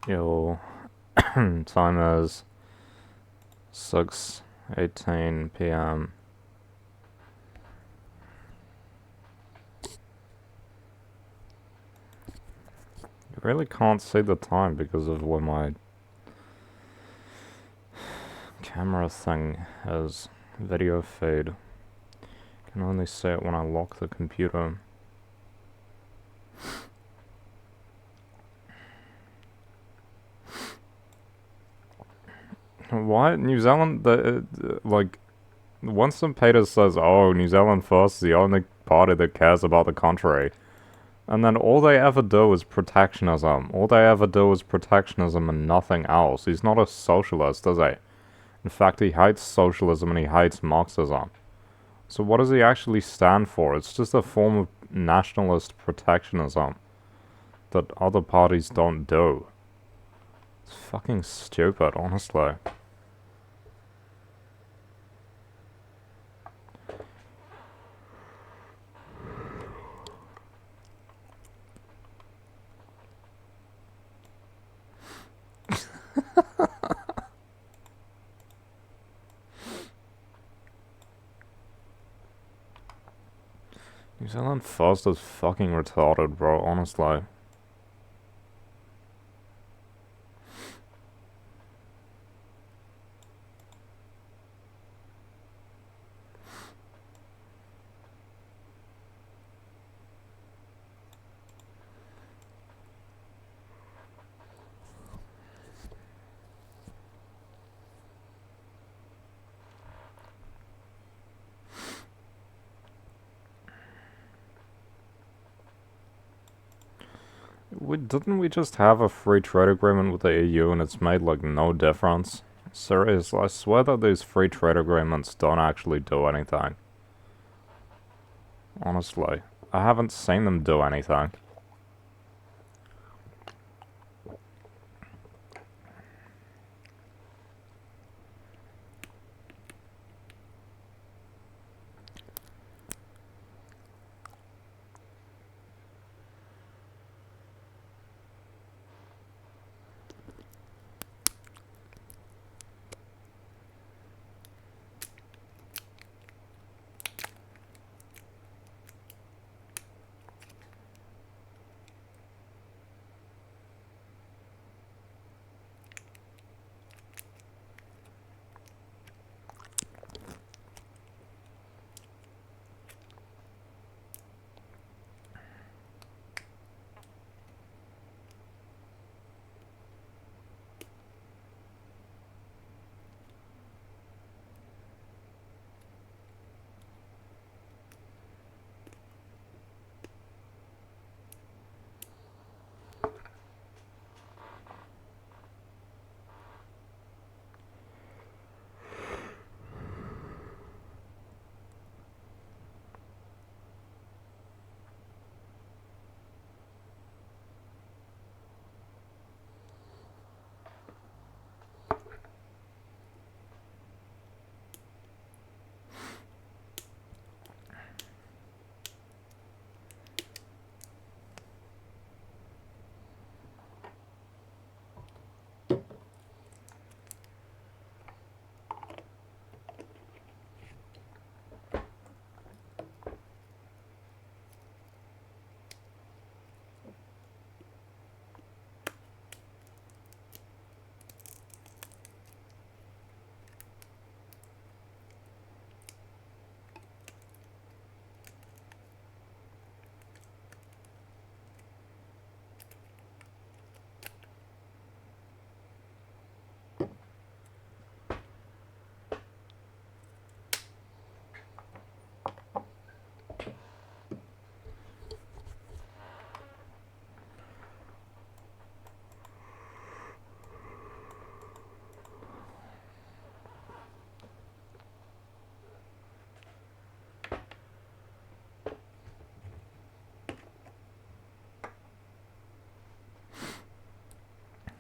Yo, time is 6:18 p.m. You really can't see the time because of where my camera thing is. Video feed. Can only see it when I lock the computer. Why? New Zealand, like, Winston Peters says, oh, New Zealand First is the only party that cares about the country. And then all they ever do is protectionism. All they ever do is protectionism and nothing else. He's not a socialist, is he? In fact, he hates socialism and he hates Marxism. So what does he actually stand for? It's just a form of nationalist protectionism that other parties don't do. It's fucking stupid, honestly. New Zealand First is fucking retarded, bro, honestly. Didn't we just have a free trade agreement with the EU and it's made like no difference? Serious, I swear that these free trade agreements don't actually do anything. Honestly, I haven't seen them do anything.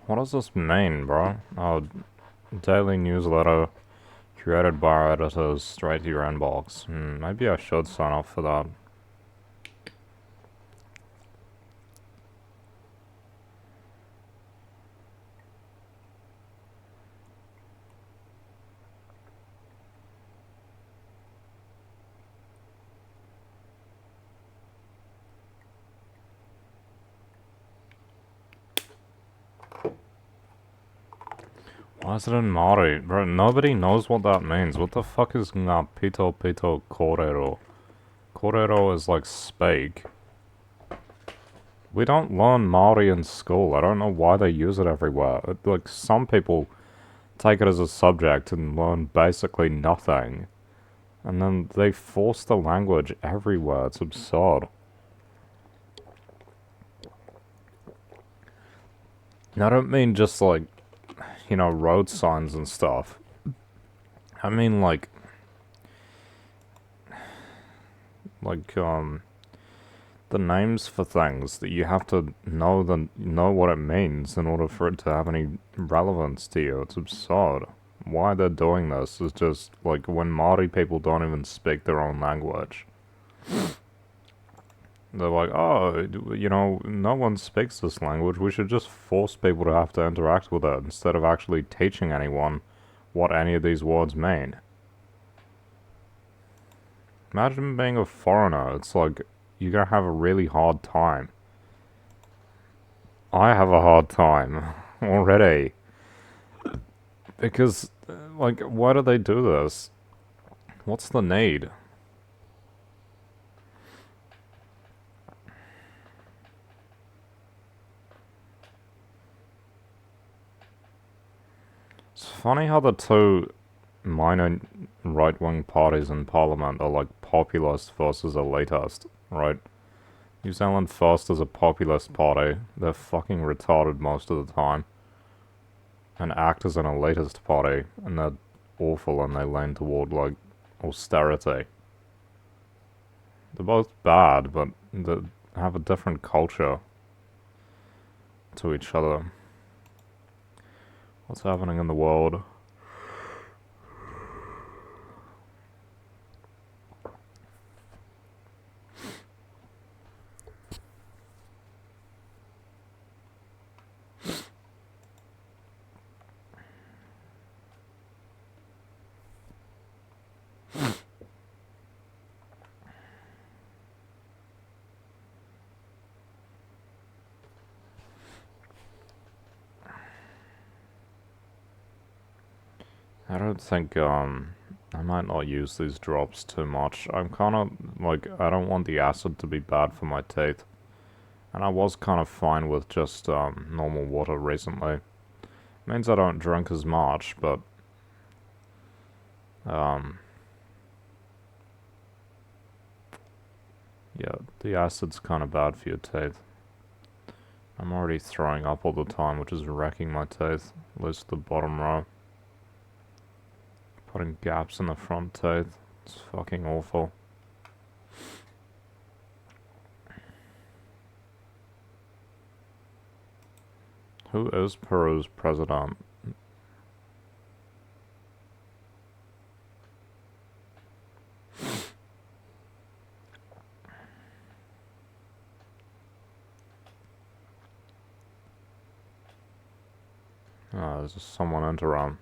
What does this mean, bro? Oh, daily newsletter created by our editors straight to your inbox. Maybe I should sign up for that. Why is it in Maori? Bro, nobody knows what that means. What the fuck is ngā pito pito kōrero? Kōrero is like speak. We don't learn Maori in school. I don't know why they use it everywhere. Like, some people take it as a subject and learn basically nothing. And then they force the language everywhere. It's absurd. And I don't mean just like, you know, road signs and stuff. I mean like, the names for things that you have to know what it means in order for it to have any relevance to you. It's absurd. Why they're doing this is just like when Māori people don't even speak their own language. They're like, oh, you know, no one speaks this language. We should just force people to have to interact with it instead of actually teaching anyone what any of these words mean. Imagine being a foreigner. It's like, you're gonna have a really hard time. I have a hard time already. Because, like, why do they do this? What's the need? It's funny how the two minor right-wing parties in Parliament are like populist versus elitist, right? New Zealand First is a populist party. They're fucking retarded most of the time. And ACT is an elitist party, and they're awful and they lean toward, like, austerity. They're both bad, but they have a different culture to each other. What's happening in the world? I don't think, I might not use these drops too much. I'm kind of, like, I don't want the acid to be bad for my teeth. And I was kind of fine with just, normal water recently. Means I don't drink as much, but, yeah, the acid's kind of bad for your teeth. I'm already throwing up all the time, which is wrecking my teeth. At least the bottom row. Putting gaps in the front teeth. It's fucking awful. Who is Peru's president? Oh, there's just someone interim.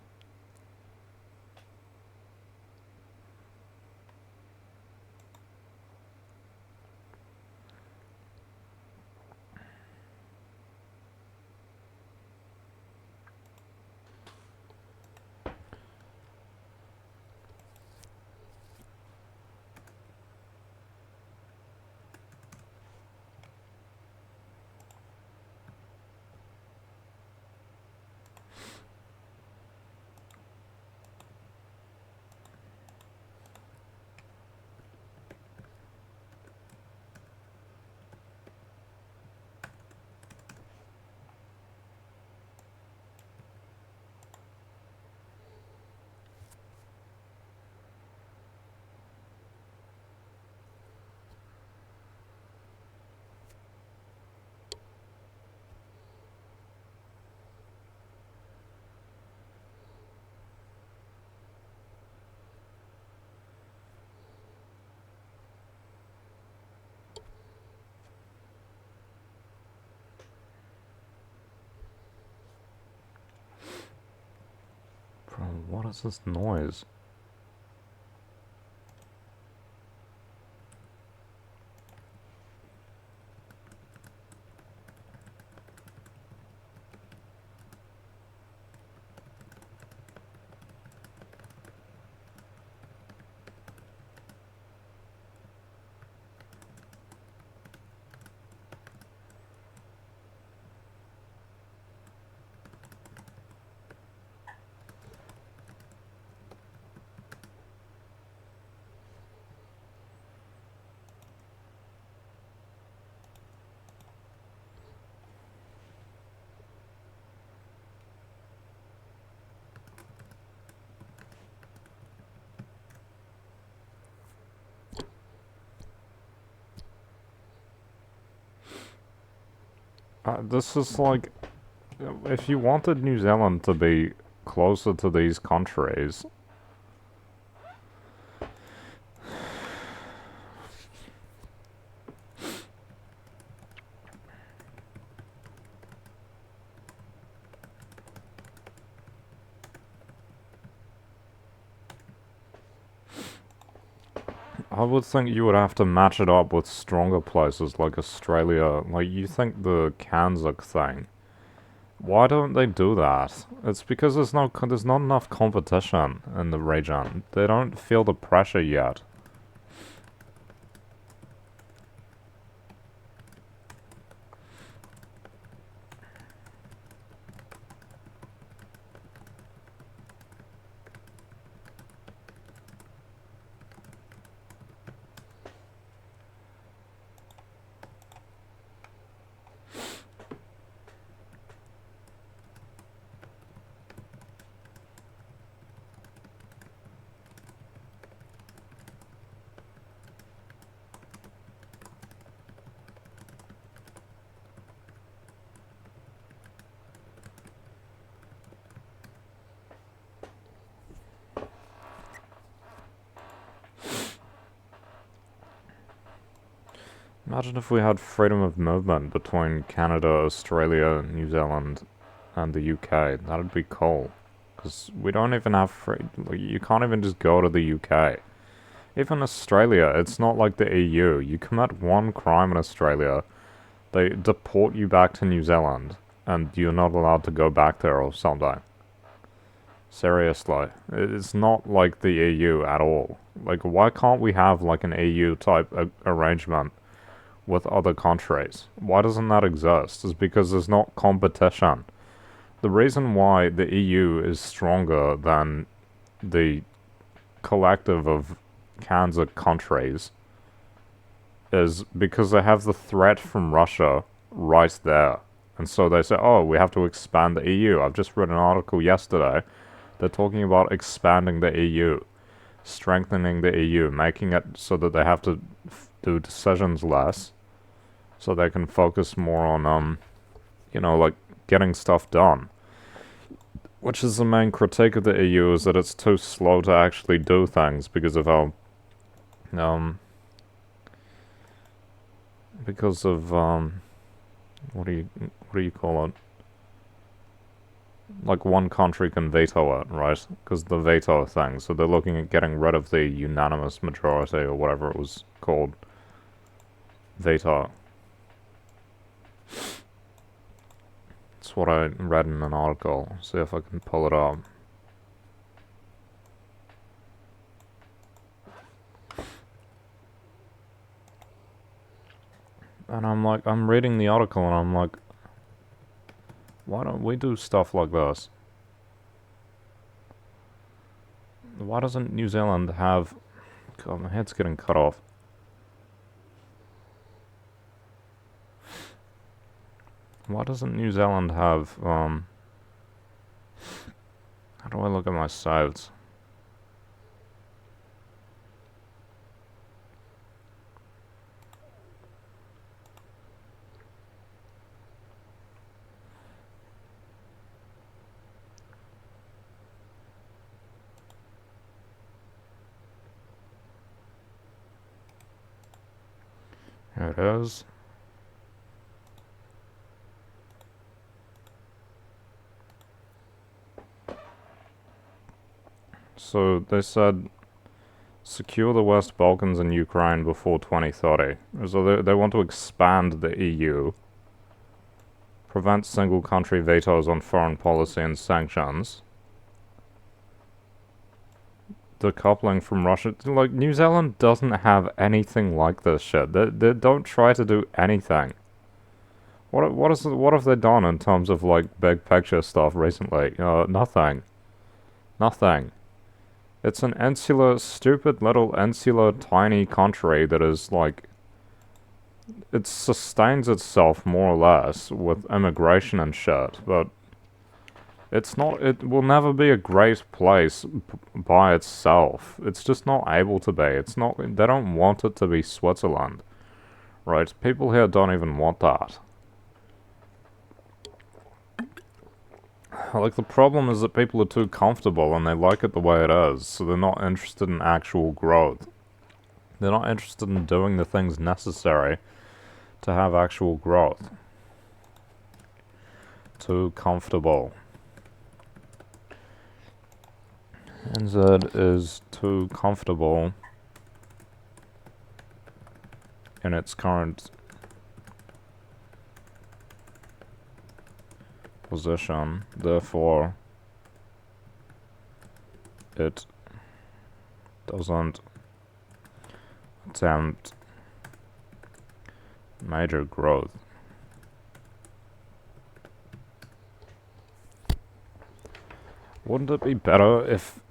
Bro, what is this noise? This is like, if you wanted New Zealand to be closer to these countries, I would think you would have to match it up with stronger places like Australia. Like, you think the Kanzuk thing. Why don't they do that? It's because there's not enough competition in the region. They don't feel the pressure yet. Imagine if we had freedom of movement between Canada, Australia, New Zealand, and the UK. That'd be cool. Because we don't even have like, you can't even just go to the UK. Even Australia, it's not like the EU. You commit one crime in Australia, they deport you back to New Zealand, and you're not allowed to go back there or something. Seriously. It's not like the EU at all. Like, why can't we have like an EU type arrangement with other countries? Why doesn't that exist? Is because there's not competition. The reason why the EU is stronger than the collective of Kanzuk countries is because they have the threat from Russia right there. And so they say, oh, we have to expand the EU. I've just read an article yesterday. They're talking about expanding the EU, strengthening the EU, making it so that they have to do decisions less, so they can focus more on, like getting stuff done. Which is the main critique of the EU, is that it's too slow to actually do things because of how, what do you call it? Like, one country can veto it, right? Because the veto thing. So they're looking at getting rid of the unanimous majority or whatever it was called. Veto. That's what I read in an article. See if I can pull it up. And I'm reading the article and I'm like, why don't we do stuff like this? Why doesn't New Zealand have... God, my head's getting cut off. Why doesn't New Zealand have, how do I look at my saves? Here it is. So they said secure the West Balkans and Ukraine before 2030. So they want to expand the EU, prevent single country vetoes on foreign policy and sanctions, decoupling from Russia. Like, New Zealand doesn't have anything like this shit. They don't try to do anything. What have they done in terms of like big picture stuff recently? Nothing. Nothing. It's an insular, stupid little insular tiny country that is like, it sustains itself more or less with immigration and shit, but it will never be a great place by itself. It's just not able to be. They don't want it to be Switzerland, right? People here don't even want that. Like, the problem is that people are too comfortable and they like it the way it is, so they're not interested in actual growth. They're not interested in doing the things necessary to have actual growth. Too comfortable. NZ is too comfortable in its current position, therefore it doesn't attempt major growth. Wouldn't it be better if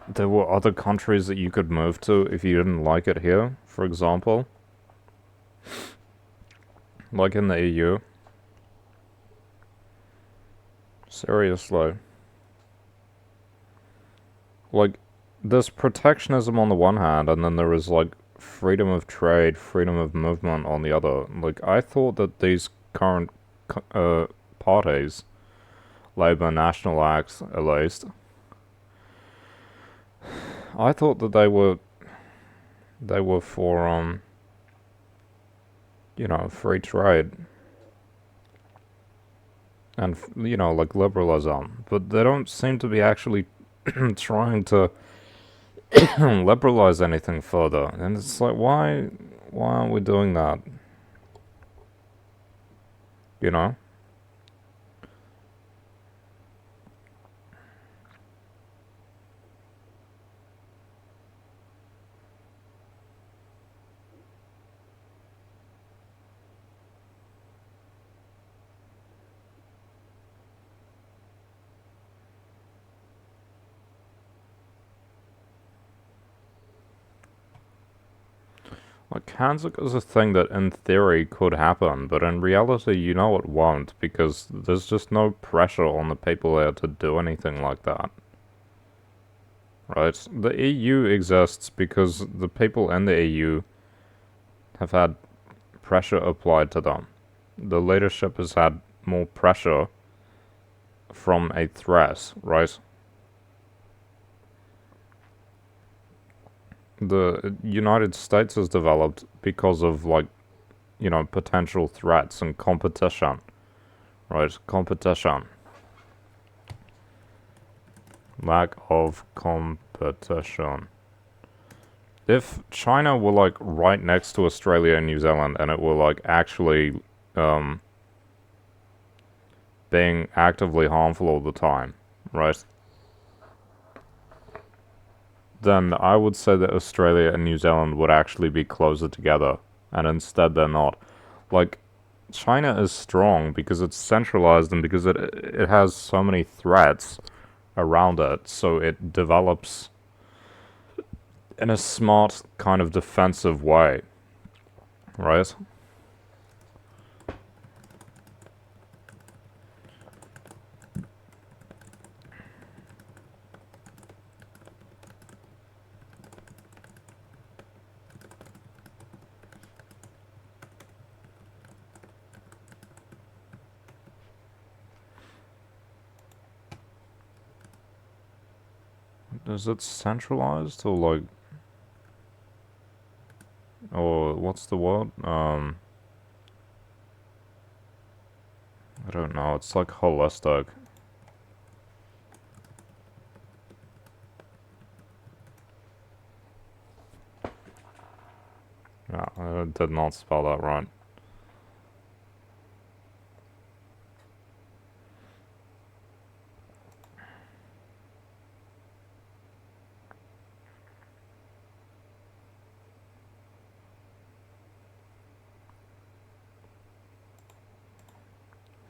there were other countries that you could move to if you didn't like it here, for example? Like in the EU? Seriously. Like, there's protectionism on the one hand, and then there is, like, freedom of trade, freedom of movement on the other. Like, I thought that these current parties, Labour, National Acts, at least, I thought that they were for, you know, free trade. And, you know, like liberalism. But they don't seem to be actually trying to liberalize anything further. And it's like, why aren't we doing that? You know? Like, Hanzik is a thing that in theory could happen, but in reality you know it won't, because there's just no pressure on the people there to do anything like that. Right? The EU exists because the people in the EU have had pressure applied to them. The leadership has had more pressure from a threat, right? The United States has developed because of, like, you know, potential threats and competition, right? Competition. Lack of competition. If China were, like, right next to Australia and New Zealand and it were, like, actually being actively harmful all the time, right? Then I would say that Australia and New Zealand would actually be closer together, and instead they're not. Like, China is strong because it's centralized and because it has so many threats around it, so it develops in a smart kind of defensive way, right? Is it centralized or like, or what's the word? I don't know. It's like holistic. Yeah, I did not spell that right.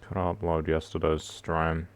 Could I upload yesterday's stream?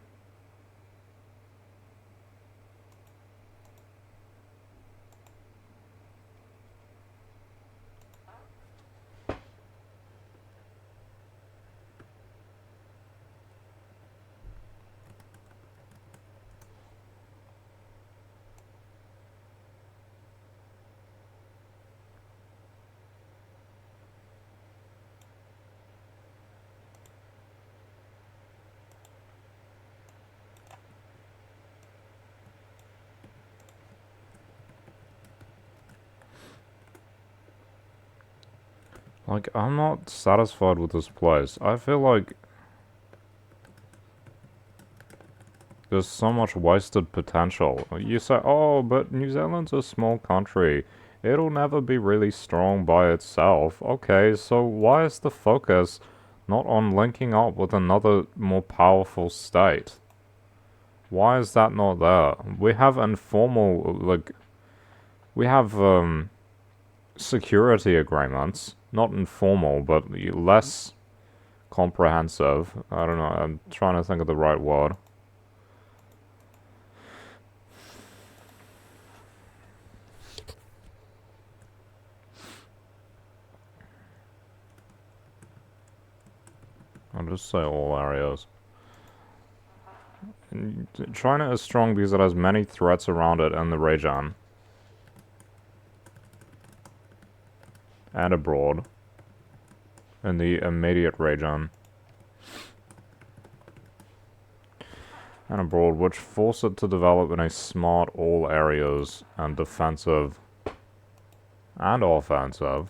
Like, I'm not satisfied with this place. I feel like there's so much wasted potential. You say, oh, but New Zealand's a small country. It'll never be really strong by itself. Okay, so why is the focus not on linking up with another more powerful state? Why is that not there? We have informal, like, we have, security agreements. Not informal, but less comprehensive. I don't know, I'm trying to think of the right word. I'll just say all areas. China is strong because it has many threats around it in the region and abroad, in the immediate region and abroad, which force it to develop in a smart all areas and defensive and offensive.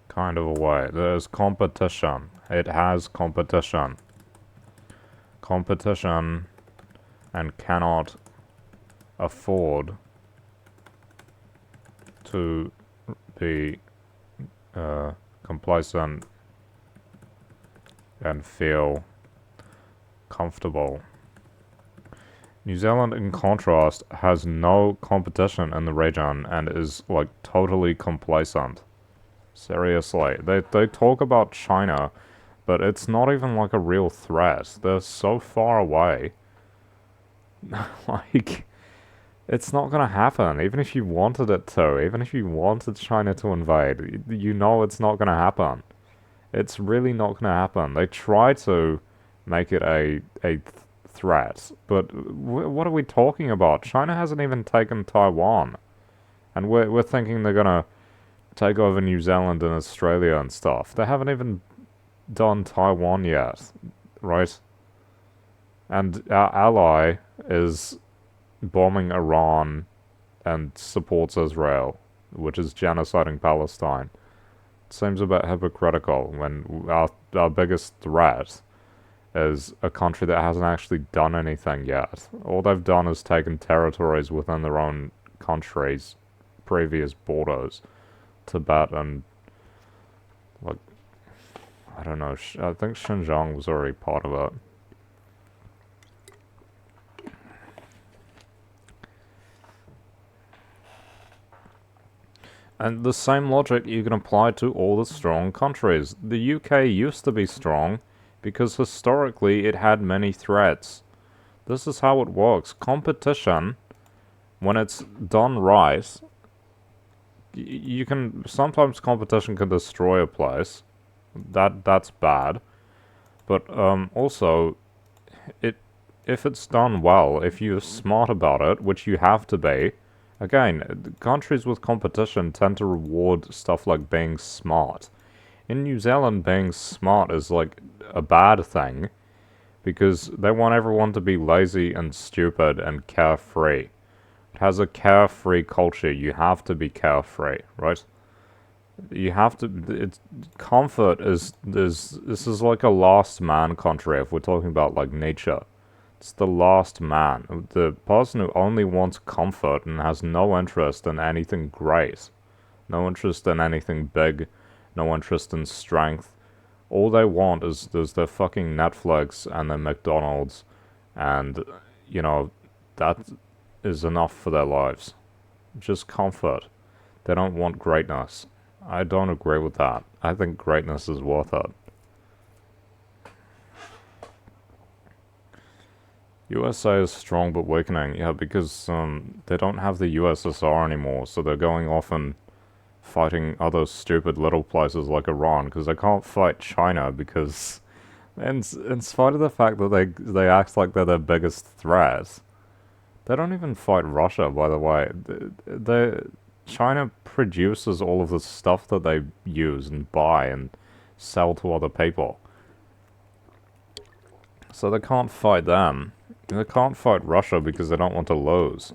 Kind of a way. There's competition. It has competition. Competition and cannot afford to be complacent and feel comfortable. New Zealand, in contrast, has no competition in the region and is, like, totally complacent. Seriously. They talk about China, but it's not even, like, a real threat. They're so far away. Like, it's not gonna happen, even if you wanted it to. Even if you wanted China to invade, you know it's not gonna happen. It's really not gonna happen. They try to make it a threat, but what are we talking about? China hasn't even taken Taiwan, and we're thinking they're gonna take over New Zealand and Australia and stuff. They haven't even done Taiwan yet, right? And our ally is bombing Iran and supports Israel, which is genociding Palestine. It seems a bit hypocritical when our biggest threat is a country that hasn't actually done anything yet. All they've done is taken territories within their own country's previous borders. Tibet and, like, I don't know, I think Xinjiang was already part of it. And the same logic you can apply to all the strong countries. The UK used to be strong because historically it had many threats. This is how it works. Competition, when it's done right, you can, sometimes competition can destroy a place. That's bad. But also, if it's done well, if you're smart about it, which you have to be. Again, countries with competition tend to reward stuff like being smart. In New Zealand, being smart is like a bad thing because they want everyone to be lazy and stupid and carefree. It has a carefree culture. You have to be carefree, right? You have to. It's comfort is this is like a last man country. If we're talking about like nature, it's the last man, the person who only wants comfort and has no interest in anything great, no interest in anything big, no interest in strength. All they want is their fucking Netflix and their McDonald's, and you know that is enough for their lives. Just comfort. They don't want greatness. I don't agree with that. I think greatness is worth it. USA is strong but weakening, yeah, because they don't have the USSR anymore, so they're going off and fighting other stupid little places like Iran, because they can't fight China because, in spite of the fact that they act like they're their biggest threat, they don't even fight Russia, by the way. China produces all of the stuff that they use and buy and sell to other people. So they can't fight them. They can't fight Russia because they don't want to lose.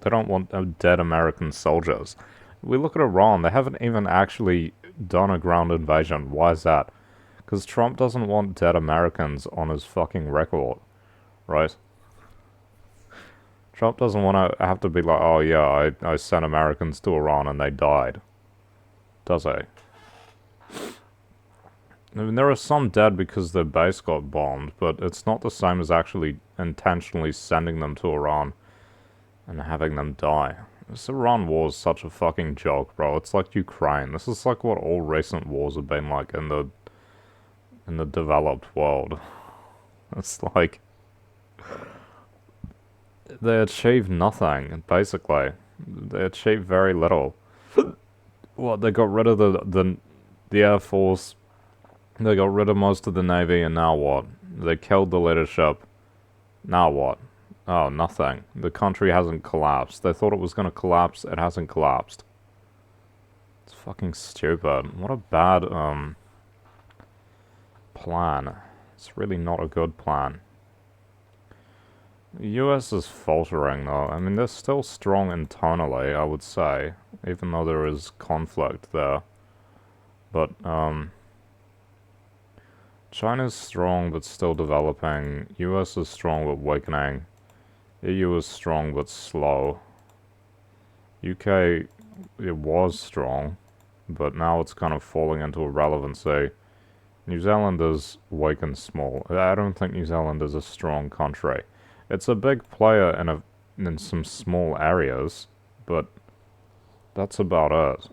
They don't want dead American soldiers. We look at Iran, they haven't even actually done a ground invasion. Why is that? Because Trump doesn't want dead Americans on his fucking record, right? Trump doesn't want to have to be like, oh yeah, I sent Americans to Iran and they died. Does he? I mean, there are some dead because their base got bombed, but it's not the same as actually intentionally sending them to Iran and having them die. This Iran war is such a fucking joke, bro. It's like Ukraine. This is like what all recent wars have been like in the developed world. It's like they achieved nothing, basically. They achieved very little. What, they got rid of the Air Force, they got rid of most of the Navy, and now what? They killed the leadership. Now what? Oh, nothing. The country hasn't collapsed. They thought it was gonna collapse, it hasn't collapsed. It's fucking stupid. What a bad, plan. It's really not a good plan. The US is faltering though. I mean, they're still strong internally, I would say, even though there is conflict there. But, China's strong but still developing. US is strong but weakening. EU is strong but slow. UK, it was strong, but now it's kind of falling into irrelevancy. New Zealand is weak and small. I don't think New Zealand is a strong country. It's a big player in some small areas, but that's about it.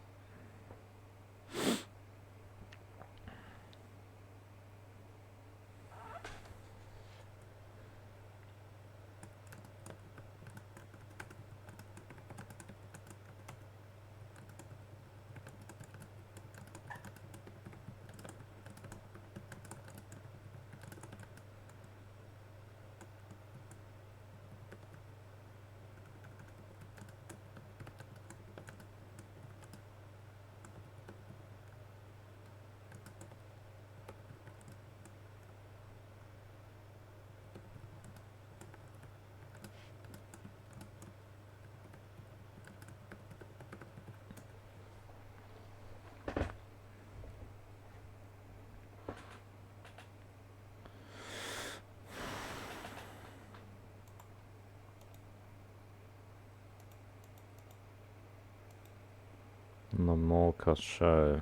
The Morka show.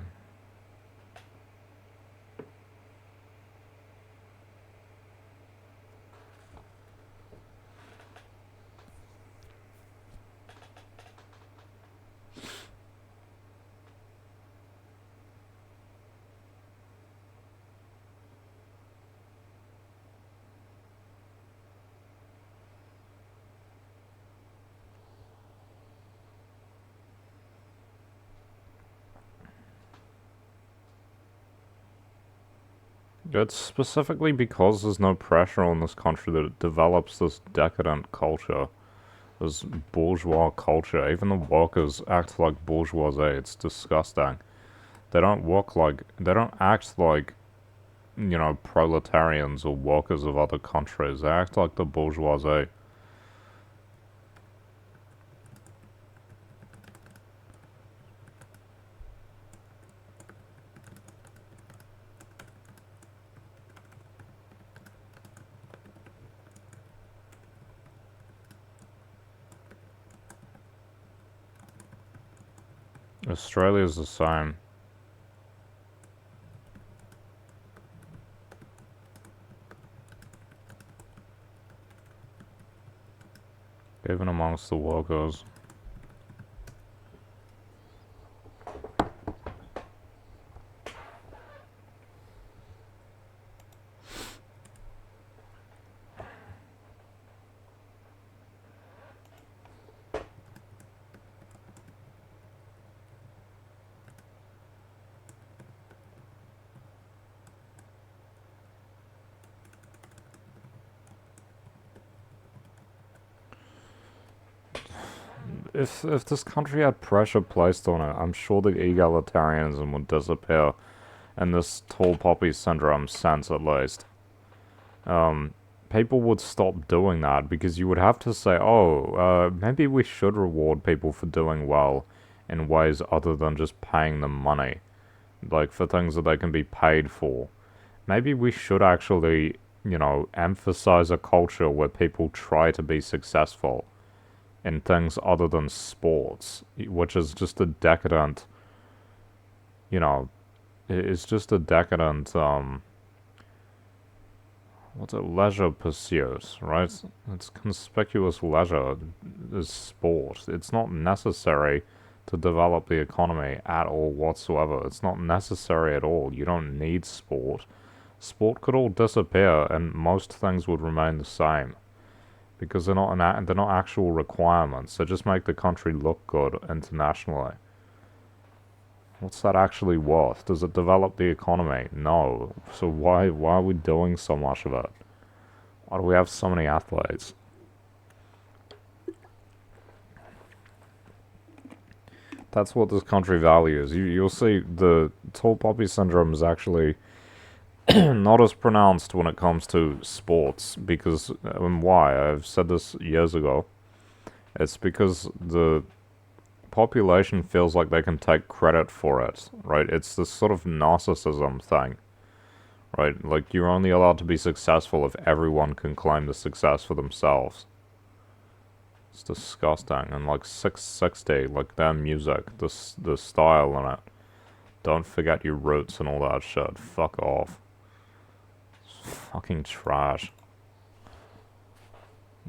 It's specifically because there's no pressure on this country that it develops this decadent culture. This bourgeois culture. Even the workers act like bourgeoisie. It's disgusting. They don't act like, you know, proletarians or workers of other countries. They act like the bourgeoisie. Australia's the same. Even amongst the workers. If this country had pressure placed on it, I'm sure the egalitarianism would disappear, and this tall poppy syndrome sense at least. people would stop doing that because you would have to say, oh, maybe we should reward people for doing well in ways other than just paying them money, like for things that they can be paid for. Maybe we should actually, emphasize a culture where people try to be successful in things other than sports, which is just a decadent, you know, it's just a decadent, what's it, leisure pursuit, right? It's conspicuous leisure is sport. It's not necessary to develop the economy at all whatsoever. It's not necessary at all. You don't need sport. Sport could all disappear and most things would remain the same because they're not actual requirements. They just make the country look good internationally. What's that actually worth? Does it develop the economy? No. So why are we doing so much of it? Why do we have so many athletes? That's what this country values. You'll see the tall poppy syndrome is actually not as pronounced when it comes to sports because why? I've said this years ago. It's because the population feels like they can take credit for it, right? It's this sort of narcissism thing, right? Like you're only allowed to be successful if everyone can claim the success for themselves. It's disgusting. And like 660, like their music, the style in it. Don't forget your roots and all that shit. Fuck off. It's fucking trash.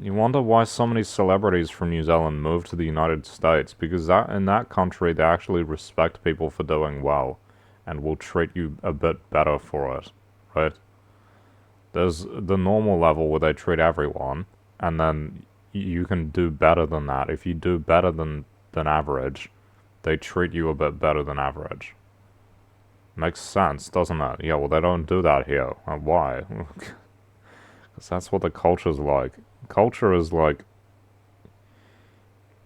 You wonder why so many celebrities from New Zealand moved to the United States, because in that country they actually respect people for doing well and will treat you a bit better for it, right? There's the normal level where they treat everyone, and then you can do better than that. If you do better than average, they treat you a bit better than average. Makes sense, doesn't it? Yeah, well, they don't do that here. Why? Because that's what the culture's like. Culture is like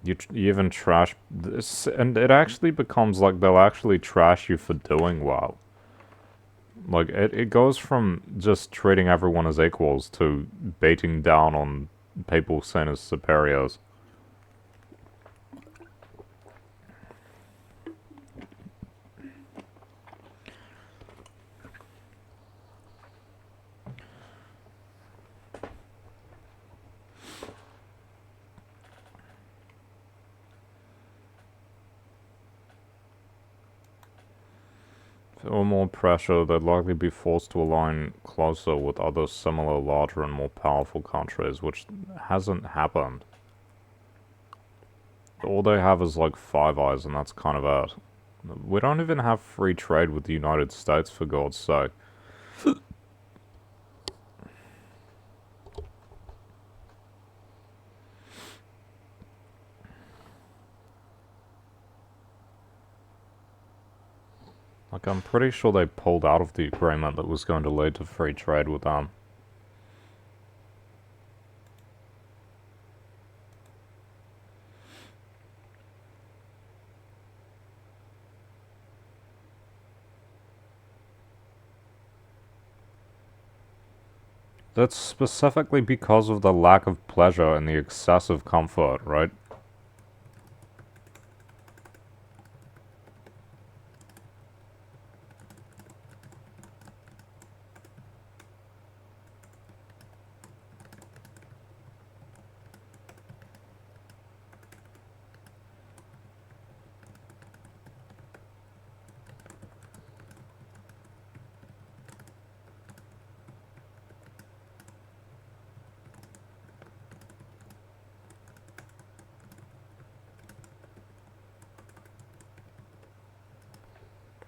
you even trash this, and it actually becomes like they'll actually trash you for doing well. Like it goes from just treating everyone as equals to beating down on people seen as superiors. If there were more pressure, they'd likely be forced to align closer with other similar, larger, and more powerful countries, which hasn't happened. All they have is like Five Eyes, and that's kind of it. We don't even have free trade with the United States, for God's sake. Like, I'm pretty sure they pulled out of the agreement that was going to lead to free trade with them. That's specifically because of the lack of pleasure and the excessive comfort, right?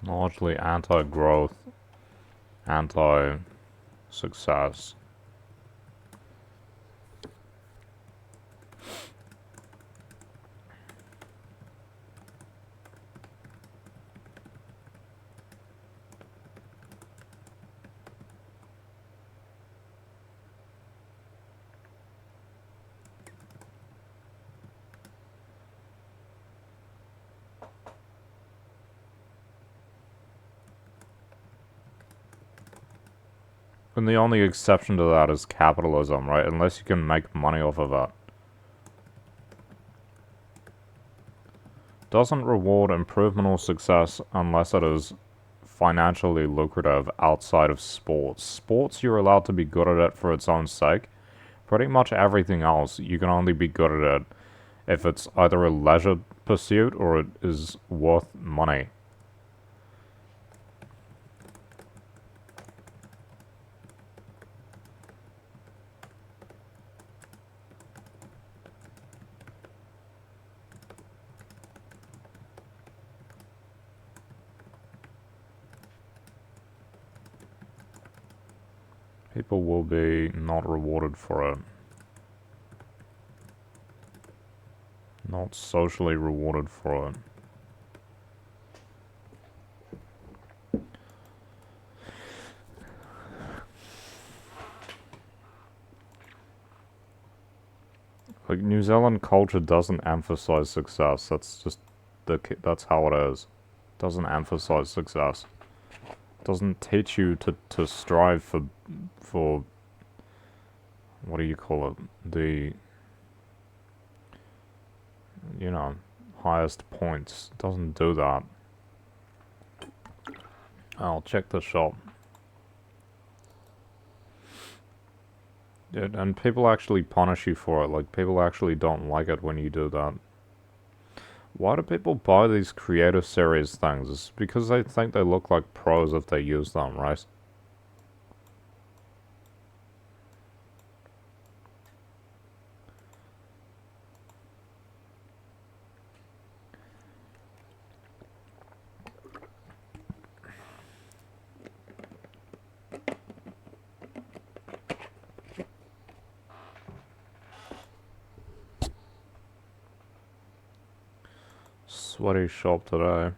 Largely anti-growth, anti-success. And the only exception to that is capitalism, right? Unless you can make money off of it. Doesn't reward improvement or success unless it is financially lucrative outside of sports. Sports, you're allowed to be good at it for its own sake. Pretty much everything else, you can only be good at it if it's either a leisure pursuit or it is worth money. People will be not rewarded for it. Not socially rewarded for it. Like, New Zealand culture doesn't emphasize success. That's just that's how it is. Doesn't emphasize success. Doesn't teach you to strive for what do you call it? The, you know, highest points. Doesn't do that. I'll check the shop. And people actually punish you for it. Like, people actually don't like it when you do that. Why do people buy these creator series things? It's because they think they look like pros if they use them, right? Sweaty shop today.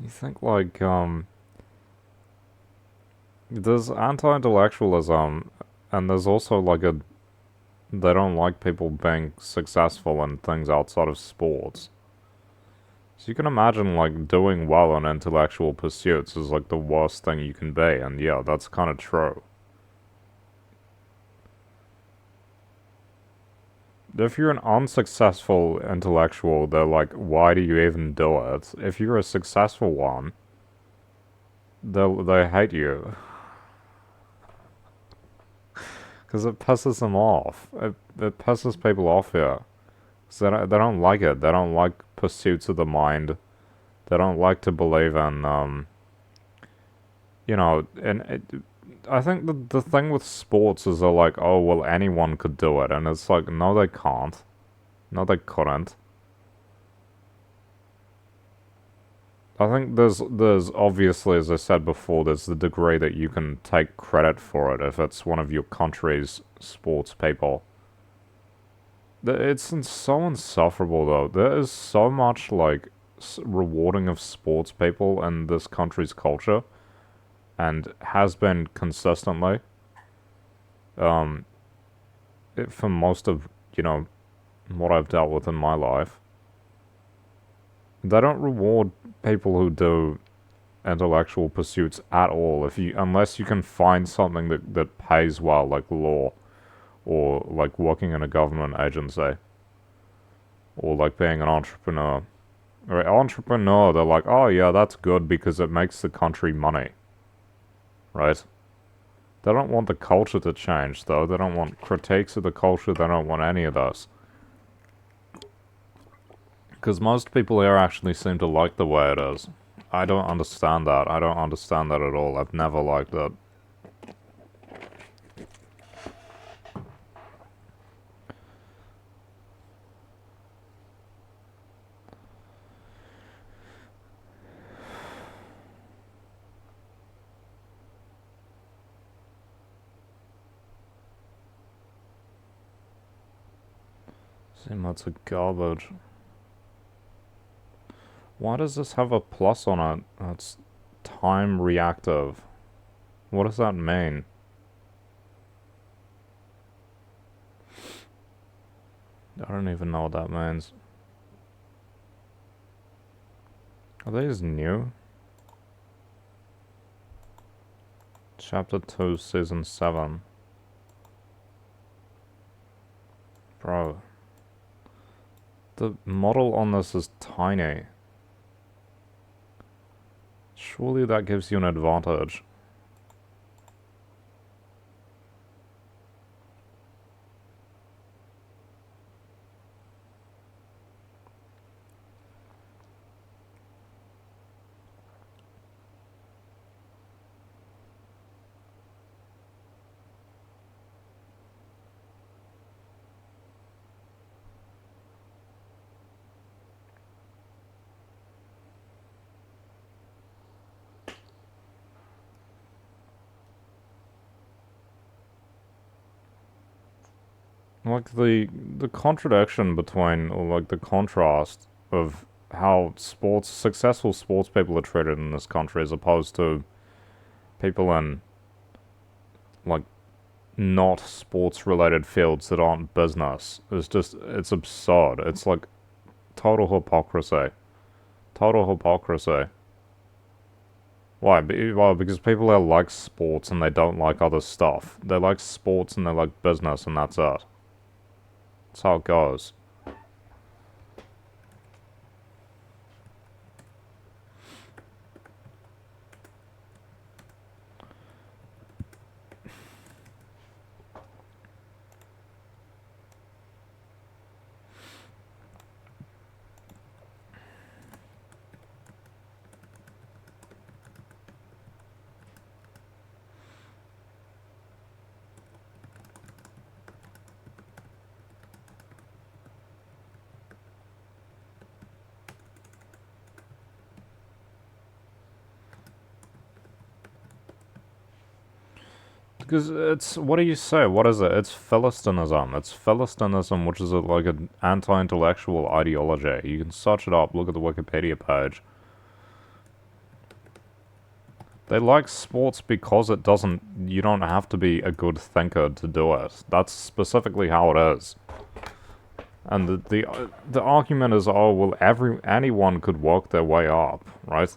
You think, like, there's anti-intellectualism, and there's also, like, they don't like people being successful in things outside of sports. So you can imagine, like, doing well in intellectual pursuits is, like, the worst thing you can be, and yeah, that's kind of true. If you're an unsuccessful intellectual, they're like, why do you even do it? If you're a successful one, they hate you. Because it pisses them off. It pisses people off here. So they don't like it. They don't like pursuits of the mind. They don't like to believe in, you know, and I think the thing with sports is they're like, oh, well, anyone could do it. And it's like, no, they can't. No, they couldn't. I think there's obviously, as I said before, there's the degree that you can take credit for it if it's one of your country's sports people. It's so insufferable though. There is so much like rewarding of sports people in this country's culture, and has been consistently. Um, for most of what I've dealt with in my life, they don't reward people who do intellectual pursuits at all. If you unless you can find something that pays well, like law, or like working in a government agency, or like being an entrepreneur. Right, entrepreneur, they're like, oh yeah, that's good because it makes the country money, right? They don't want the culture to change, though. They don't want critiques of the culture. They don't want any of this. Because most people here actually seem to like the way it is. I don't understand that. I don't understand that at all. I've never liked it. Emotes are garbage. Why does this have a plus on it? It's time reactive. What does that mean? I don't even know what that means. Are these new? Chapter 2, Season 7. Bro. The model on this is tiny. Surely that gives you an advantage. Like the contradiction between, or like the contrast of how successful sports people are treated in this country as opposed to people in like not sports related fields that aren't business is just, it's absurd. It's like total hypocrisy. Total hypocrisy. Why? Well, because people that like sports and they don't like other stuff. They like sports and they like business and that's it. That's how it goes. Because it's, what do you say? What is it? It's Philistinism. It's Philistinism, which is like an anti-intellectual ideology. You can search it up, look at the Wikipedia page. They like sports because it doesn't, you don't have to be a good thinker to do it. That's specifically how it is. And the argument is, oh, well, anyone could work their way up, right?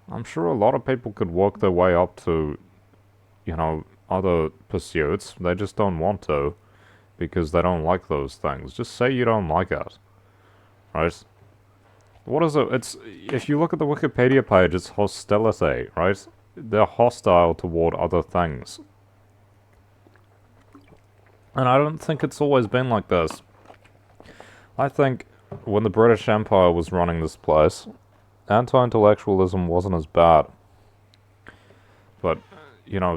I'm sure a lot of people could work their way up to, other pursuits. They just don't want to because they don't like those things. Just say you don't like it, right? What is it? It's, if you look at the Wikipedia page, it's hostility, right? They're hostile toward other things. And I don't think it's always been like this. I think when the British Empire was running this place, anti-intellectualism wasn't as bad. But,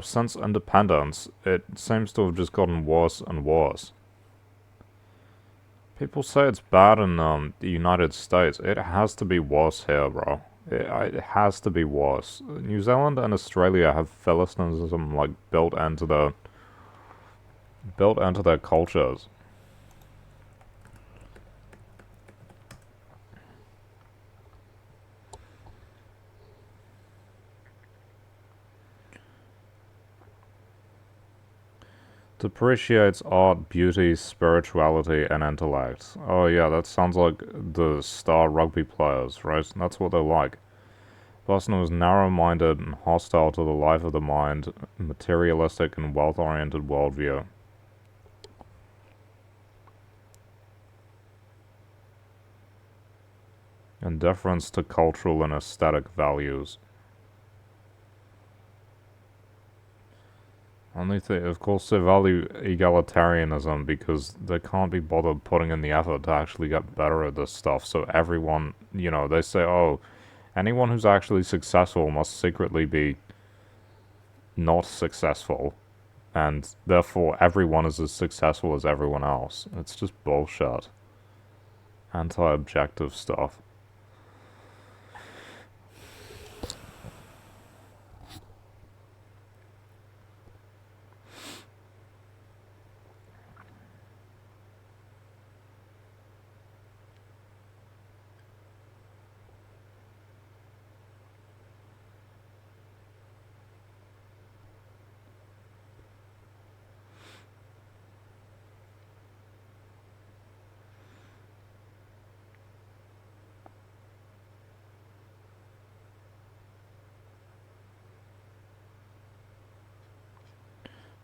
since independence, it seems to have just gotten worse and worse. People say it's bad in the United States. It has to be worse here, bro. It has to be worse. New Zealand and Australia have Philistinism like built into their cultures. Depreciates art, beauty, spirituality, and intellect. Oh yeah, that sounds like the star rugby players, right? That's what they're like. Person who is narrow-minded and hostile to the life of the mind, materialistic and wealth-oriented worldview. Indifference to cultural and aesthetic values. Only thing, of course, they value egalitarianism because they can't be bothered putting in the effort to actually get better at this stuff. So everyone, they say, oh, anyone who's actually successful must secretly be not successful, and therefore everyone is as successful as everyone else. It's just bullshit. Anti-objective stuff.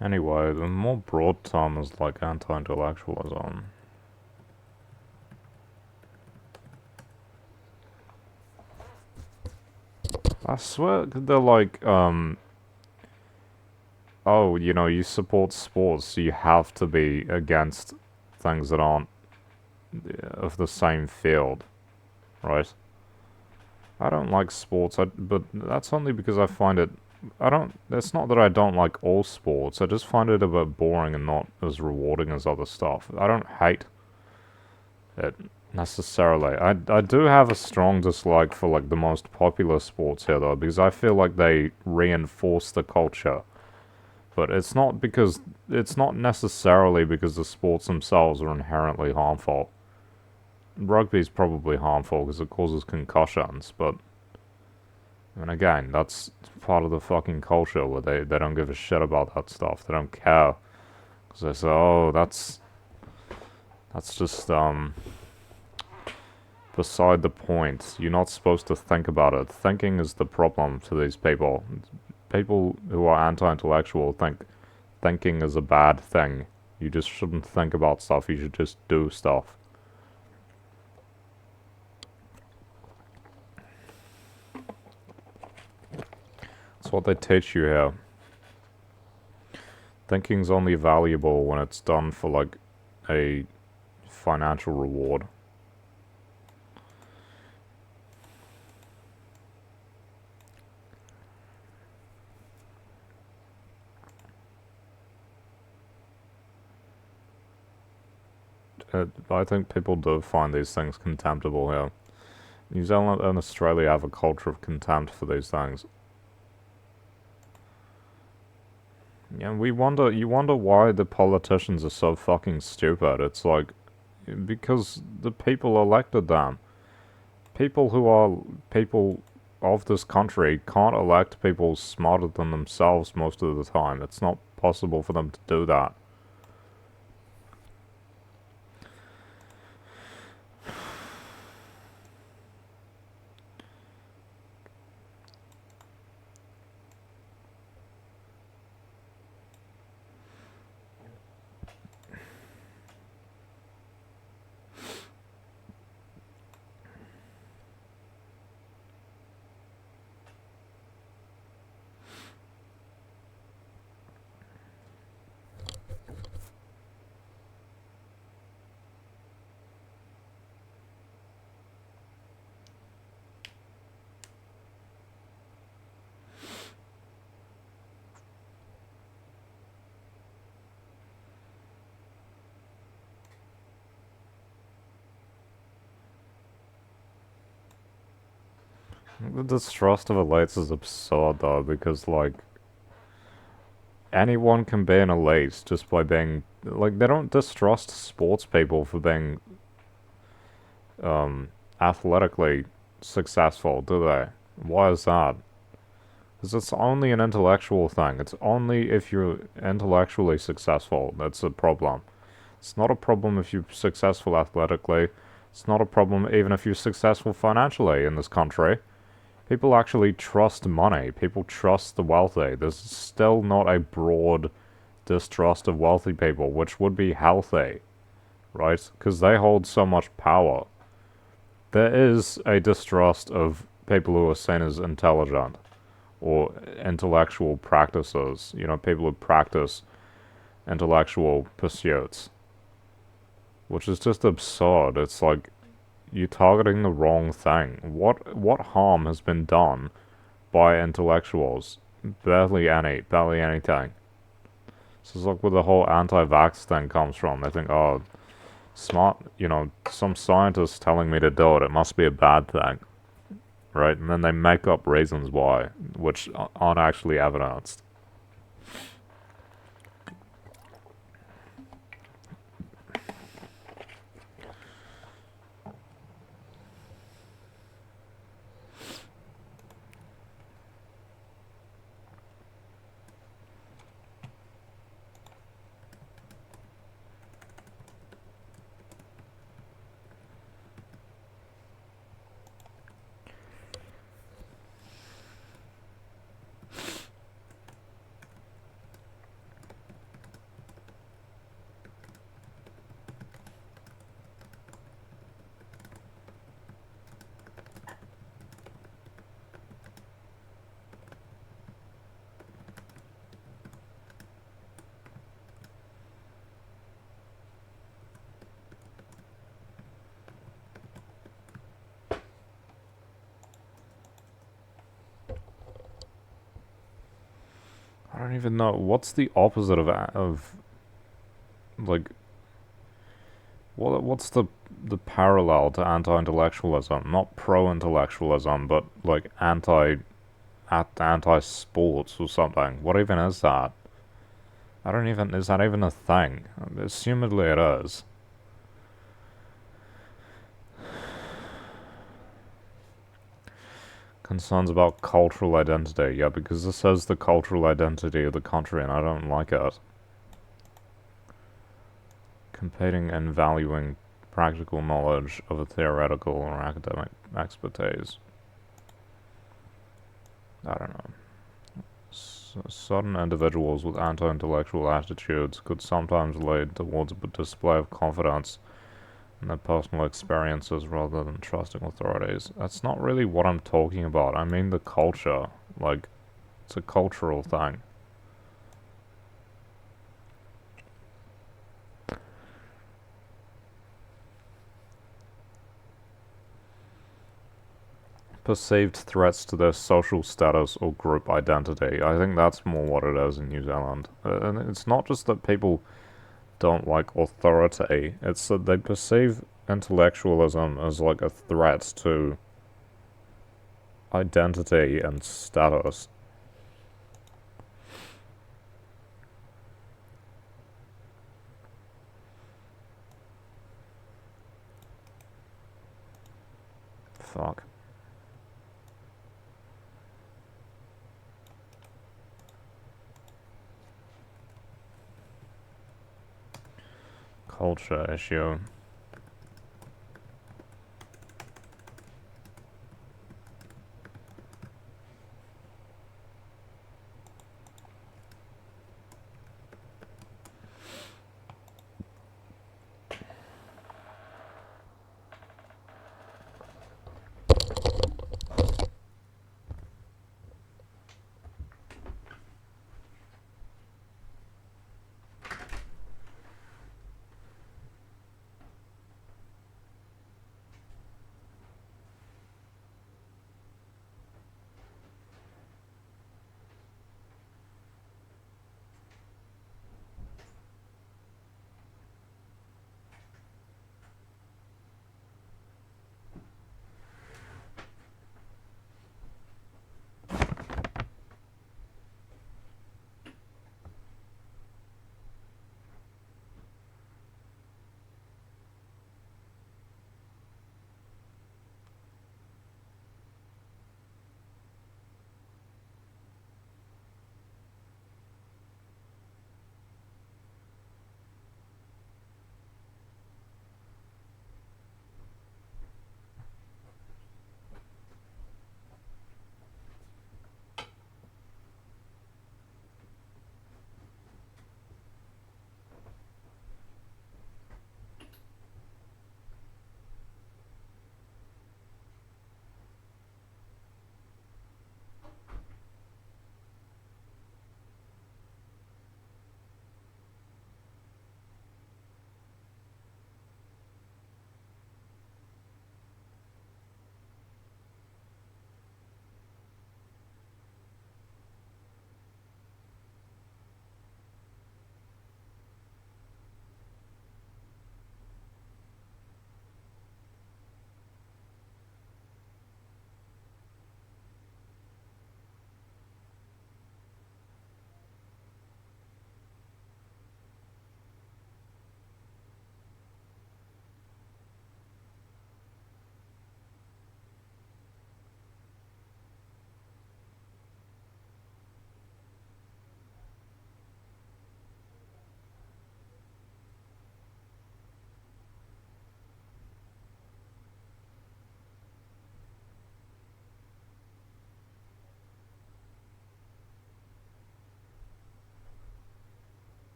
Anyway, the more broad term is like anti-intellectualism. I swear they're like, oh, you know, you support sports, so you have to be against things that aren't of the same field, right? I don't like sports, but that's only because I find it. I don't. It's not that I don't like all sports. I just find it a bit boring and not as rewarding as other stuff. I don't hate it necessarily. I do have a strong dislike for like the most popular sports here though, because I feel like they reinforce the culture. But it's not necessarily because the sports themselves are inherently harmful. Rugby's probably harmful because it causes concussions, but and again, that's part of the fucking culture where they don't give a shit about that stuff. They don't care because they say, oh, that's just beside the point. You're not supposed to think about it. Thinking is the problem to these people. People who are anti-intellectual think thinking is a bad thing. You just shouldn't think about stuff. You should just do stuff. That's what they teach you here. Thinking's only valuable when it's done for like a financial reward. I think people do find these things contemptible here. New Zealand and Australia have a culture of contempt for these things. Yeah, you wonder why the politicians are so fucking stupid. It's like, because the people elected them. People who are people of this country can't elect people smarter than themselves most of the time. It's not possible for them to do that. The distrust of elites is absurd though, because like anyone can be an elite just by being like they don't distrust sports people for being athletically successful, do they? Why is that? Because it's only an intellectual thing. It's only if you're intellectually successful that's a problem. It's not a problem if you're successful athletically. It's not a problem even if you're successful financially in this country. People actually trust money. People trust the wealthy. There's still not a broad distrust of wealthy people, which would be healthy, right? Because they hold so much power. There is a distrust of people who are seen as intelligent or intellectual practices. You know, people who practice intellectual pursuits, which is just absurd. It's like you're targeting the wrong thing. What harm has been done by intellectuals? Barely anything. This is like where the whole anti-vax thing comes from. They think, oh, smart, you know, some scientist telling me to do it. It must be a bad thing, right? And then they make up reasons why, which aren't actually evidenced. I don't even know. What's the opposite of like, what's the parallel to anti-intellectualism? Not pro-intellectualism, but like anti-sports or something. What even is that? I don't even, is that even a thing? Assumedly it is. Concerns about cultural identity. Yeah, because this says the cultural identity of the country and I don't like it. Competing and valuing practical knowledge of a theoretical or academic expertise. I don't know. Certain individuals with anti-intellectual attitudes could sometimes lead towards a display of confidence in their personal experiences rather than trusting authorities. That's not really what I'm talking about. I mean the culture. Like, it's a cultural thing. Perceived threats to their social status or group identity. I think that's more what it is in New Zealand. And it's not just that people don't like authority, it's that they perceive intellectualism as like a threat to identity and status. Fuck. Culture issue.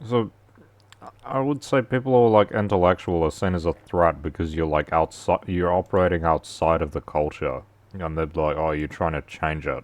So I would say people who are like intellectual are seen as a threat because you're like outside, you're operating outside of the culture, and they're like, oh, you're trying to change it.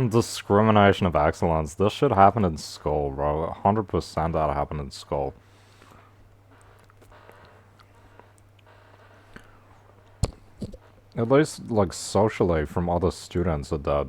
Discrimination of excellence. This should happen in school, bro. 100% that happened in school. At least, like, socially from other students at that.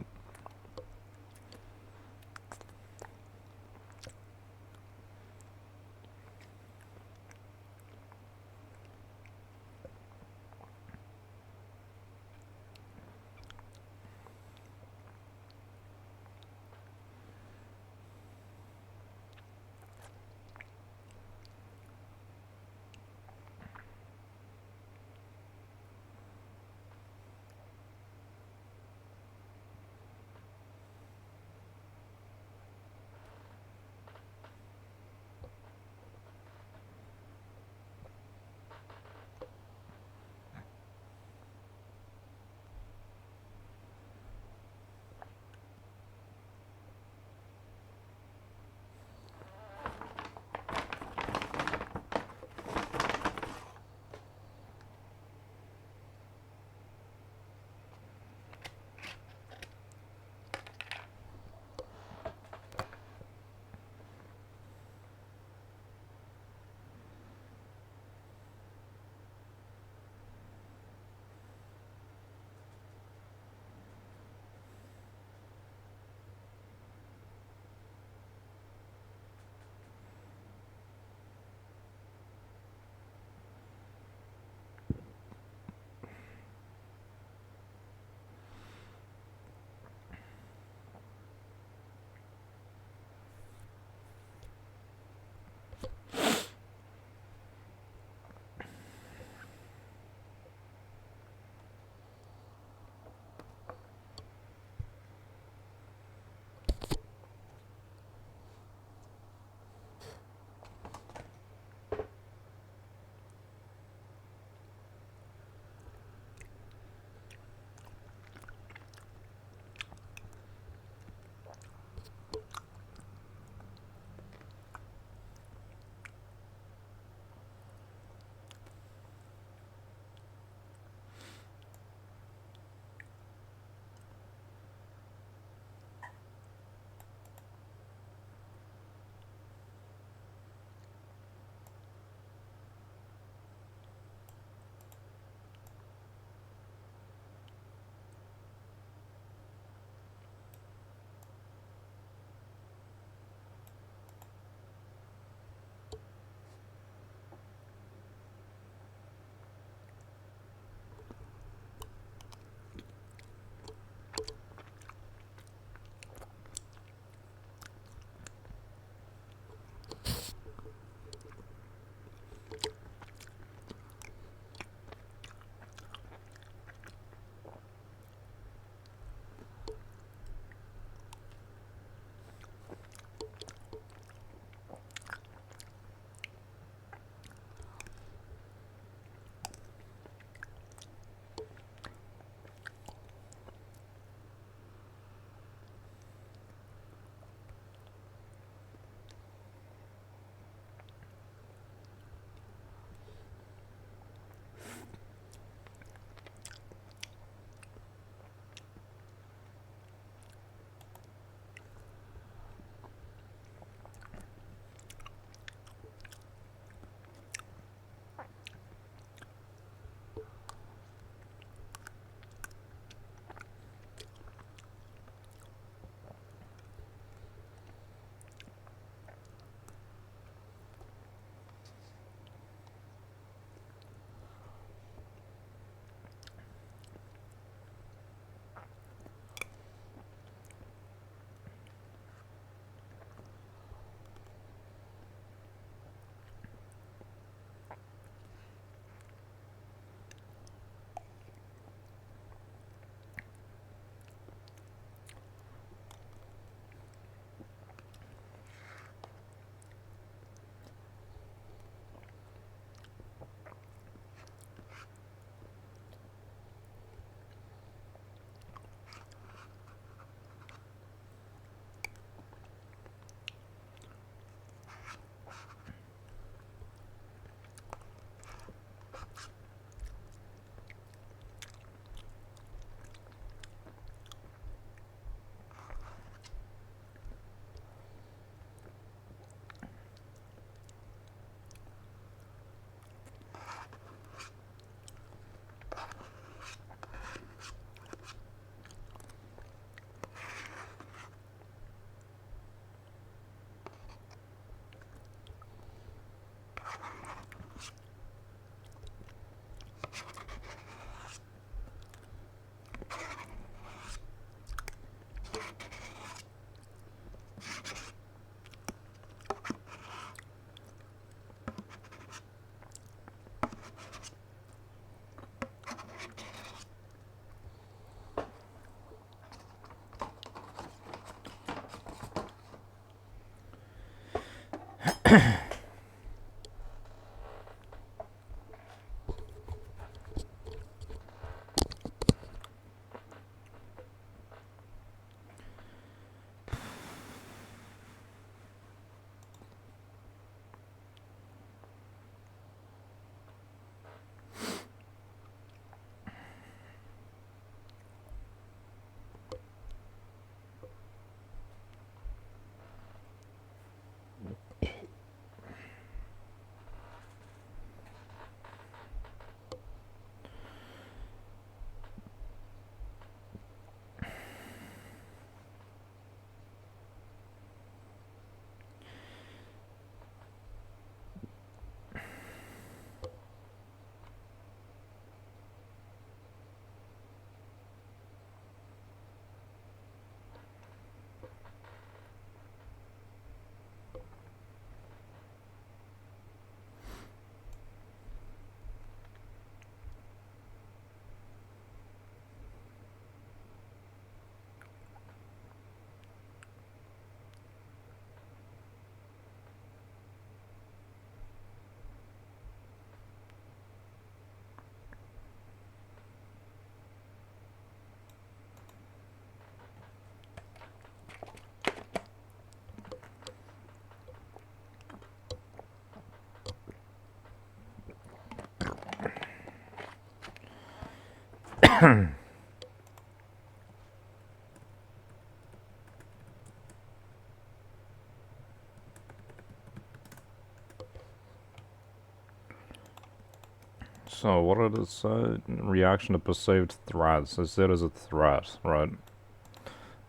So, what did it say? Reaction to perceived threats. Is it as a threat, right?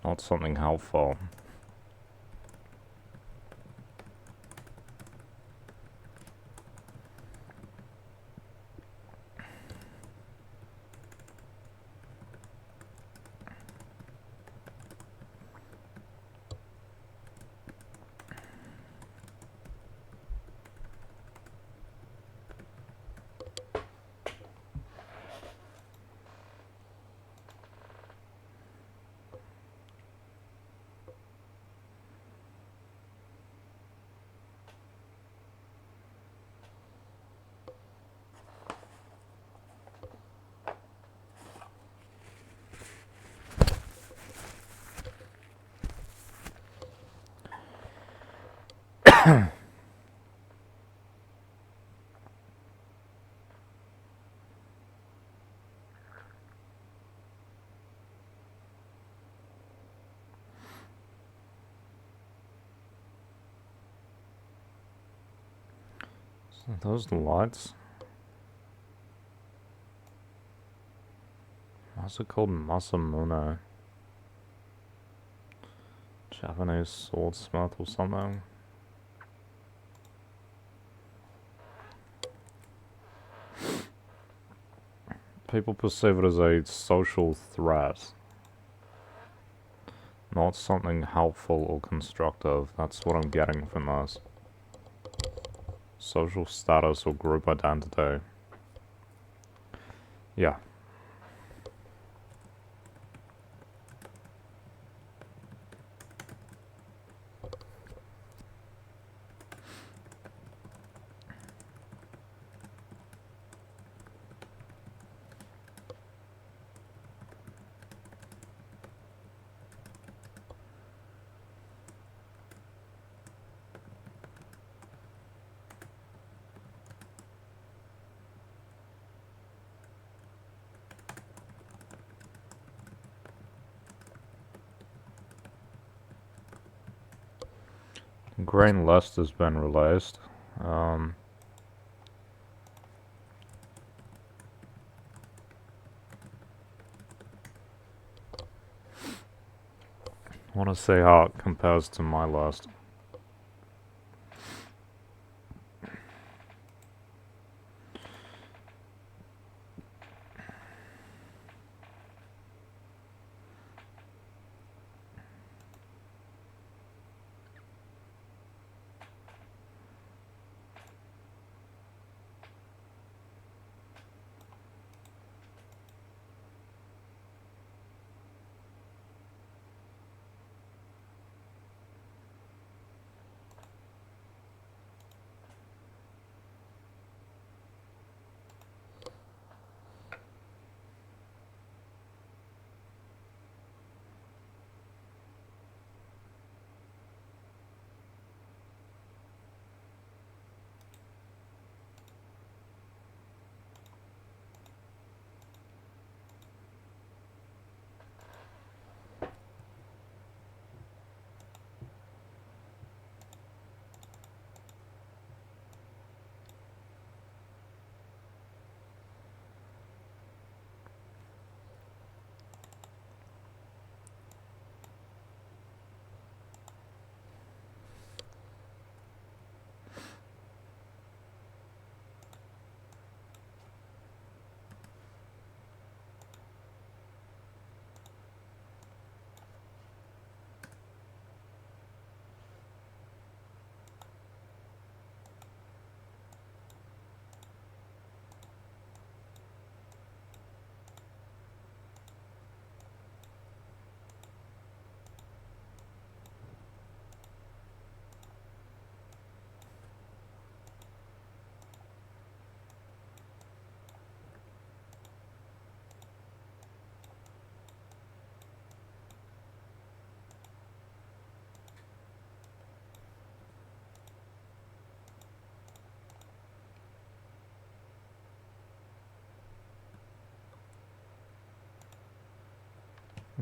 Not something helpful. So those lights? What's it called? Masamune? Japanese swordsmith or something? People perceive it as a social threat. Not something helpful or constructive. That's what I'm getting from this. Social status or group identity. Yeah. Green List has been released. I want to see how it compares to my list.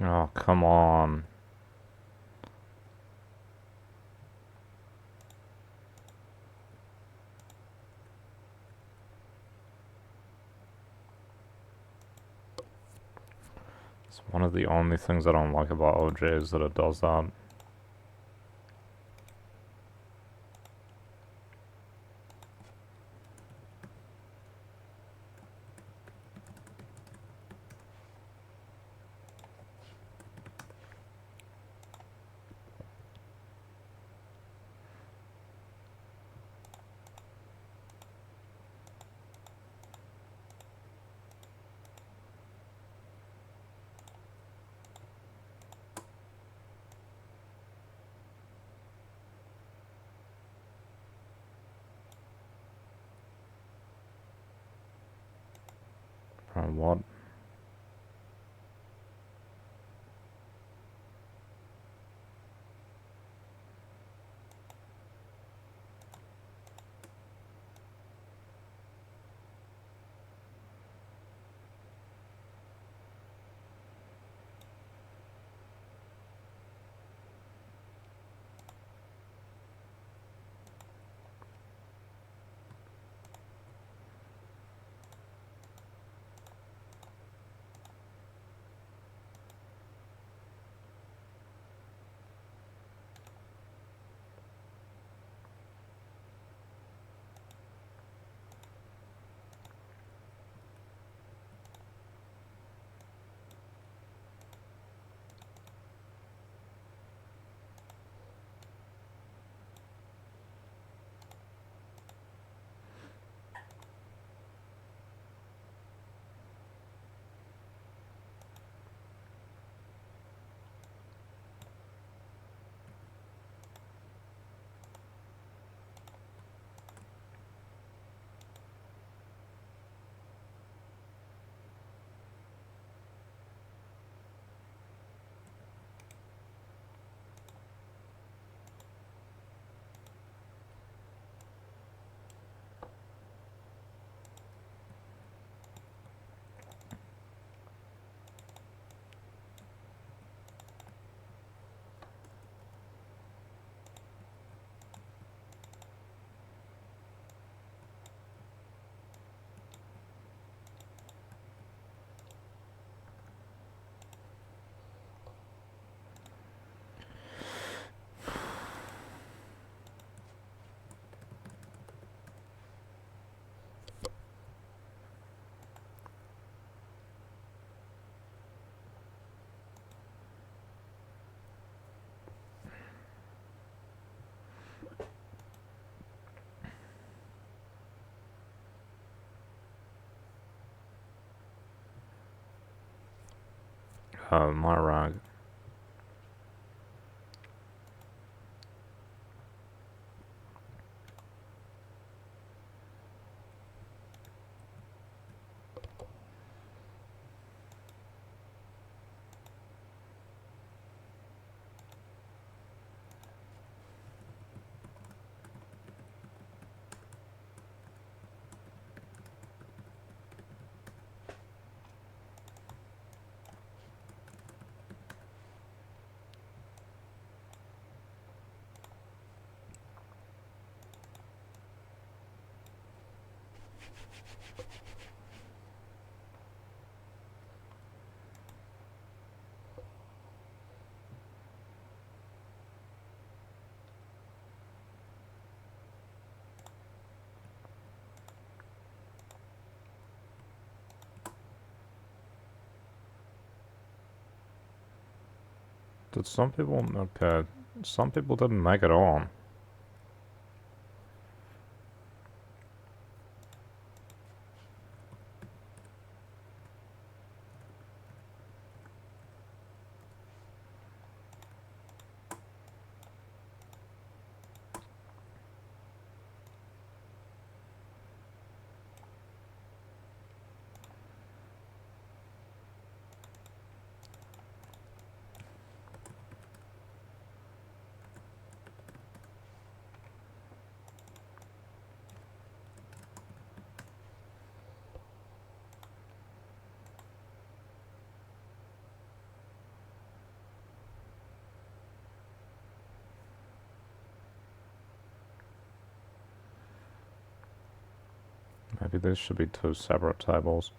Oh, come on. It's one of the only things I don't like about OJ is that it does that. What? My rag. Did some people... Okay. Some people didn't make it on. Maybe these should be two separate tables.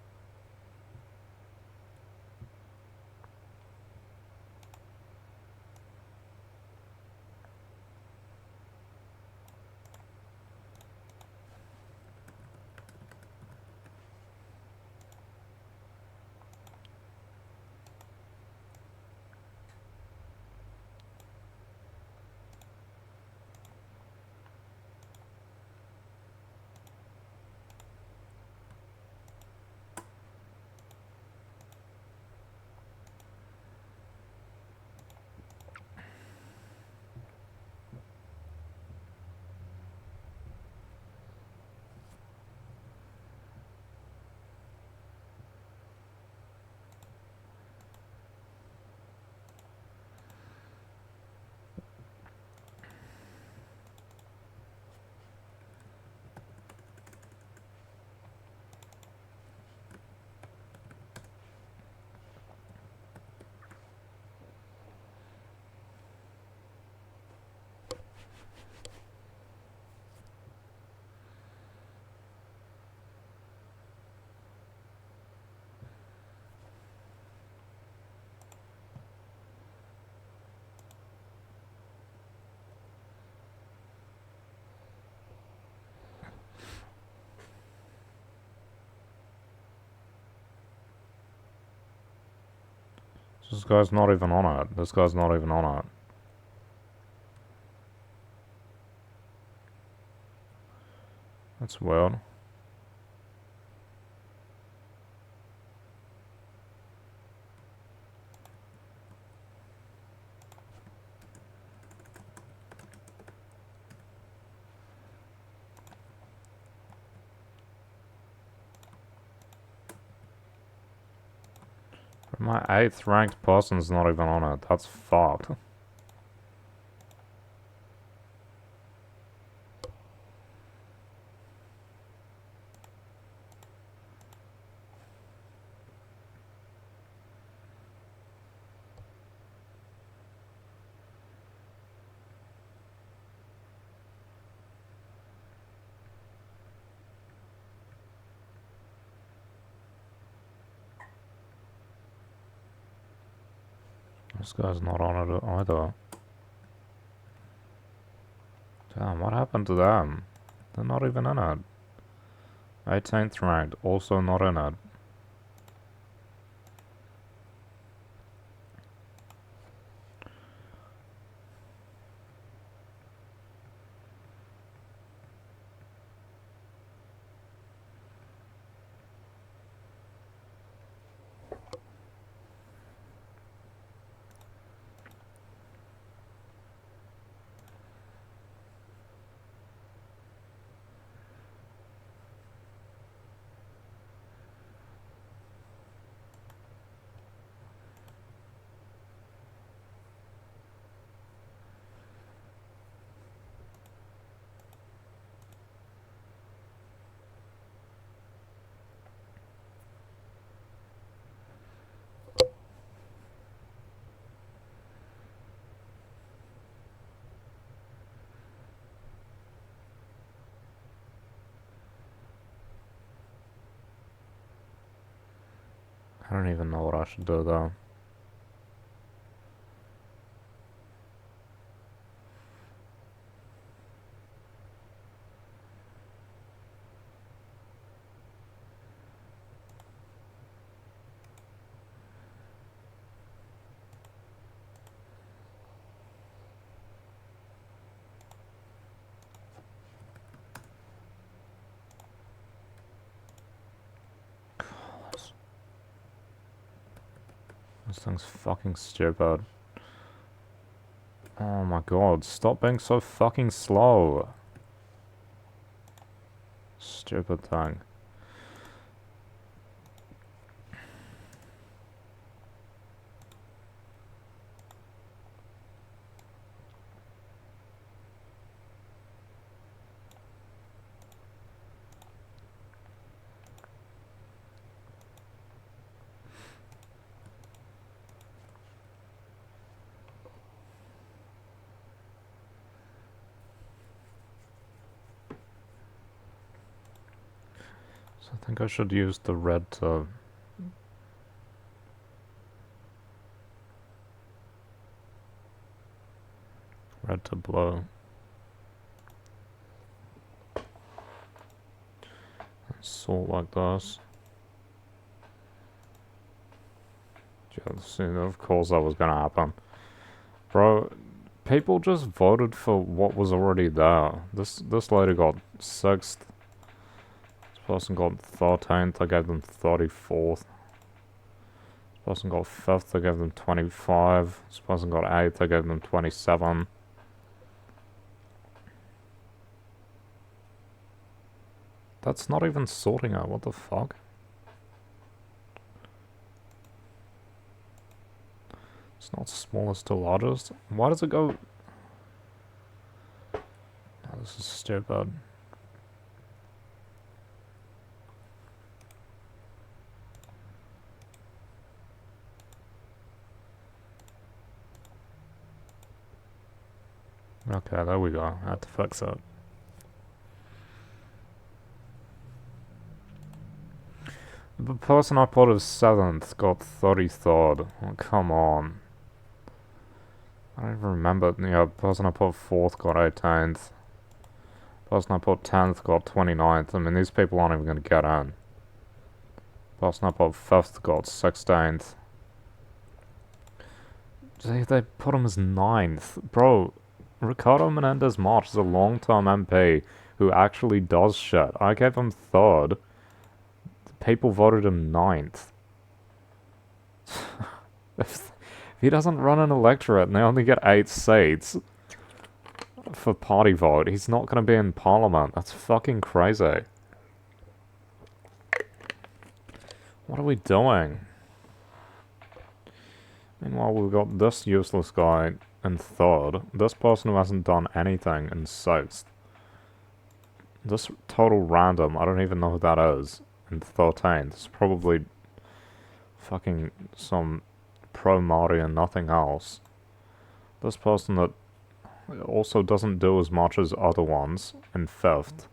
This guy's not even on it. This guy's not even on it. That's weird. My 8th ranked person's not even on it. That's fucked. This guy's not on it either. Damn, what happened to them? They're not even in it. 18th ranked, also not in it. I don't even know what I should do though. This thing's fucking stupid. Oh my god, stop being so fucking slow. Stupid thing. think I should use the red to... red to blue. Sort like this. Just, of course that was gonna happen. Bro, people just voted for what was already there. This lady got 6th. This person got 13th, I gave them 34th. This person got 5th, I gave them 25. This person got 8th, I gave them 27. That's not even sorting out, what the fuck? It's not smallest to largest. Why does it go... Oh, this is stupid. Okay, there we go. I had to fix it. The person I put as 7th got 33rd. Oh, come on. I don't even remember. Yeah, the person I put 4th got 18th. The person I put 10th got 29th. I mean, these people aren't even going to get in. The person I put 5th got 16th. They put him as 9th. Bro, Ricardo Menendez-March is a long-term MP who actually does shit. I gave him 3rd. People voted him 9th. If he doesn't run an electorate and they only get 8 seats for party vote, he's not going to be in parliament. That's fucking crazy. What are we doing? Meanwhile, we've got this useless guy in 3rd. This person who hasn't done anything in 6th. This total random, I don't even know who that is. In 13th. It's probably fucking some pro-Māori and nothing else. This person that also doesn't do as much as other ones in 5th.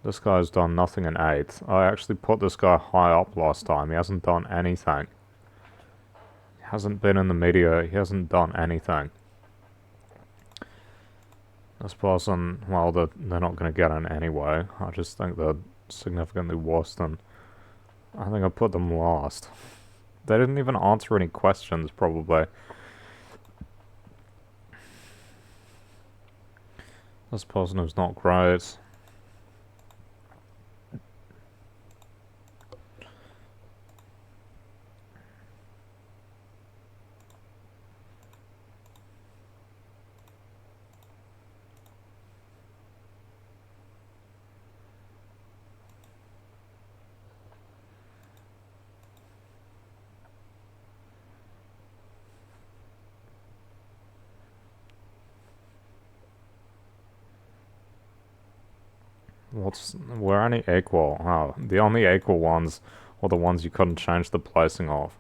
This guy's done nothing in 8th. I actually put this guy high up last time. He hasn't done anything. He hasn't been in the media. He hasn't done anything. This person, well, they're not going to get in anyway. I just think they're significantly worse than... I think I put them last. They didn't even answer any questions, probably. This person who's not great. We're only equal. Oh, the only equal ones were the ones you couldn't change the placing of.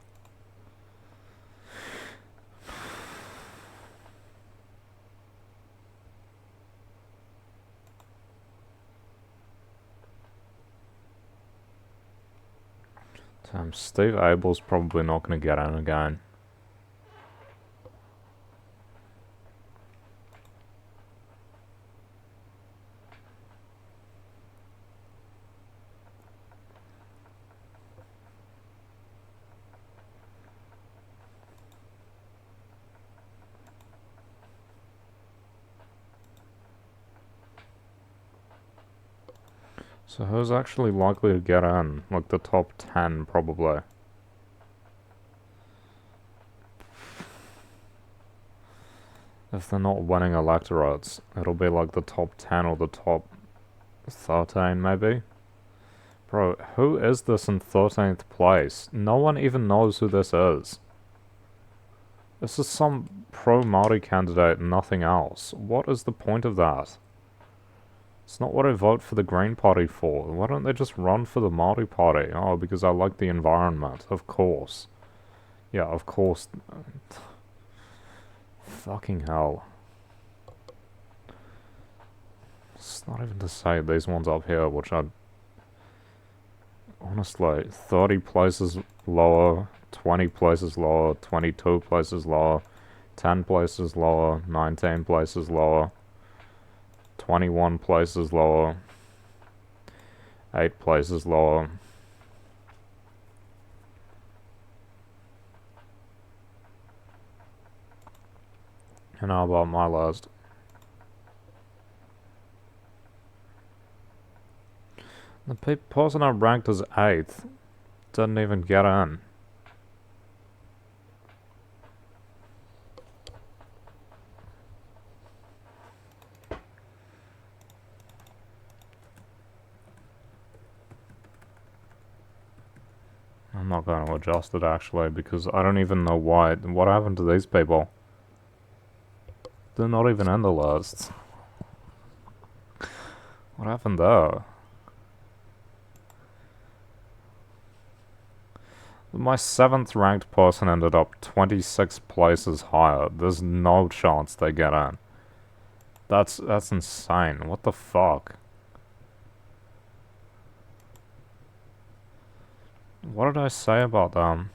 Damn, Steve Abel's probably not going to get in again. So who's actually likely to get in? Like the top 10, probably. If they're not winning electorates, it'll be like the top 10 or the top 13, maybe? Bro, who is this in 13th place? No one even knows who this is. This is some pro-Māori candidate and nothing else. What is the point of that? It's not what I vote for the Green Party for. Why don't they just run for the Māori Party? Oh, because I like the environment. Of course. Yeah, of course. Fucking hell. It's not even to say these ones up here, which I Honestly, 30 places lower, 20 places lower, 22 places lower, 10 places lower, 19 places lower, 21 places lower, 8 places lower. And how about my list? The person I ranked as 8th didn't even get in. I'm not going to adjust it actually because I don't even know why. What happened to these people? They're not even in the list. What happened there? My 7th ranked person ended up 26 places higher. There's no chance they get in. That's insane. What the fuck? What did I say about them?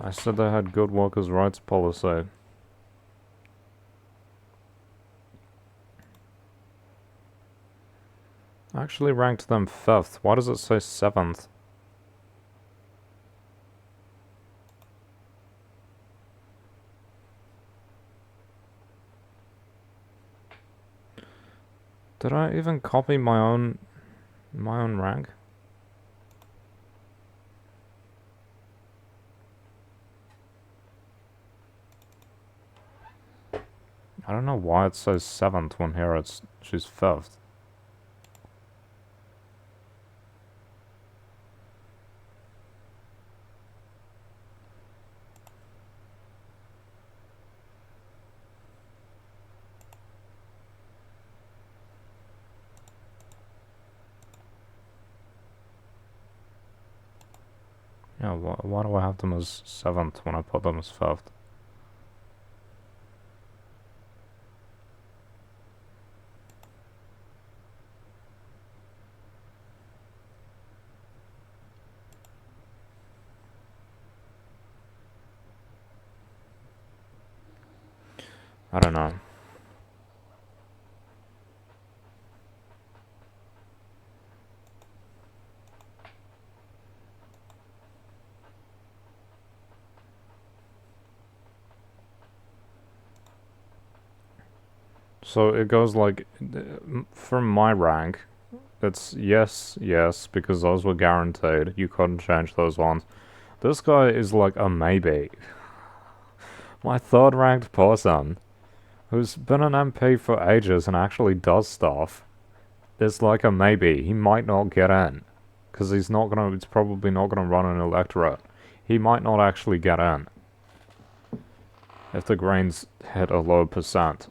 I said they had good workers' rights policy. I actually ranked them 5th. Why does it say 7th? Did I even copy my own rank? I don't know why it says 7th when here she's 5th. Yeah, why do I have them as 7th when I put them as 5th? I don't know. So it goes like, from my rank, it's yes, yes, because those were guaranteed. You couldn't change those ones. This guy is like a maybe. My 3rd ranked person, who's been an MP for ages and actually does stuff, is like a maybe. He might not get in. Because he's probably not gonna run an electorate. He might not actually get in. If the Greens hit a low percent.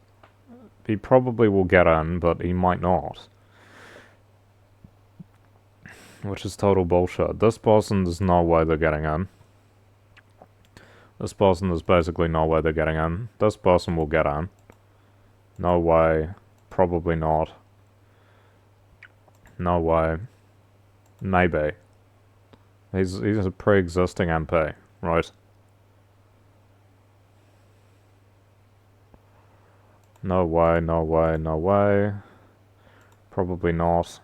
He probably will get in, but he might not. Which is total bullshit. This person, there's no way they're getting in. This person, there's basically no way they're getting in. This person will get in. No way. Probably not. No way. Maybe. He's a pre-existing MP, right? No way, no way, no way. Probably not.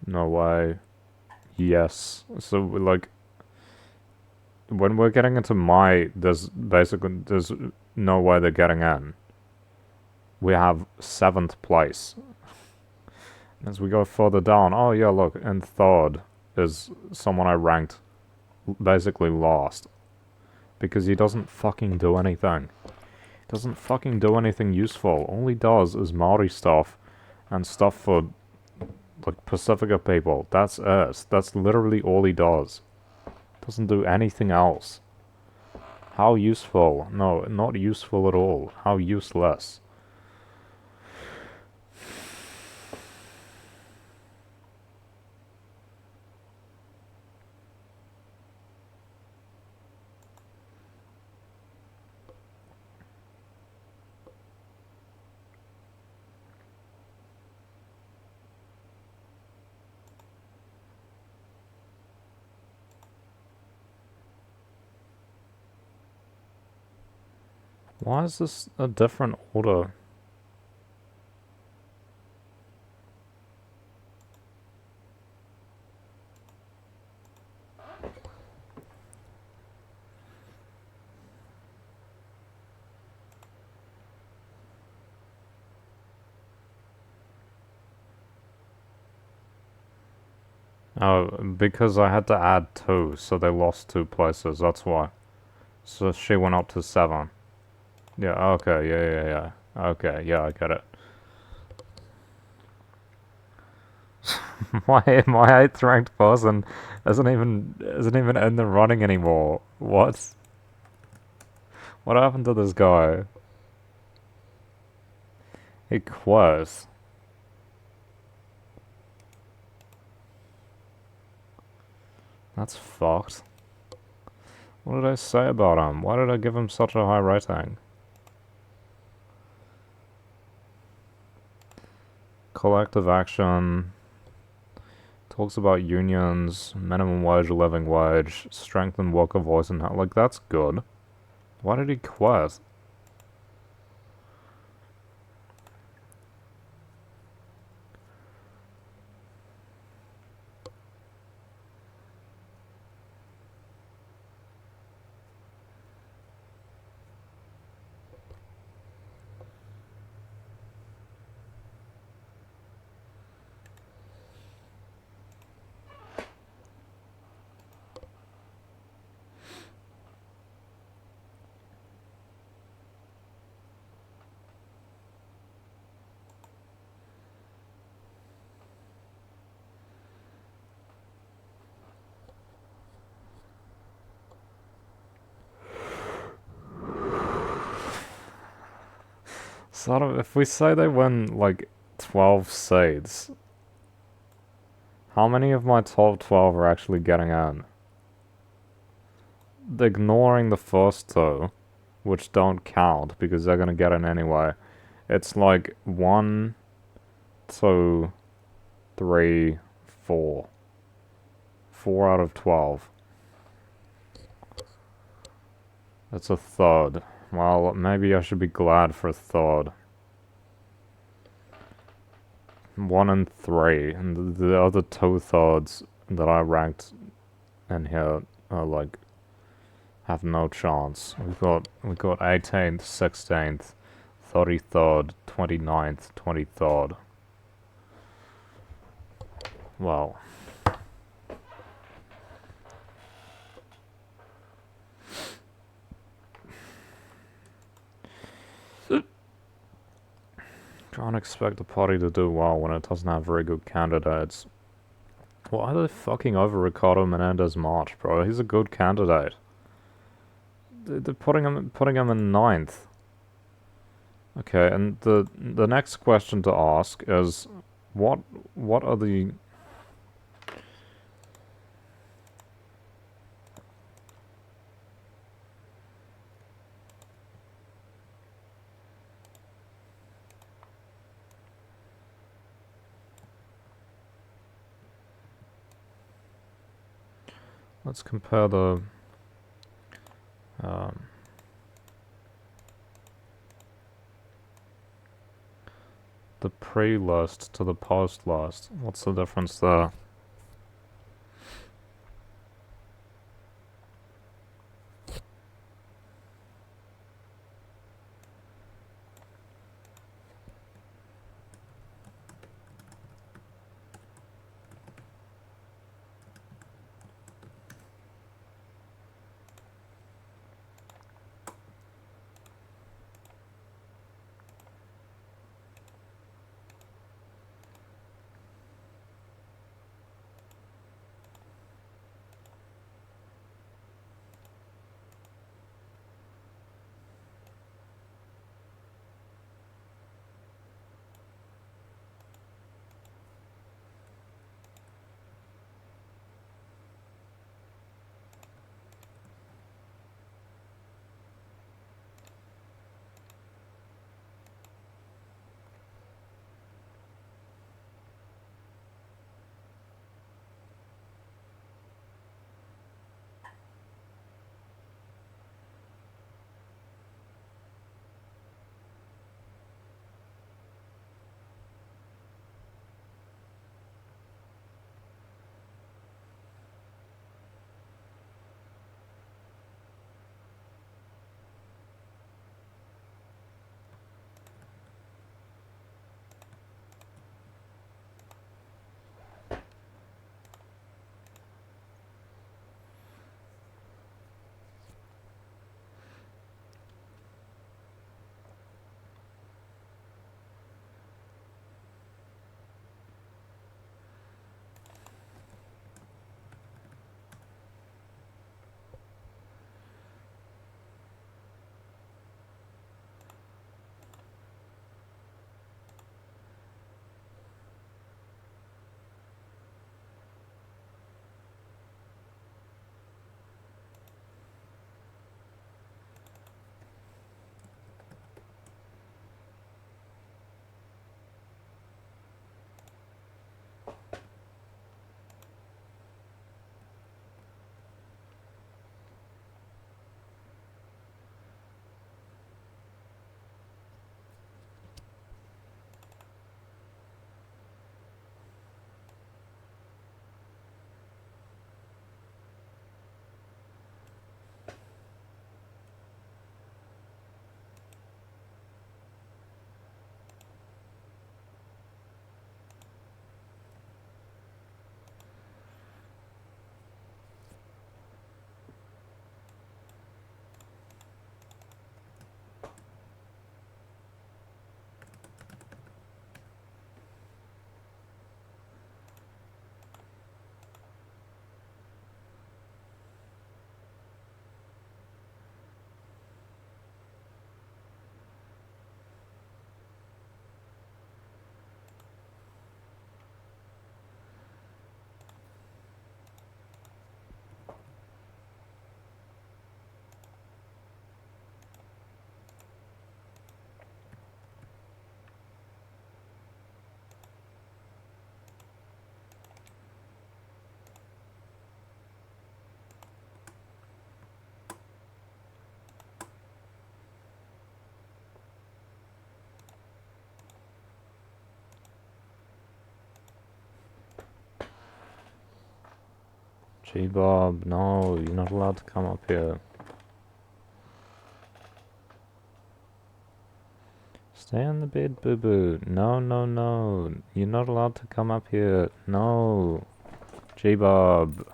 No way. Yes. So, like, when we're getting into there's no way they're getting in. We have 7th place. As we go further down, oh yeah, look, in 3rd is someone I ranked basically last. Because he doesn't fucking do anything. Doesn't fucking do anything useful. All he does is Maori stuff and stuff for Like, Pacifica people. That's it. That's literally all he does. Doesn't do anything else. How useful? No, not useful at all. How useless? Why is this a different order? Oh, because I had to add 2, so they lost 2 places, that's why. So she went up to 7. Yeah, okay, yeah. Okay, yeah, I get it. my 8th ranked person isn't even in the running anymore. What? What happened to this guy? He quit. That's fucked. What did I say about him? Why did I give him such a high rating? Collective action. Talks about unions, minimum wage, living wage, strengthen worker voice and like that's good. Why did he quit? So if we say they win like 12 seeds, how many of my top 12 are actually getting in? Ignoring the first 2, which don't count because they're gonna get in anyway. It's like 1, 2, 3, 4. 4 out of 12. That's a third. Well, maybe I should be glad for a third. 1 and 3, and the other 2/3 that I ranked in here are like have no chance. We got 18th, 16th, 33rd, 29th, 23rd. Well. Can't expect the party to do well when it doesn't have very good candidates. Why are they fucking over Ricardo Menendez March, bro? He's a good candidate. They're putting him in 9th. Okay, and the next question to ask is, what are the... Let's compare the... the pre-list to the post-list. What's the difference there? G-Bob, no, you're not allowed to come up here. Stay on the bed, boo-boo. No, no, no. You're not allowed to come up here. No. G-Bob.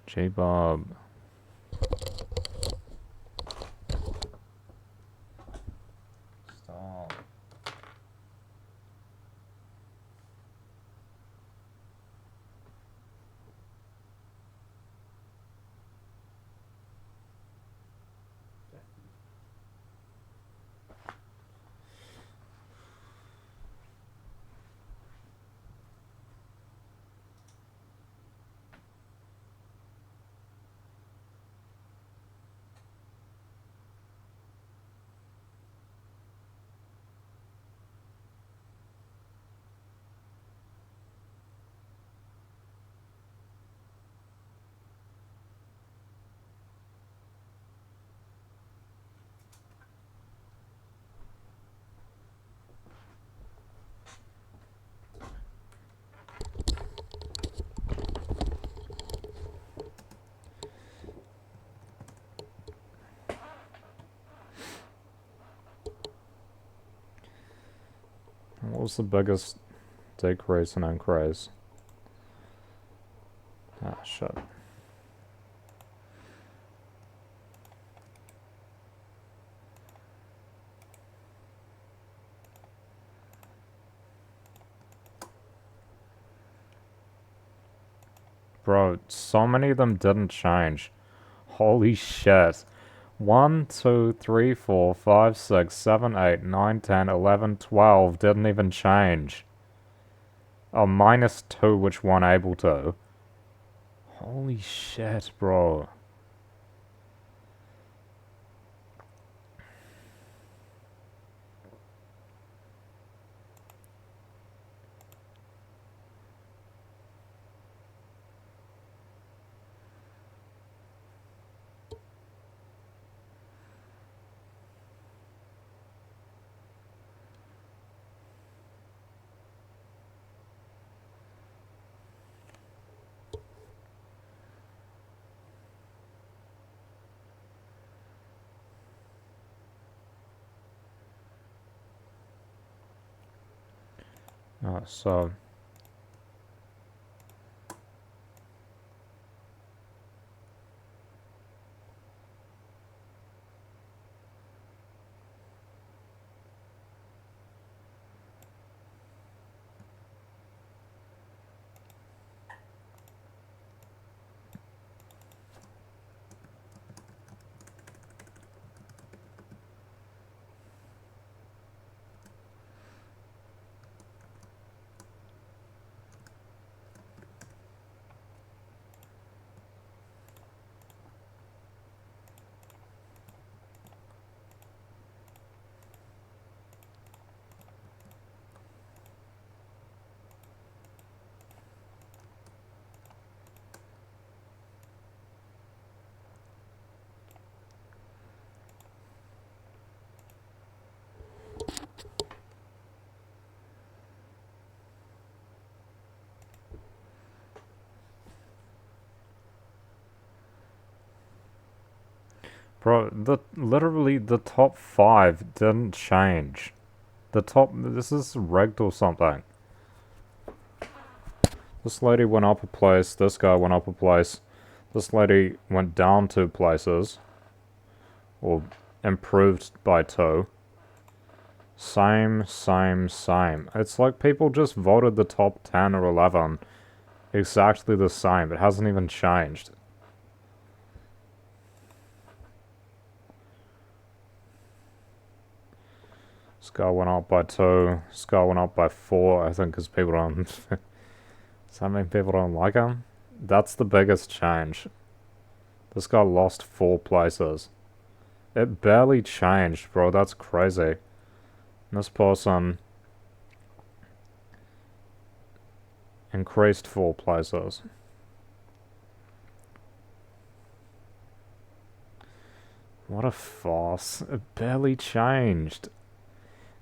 G-Bob. Stop. What was the biggest decrease and increase? Ah, shit. Bro, so many of them didn't change. Holy shit. 1, 2, 3, 4, 5, 6, 7, 8, 9, 10, 11, 12 didn't even change. Oh, -2, which one able to? Holy shit, bro. So... Bro, literally the top 5 didn't change. This is rigged or something. This lady went up a place, this guy went up a place. This lady went down 2 places. Or improved by 2. Same, same, same. It's like people just voted the top 10 or 11 exactly the same. It hasn't even changed. Skull went up by 2. Skull went up by 4, I think, because people don't... Does that mean people don't like him? That's the biggest change. This guy lost 4 places. It barely changed, bro. That's crazy. And this person... increased 4 places. What a farce. It barely changed.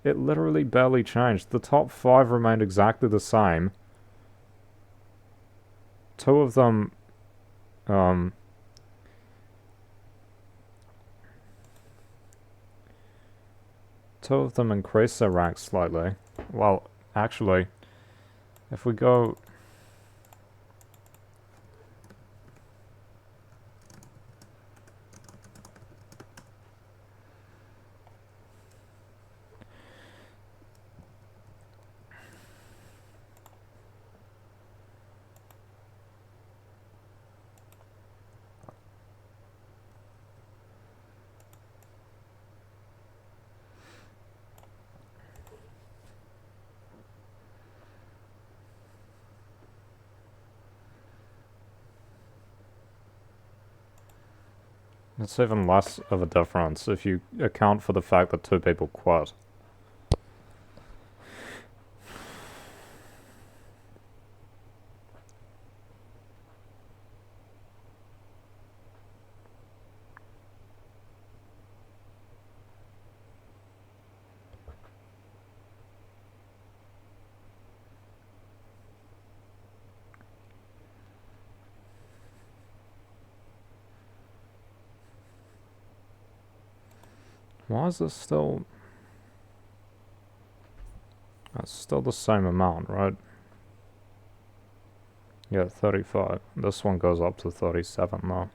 It literally barely changed. The top 5 remained exactly the same. 2 of them, um... 2 of them increased their rank slightly. Well, actually, if we go... It's even less of a difference if you account for the fact that 2 people quit. Why is this still... That's still the same amount, right? Yeah, 35. This one goes up to 37 now.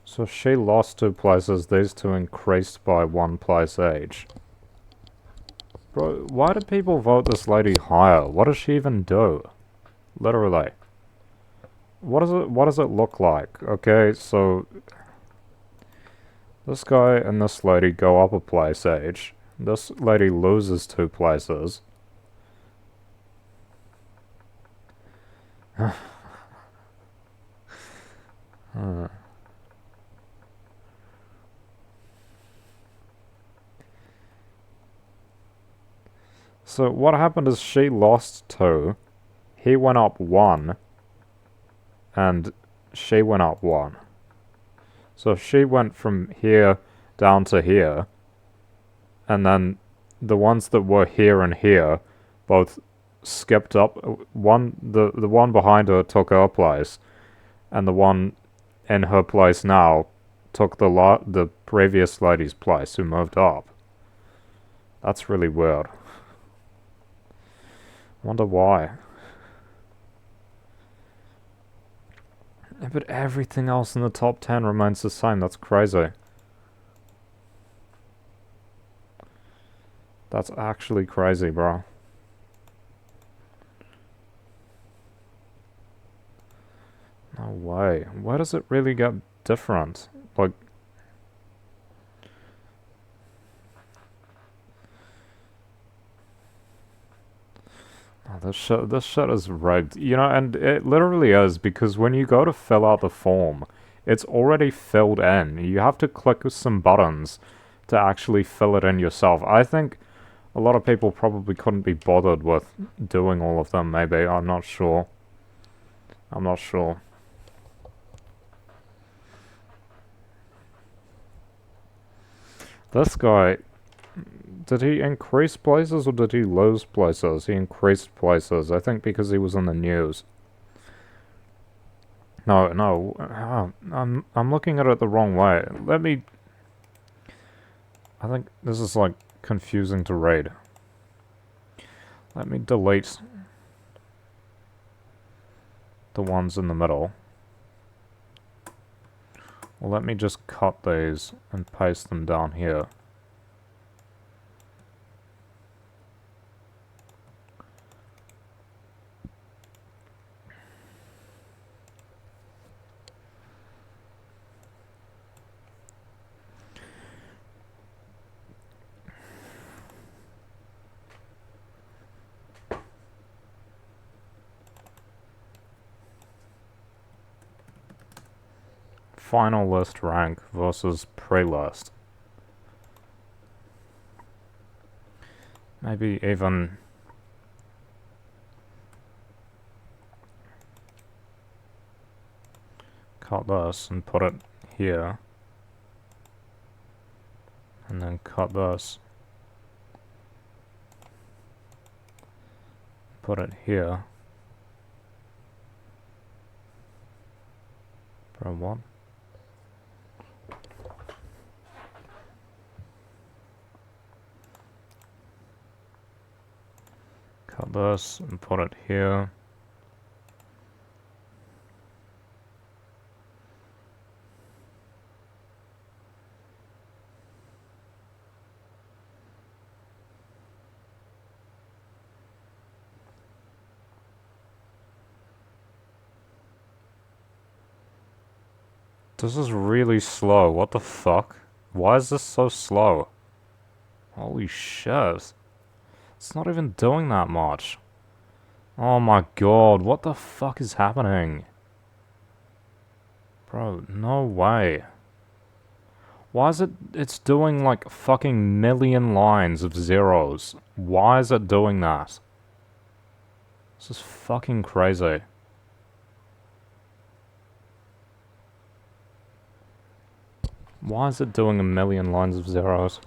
So she lost 2 places, these 2 increased by 1 place each. Bro, why did people vote this lady higher? What does she even do? Literally. What does it look like? Okay, so... This guy and this lady go up a place each. This lady loses 2 places. So what happened is she lost 2, he went up 1, and she went up 1. So she went from here down to here, and then the ones that were here and here both skipped up. The one behind her took her place, and the one in her place now took the previous lady's place who moved up. That's really weird. Wonder why. Yeah, but everything else in the top 10 remains the same. That's crazy. That's actually crazy, bro. No way. Why does it really get different? Like... Oh, this shit is rigged. You know, and it literally is, because when you go to fill out the form, it's already filled in. You have to click some buttons to actually fill it in yourself. I think a lot of people probably couldn't be bothered with doing all of them, maybe. I'm not sure. I'm not sure. This guy... Did he increase places or did he lose places? He increased places, I think, because he was in the news. No, I'm looking at it the wrong way. Let me... I think this is, like, confusing to read. Let me delete the ones in the middle. Well, let me just cut these and paste them down here. final list rank versus pre-list. Maybe even... cut this and put it here. And then cut this. Put it here. Bro, what? Cut this and put it here. This is really slow. What the fuck? Why is this so slow? Holy shit. It's not even doing that much. Oh my god, what the fuck is happening? Bro, no way. Why is it's doing like fucking million lines of zeros? Why is it doing that? This is fucking crazy. Why is it doing a million lines of zeros?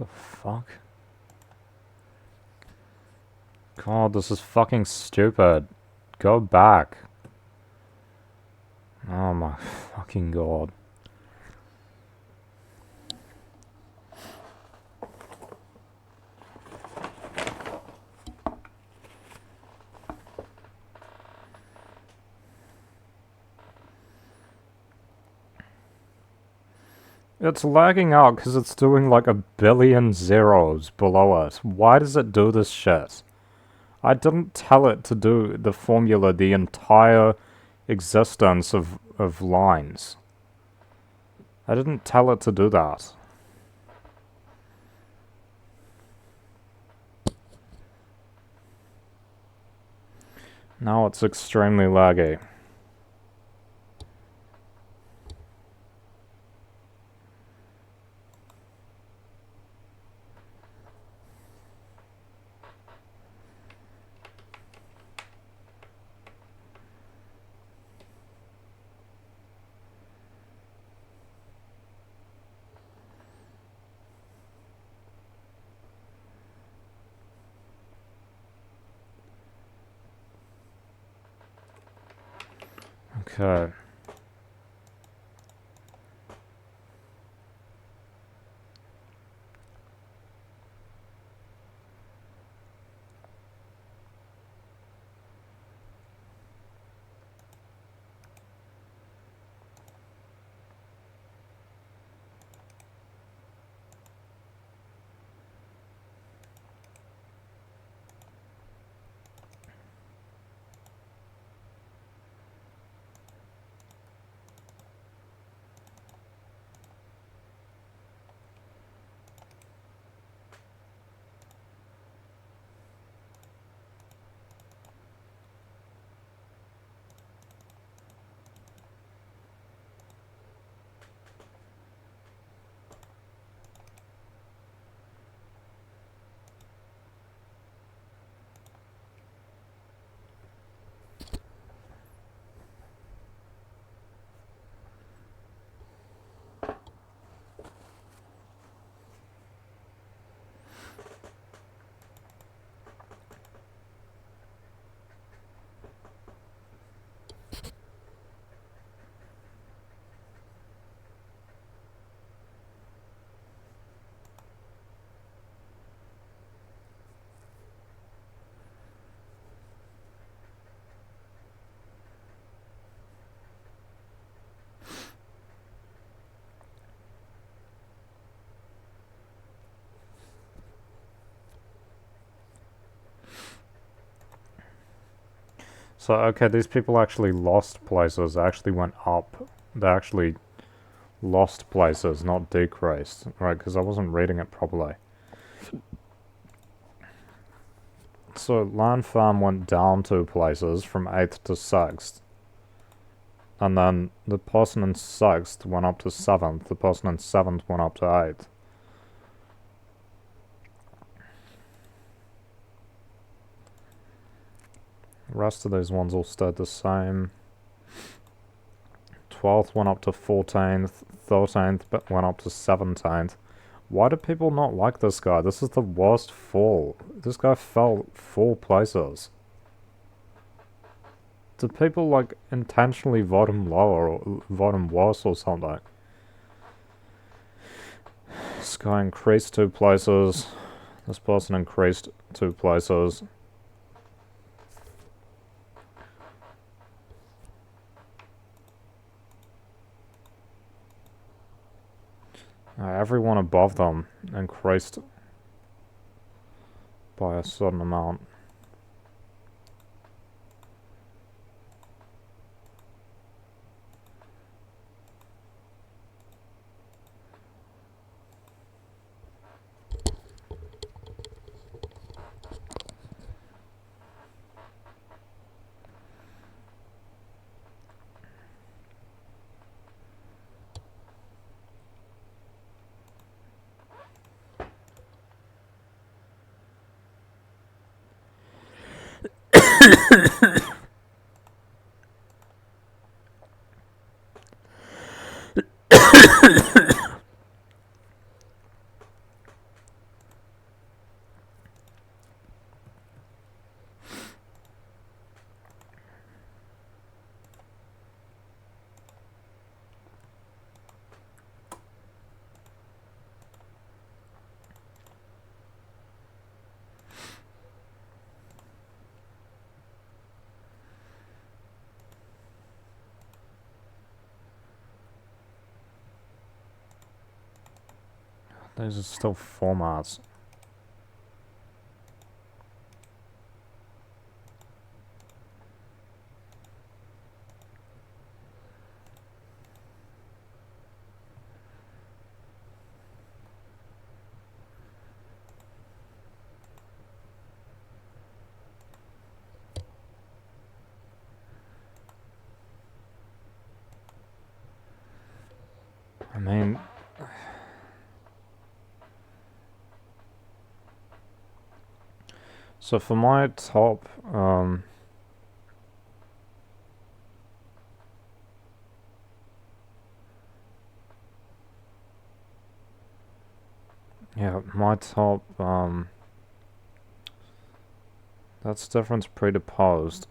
The fuck? God, this is fucking stupid. Go back. Oh my fucking god. It's lagging out because it's doing like a billion zeros below it. Why does it do this shit? I didn't tell it to do the formula the entire existence of lines. I didn't tell it to do that. Now it's extremely laggy. Okay. So, okay, these people actually lost places. They actually went up. They actually lost places, not decreased. Right, because I wasn't reading it properly. So, Land Farm went down 2 places from 8th to 6th. And then the person in 6th went up to 7th. The person in 7th went up to 8th. The rest of these ones all stayed the same. 12th went up to 14th. 13th went up to 17th. Why do people not like this guy? This is the worst fall. This guy fell 4 places. Did people, like, intentionally vote him lower or vote him worse or something? This guy increased 2 places. This person increased 2 places. Everyone above them increased by a certain amount. These are still formats. I mean, so for my top, yeah, my top, that's difference predisposed.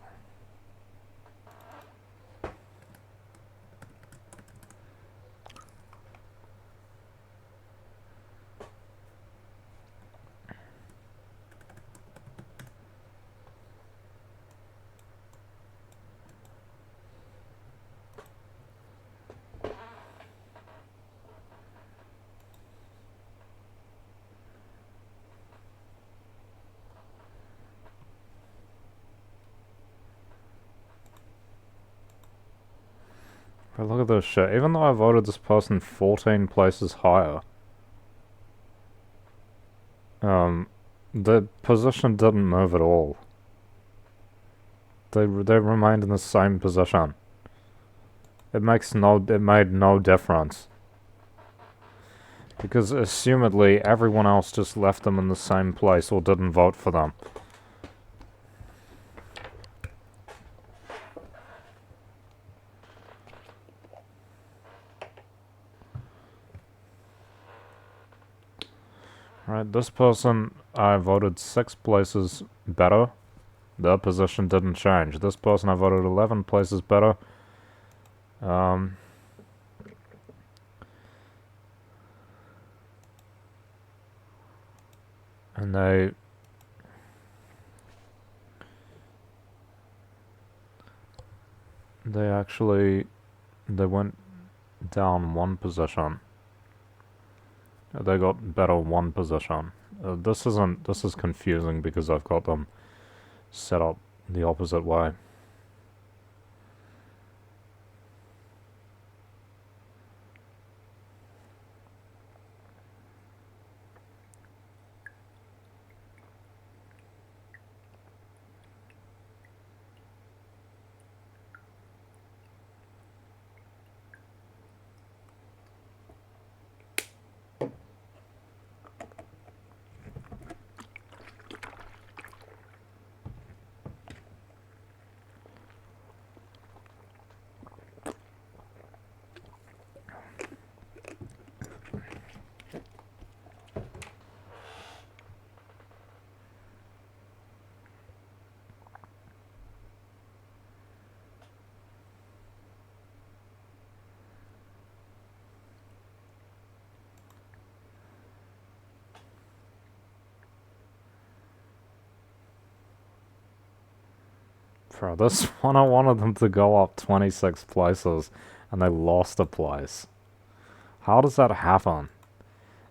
But look at this shit. Even though I voted this person 14 places higher, the position didn't move at all. They remained in the same position. It made no difference. Because assumedly everyone else just left them in the same place or didn't vote for them. Right, this person, I voted 6 places better. Their position didn't change. This person I voted 11 places better. And they went down 1 position. They got better 1 position. This is confusing because I've got them set up the opposite way. For this one, I wanted them to go up 26 places, and they lost a place. How does that happen?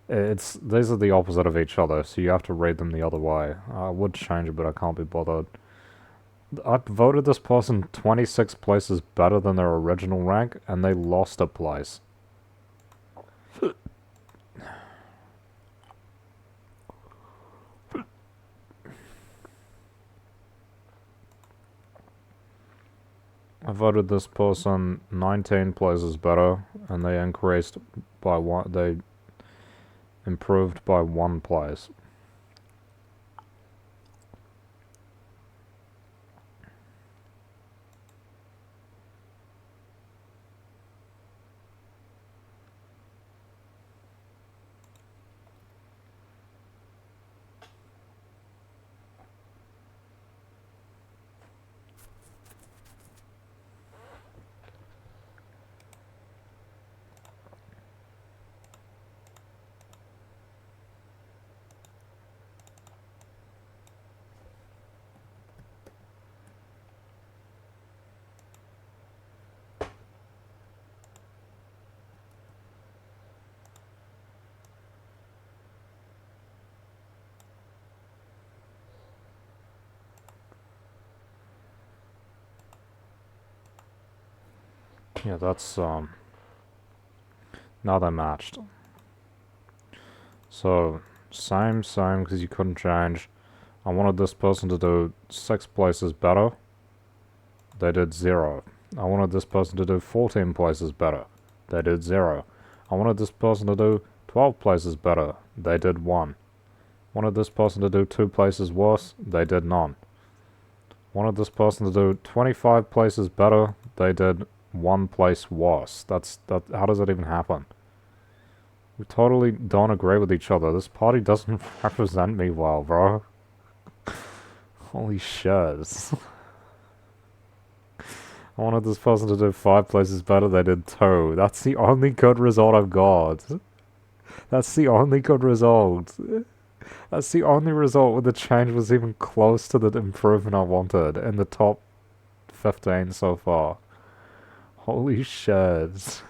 These are the opposite of each other, so you have to read them the other way. I would change it, but I can't be bothered. I voted this person 26 places better than their original rank, and they lost a place. I voted this person 19 places better, and they increased by 1. They improved by 1 place. Yeah, that's, now they're matched. So, same, because you couldn't change. I wanted this person to do 6 places better. They did 0. I wanted this person to do 14 places better. They did 0. I wanted this person to do 12 places better. They did 1. Wanted this person to do 2 places worse. They did none. Wanted this person to do 25 places better. They did 1 place worse. How does that even happen? We totally don't agree with each other. This party doesn't represent me well, bro. Holy shit. I wanted this person to do 5 places better, they did 2. That's the only good result I've got. That's the only good result. That's the only result where the change was even close to the improvement I wanted in the top 15 so far. Holy shit.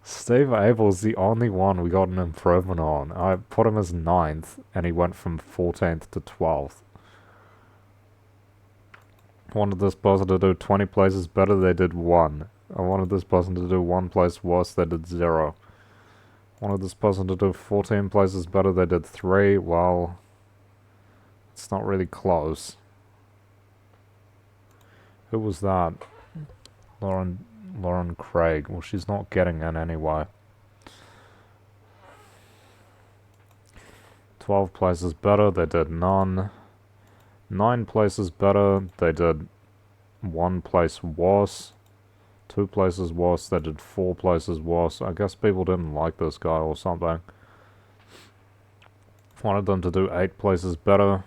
Steve Abel's the only one we got an improvement on. I put him as 9th, and he went from 14th to 12th. I wanted this person to do 20 places better, they did 1. I wanted this person to do 1 place worse, they did 0. I wanted this person to do 14 places better, they did 3. Well, it's not really close. Who was that? Lauren Craig. Well, she's not getting in anyway. 12 places better, they did none. 9 places better, they did 1 place worse. 2 places worse, they did 4 places worse. I guess people didn't like this guy or something. Wanted them to do 8 places better.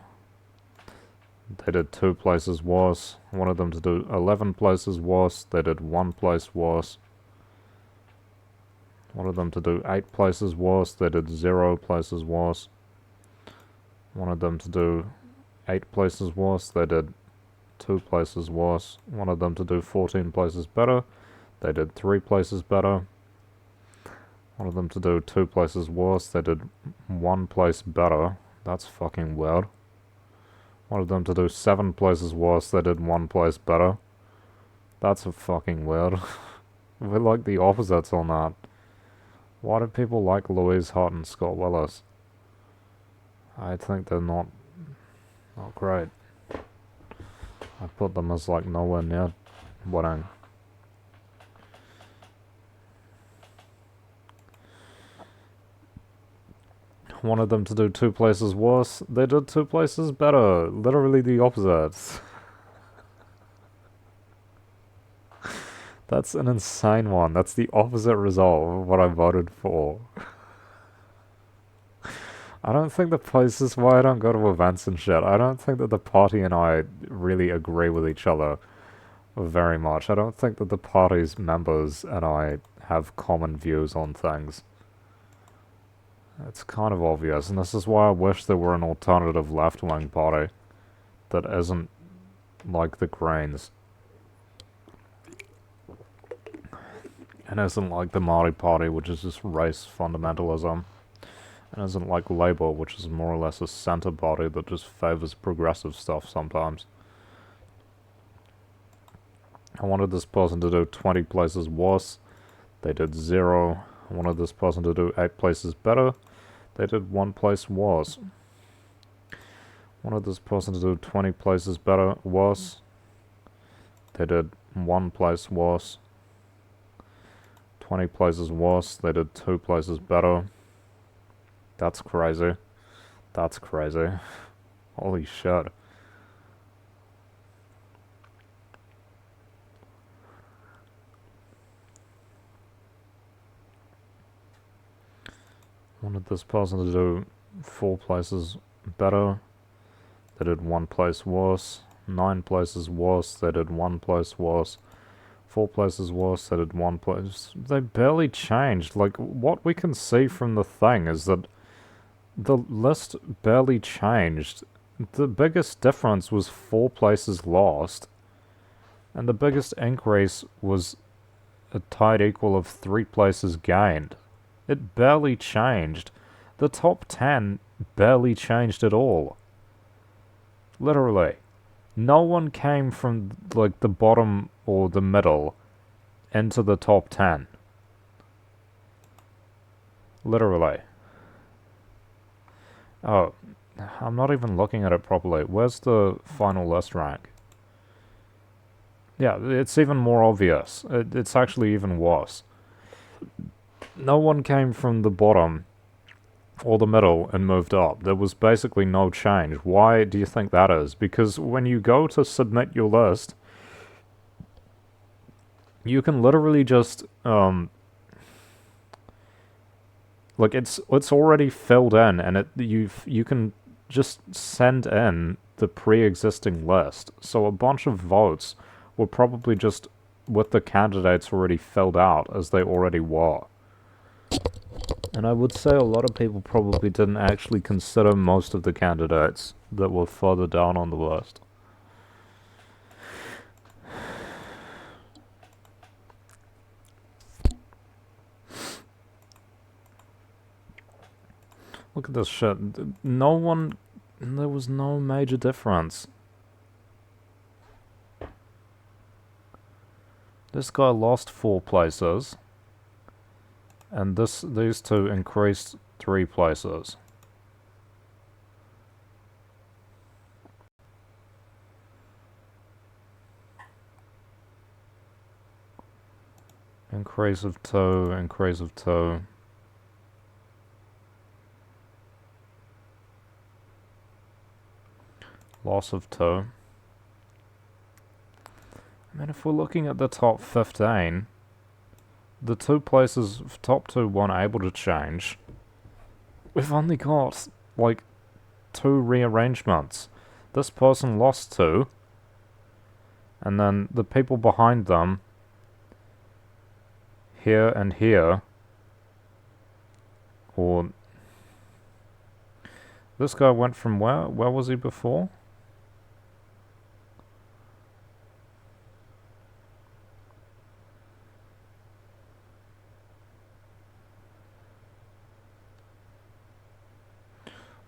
They did 2 places worse. Wanted them to do 11 places worse. They did 1 place worse. Wanted them to do 8 places worse. They did 0 places worse. Wanted them to do 8 places worse. They did 2 places worse. Wanted them to do 14 places better. They did 3 places better. Wanted them to do 2 places worse. They did 1 place better. That's fucking weird. Wanted them to do 7 places worse. They did 1 place better. That's a fucking weird. We're like the opposites on that. Why do people like Louise Hott and Scott Willis? I think they're not great. I put them as like nowhere near winning. Wanted them to do 2 places worse. They did 2 places better. Literally the opposite. That's an insane one. That's the opposite result of what I voted for. I don't think this is why I don't go to events and shit. I don't think that the party and I really agree with each other very much. I don't think that the party's members and I have common views on things. It's kind of obvious, and this is why I wish there were an alternative left-wing party that isn't like the Greens. And isn't like the Māori Party, which is just race fundamentalism. And isn't like Labour, which is more or less a centre party that just favours progressive stuff sometimes. I wanted this person to do 20 places worse. They did 0. I wanted this person to do 8 places better. They did 1 place worse. I wanted this person to do 20 places better, worse. They did 1 place worse. 20 places worse. They did 2 places better. That's crazy. That's crazy. Holy shit. Wanted this person to do 4 places better. They did 1 place worse. 9 places worse. They did 1 place worse. 4 places worse. They did 1 place. They barely changed. Like, what we can see from the thing is that the list barely changed. The biggest difference was 4 places lost. And the biggest increase was a tied equal of 3 places gained. It barely changed. The top 10 barely changed at all. Literally. No one came from, like, the bottom or the middle into the top 10. Literally. Oh, I'm not even looking at it properly. Where's the final list rank? Yeah, it's even more obvious. It's actually even worse. No one came from the bottom or the middle and moved up. There was basically no change. Why do you think that is? Because when you go to submit your list, you can literally just like it's already filled in, and you can just send in the pre-existing list. So a bunch of votes were probably just with the candidates already filled out as they already were. And I would say a lot of people probably didn't actually consider most of the candidates that were further down on the list. Look at this shit. There was no major difference. This guy lost 4 places. And these two increased 3 places. Increase of 2, increase of 2. Loss of 2. I mean, if we're looking at the top 15, the 2 places, top 2 weren't able to change. We've only got, like, 2 rearrangements. This person lost 2, and then the people behind them, here and here, or this guy went from where? Where was he before?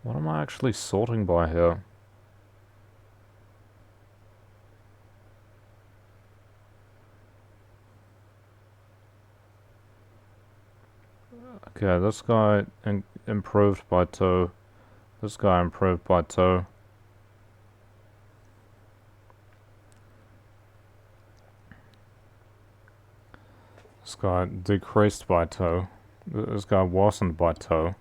What am I actually sorting by here? Okay, this guy improved by 2. This guy improved by 2. This guy decreased by 2. This guy worsened by 2.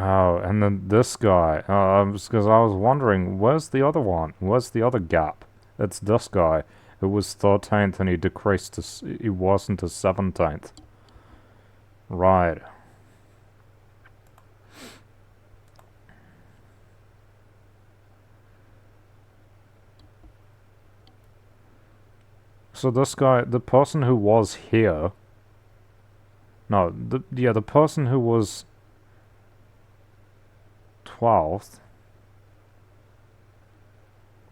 Oh, and then this guy. Because I was wondering, where's the other one? Where's the other gap? It's this guy. It was 13th and he decreased to... He wasn't to 17th. Right. So this guy, the person who was here... No, the person who was 12th.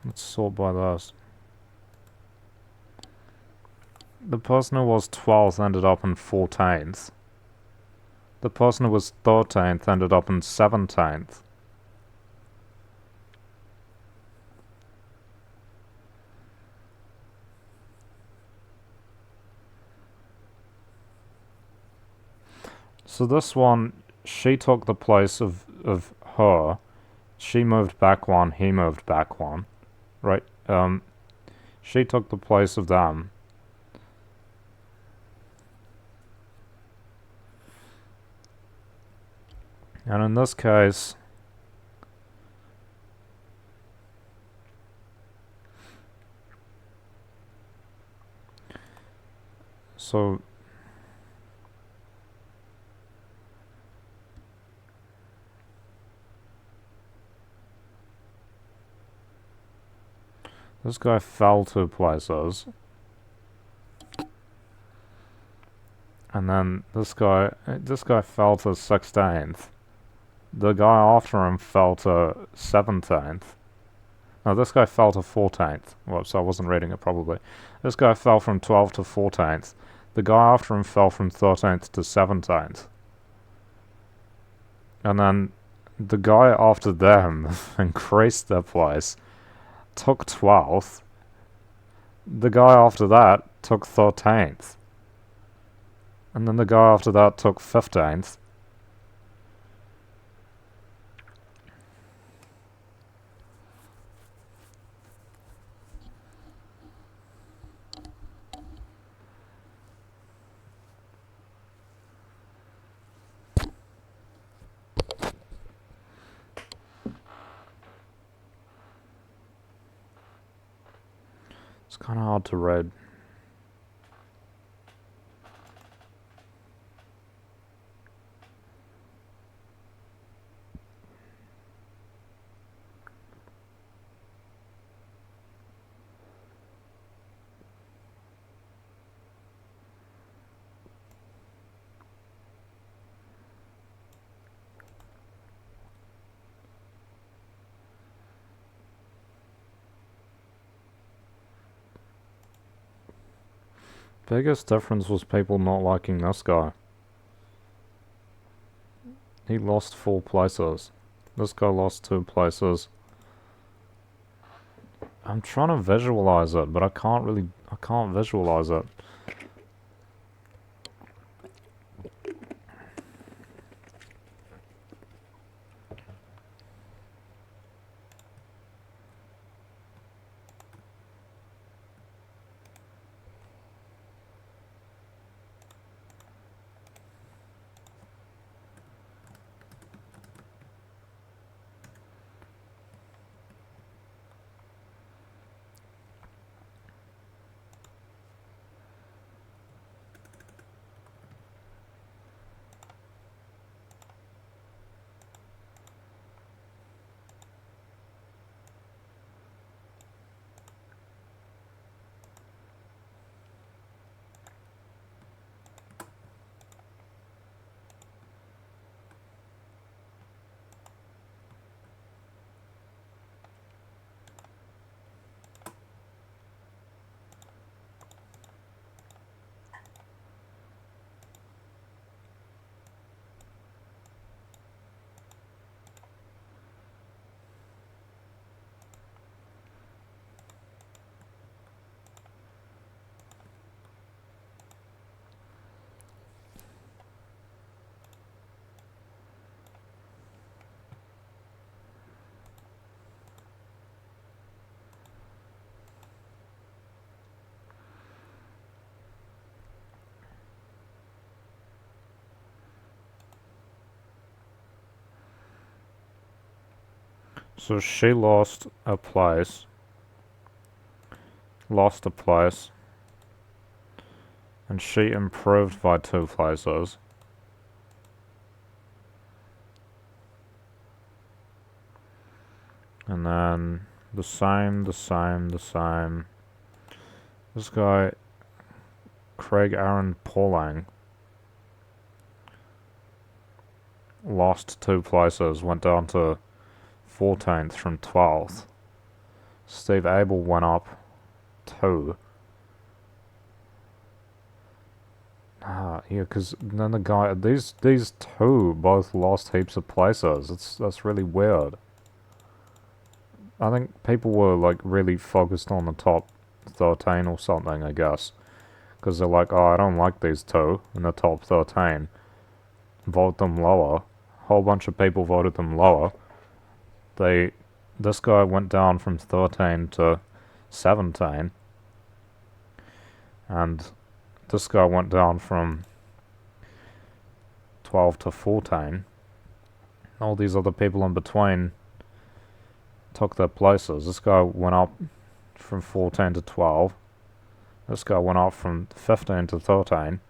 Let's sort by this. The person who was 12th ended up in 14th. The person who was 13th ended up in 17th. So this one, she took the place of her. She moved back 1, he moved back 1. Right? She took the place of them. And in this case... So... This guy fell 2 places. And then this guy fell to 16th. The guy after him fell to 17th. No, this guy fell to 14th. Whoops, I wasn't reading it probably. This guy fell from 12th to 14th. The guy after him fell from 13th to 17th. And then the guy after them increased their place, took 12th. The guy after that took 13th. And then the guy after that took 15th. It's kind of hard to read. Biggest difference was people not liking this guy. He lost 4 places. This guy lost 2 places. I'm trying to visualize it, but I can't visualize it. So she lost a place, and she improved by 2 places. And then the same. This guy, Craig Aaron Pauling, lost 2 places, went down to 14th from 12th. Steve Abel went up 2. Yeah, because then the guy, these 2 both lost heaps of places. That's really weird. I think people were like really focused on the top 13 or something, I guess. Because they're like, oh, I don't like these 2 in the top 13. Vote them lower. Whole bunch of people voted them lower. This guy went down from 13 to 17. And this guy went down from 12 to 14. All these other people in between took their places. This guy went up from 14 to 12. This guy went up from 15 to 13.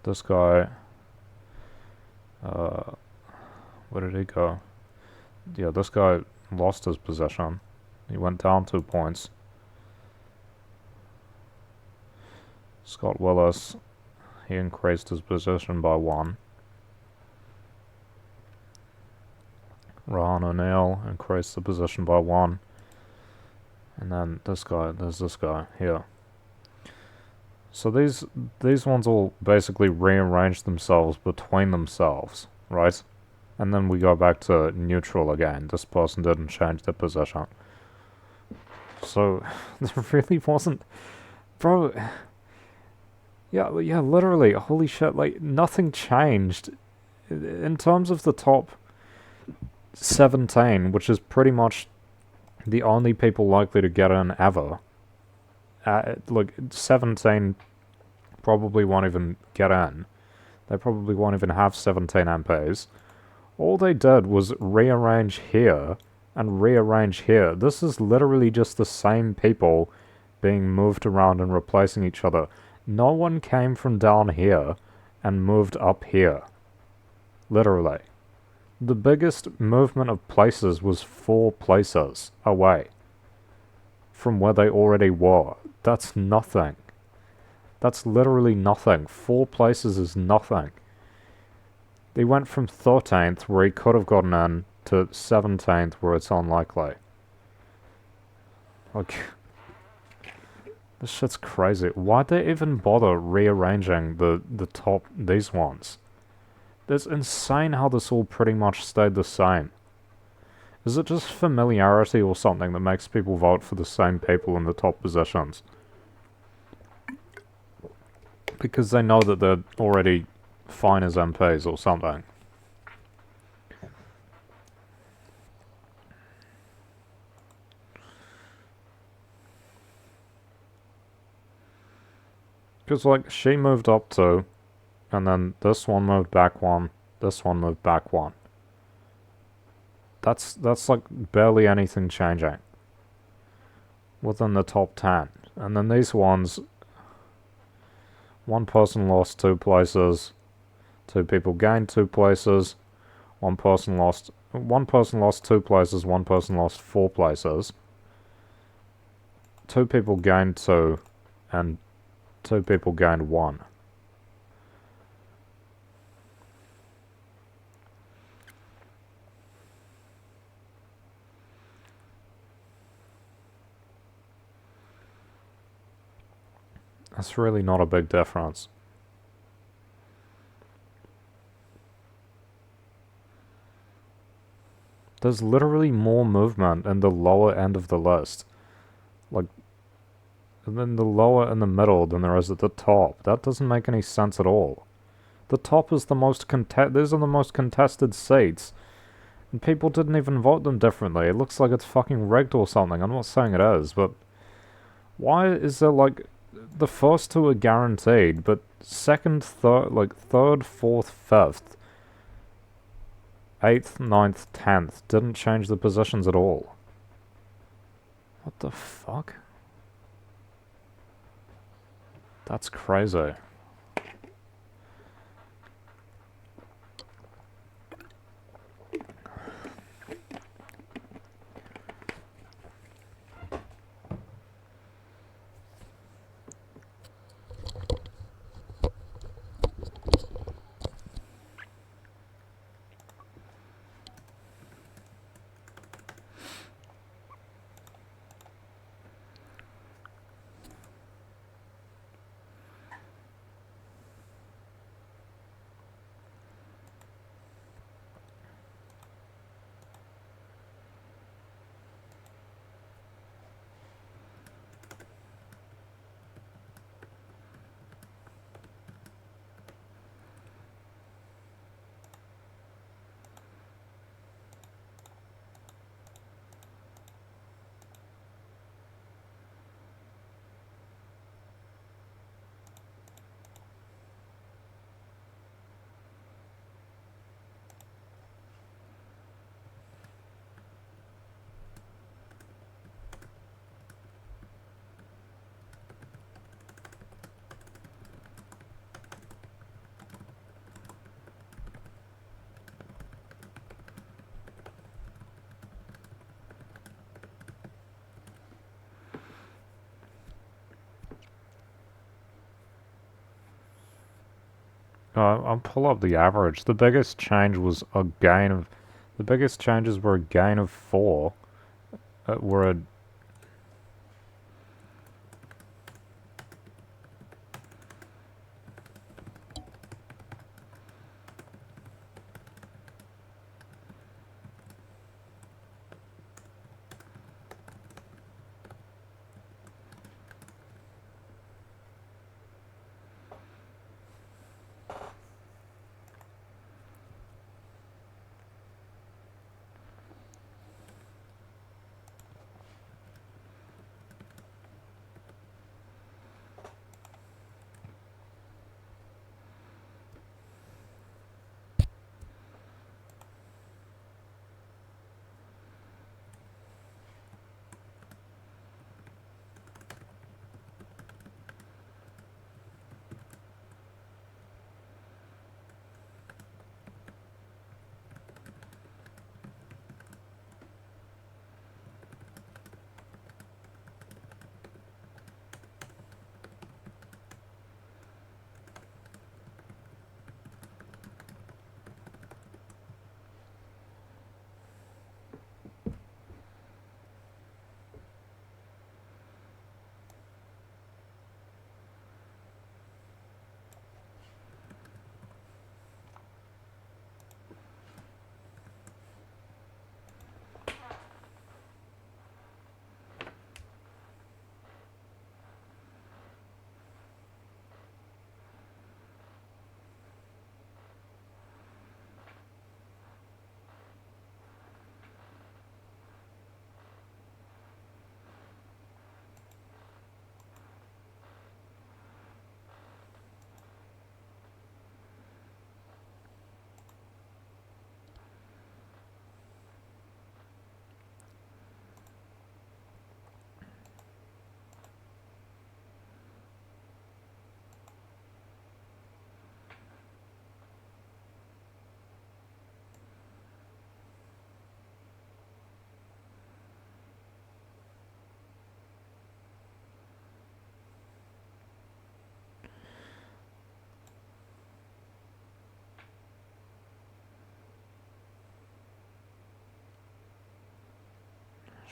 This guy, where did he go? Yeah, this guy lost his position. He went down 2 points. Scott Willis, he increased his position by 1. Ron O'Neill increased the position by 1. And then this guy, there's this guy here. So these ones all basically rearrange themselves between themselves, right? And then we go back to neutral again. This person didn't change their position. So there really wasn't, bro. Yeah, literally, holy shit! Like nothing changed in terms of the top 17, which is pretty much the only people likely to get in ever. Look, 17 probably won't even get in. They probably won't even have 17 MPs. All they did was rearrange here and rearrange here. This is literally just the same people being moved around and replacing each other. No one came from down here and moved up here. Literally. The biggest movement of places was 4 places away from where they already were. That's nothing. That's literally nothing. 4 places is nothing. They went from 13th, where he could have gotten in, to 17th, where it's unlikely. Like, this shit's crazy. Why'd they even bother rearranging the top, these ones? It's insane how this all pretty much stayed the same. Is it just familiarity or something that makes people vote for the same people in the top positions? Because they know that they're already fine as MPs or something. Because, like, she moved up 2, and then this one moved back 1, this one moved back 1. That's like barely anything changing within the top 10. And then these ones, one person lost 2 places, 2 people gained 2 places, one person lost 2 places, one person lost 4 places, 2 people gained 2, and 2 people gained 1. That's really not a big difference. There's literally more movement in the lower end of the list. Like, in the lower and the middle than there is at the top. That doesn't make any sense at all. The top is the most these are the most contested seats. And people didn't even vote them differently. It looks like it's fucking rigged or something. I'm not saying it is, but why is there, like, the first 2 are guaranteed, but second, third, 4th, 5th, 8th, 9th, 10th didn't change the positions at all? What the fuck? That's crazy. I'll pull up the average. The biggest change was a gain of... The biggest changes were a gain of 4. Were a...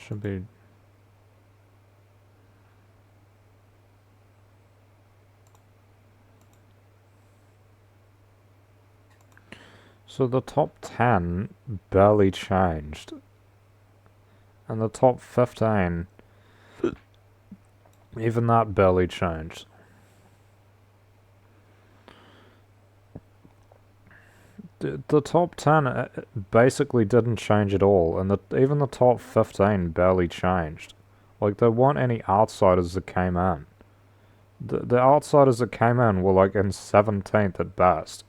Should be... So the top 10 barely changed. And the top 15, even that barely changed. The top 10 basically didn't change at all, and even the top 15 barely changed. Like, there weren't any outsiders that came in. The outsiders that came in were like in 17th at best.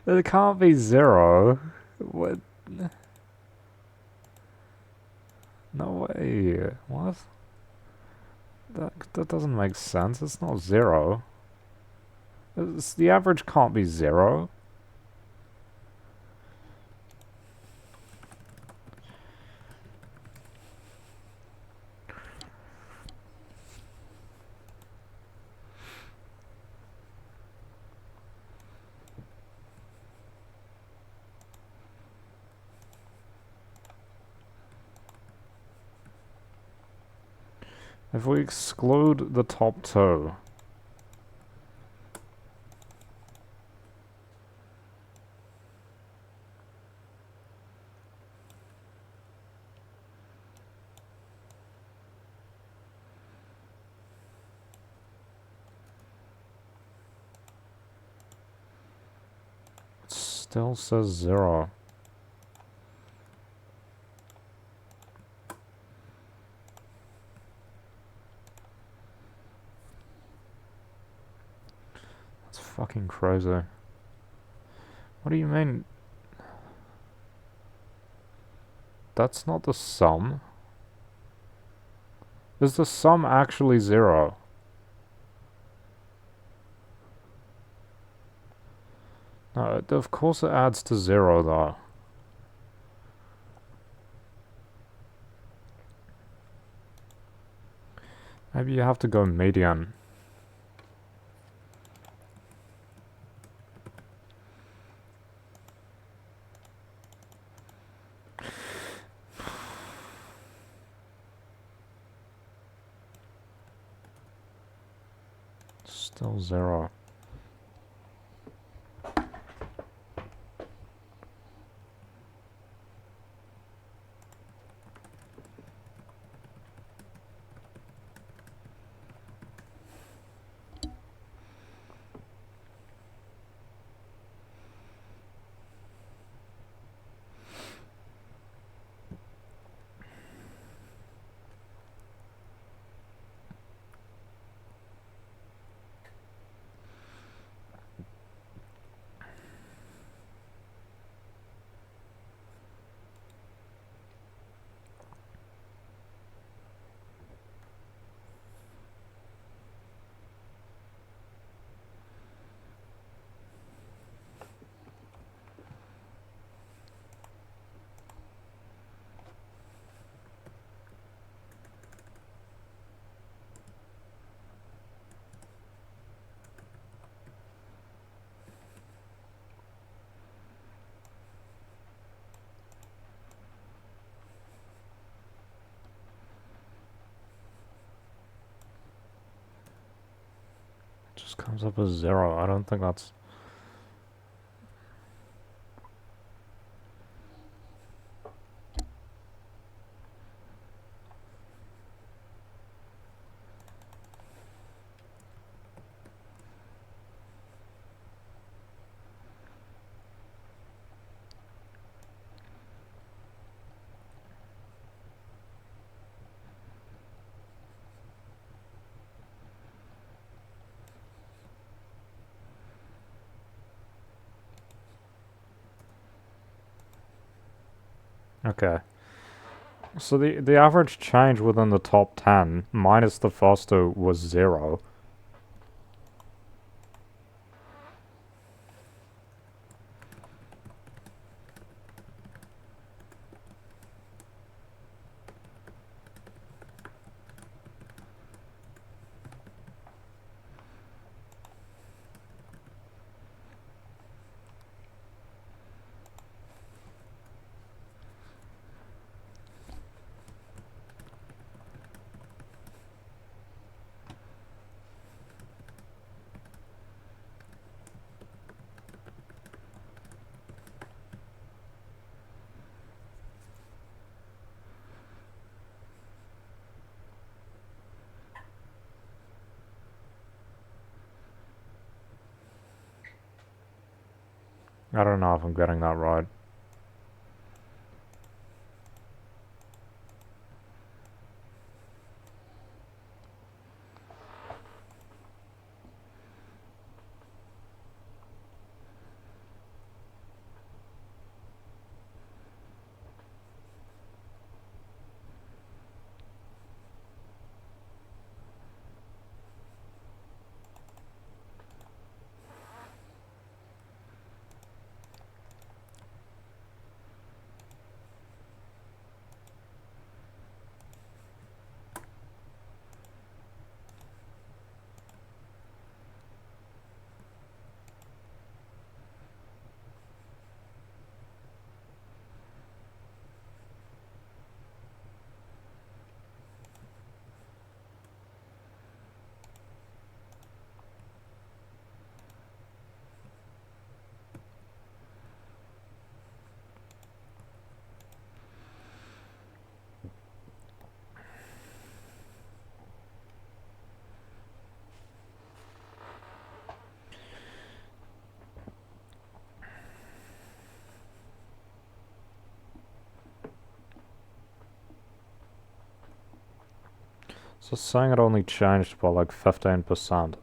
It can't be 0. What? No way. What? That doesn't make sense. It's not 0. The average can't be 0. If we exclude the top 2... It still says 0. That's fucking crazy. What do you mean? That's not the sum. Is the sum actually 0? No, of course it adds to 0 though. Maybe you have to go median. Still 0. Just comes up as 0. I don't think that's... Okay. So the average change within the top 10 minus the Foster was 0. I don't know if I'm getting that right. So saying it only changed by like 15%.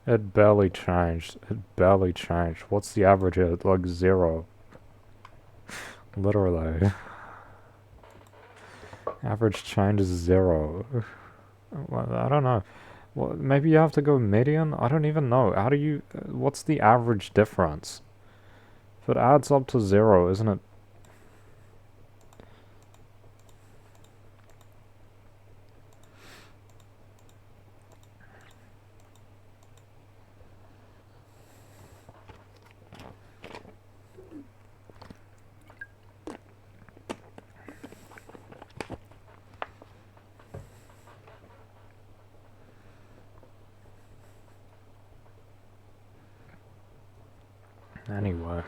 It barely changed. It barely changed. What's the average here? Like 0. Literally. Average change is 0. Well, I don't know. Well, maybe you have to go median? I don't even know. How do you... what's the average difference? If it adds up to 0, isn't it... Anyway.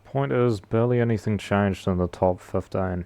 Point is, barely anything changed in the top 15.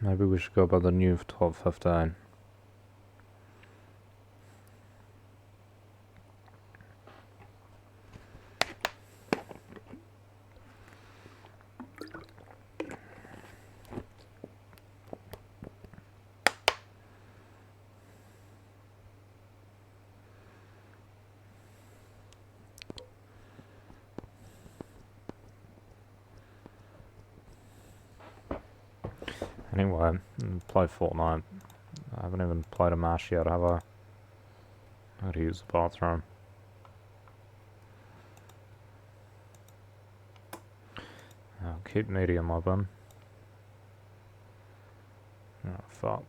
Maybe we should go by the new top 15. Anyway, play Fortnite. I haven't even played a match yet, have I? I had to use the bathroom. I'll keep medium open. Oh, fuck.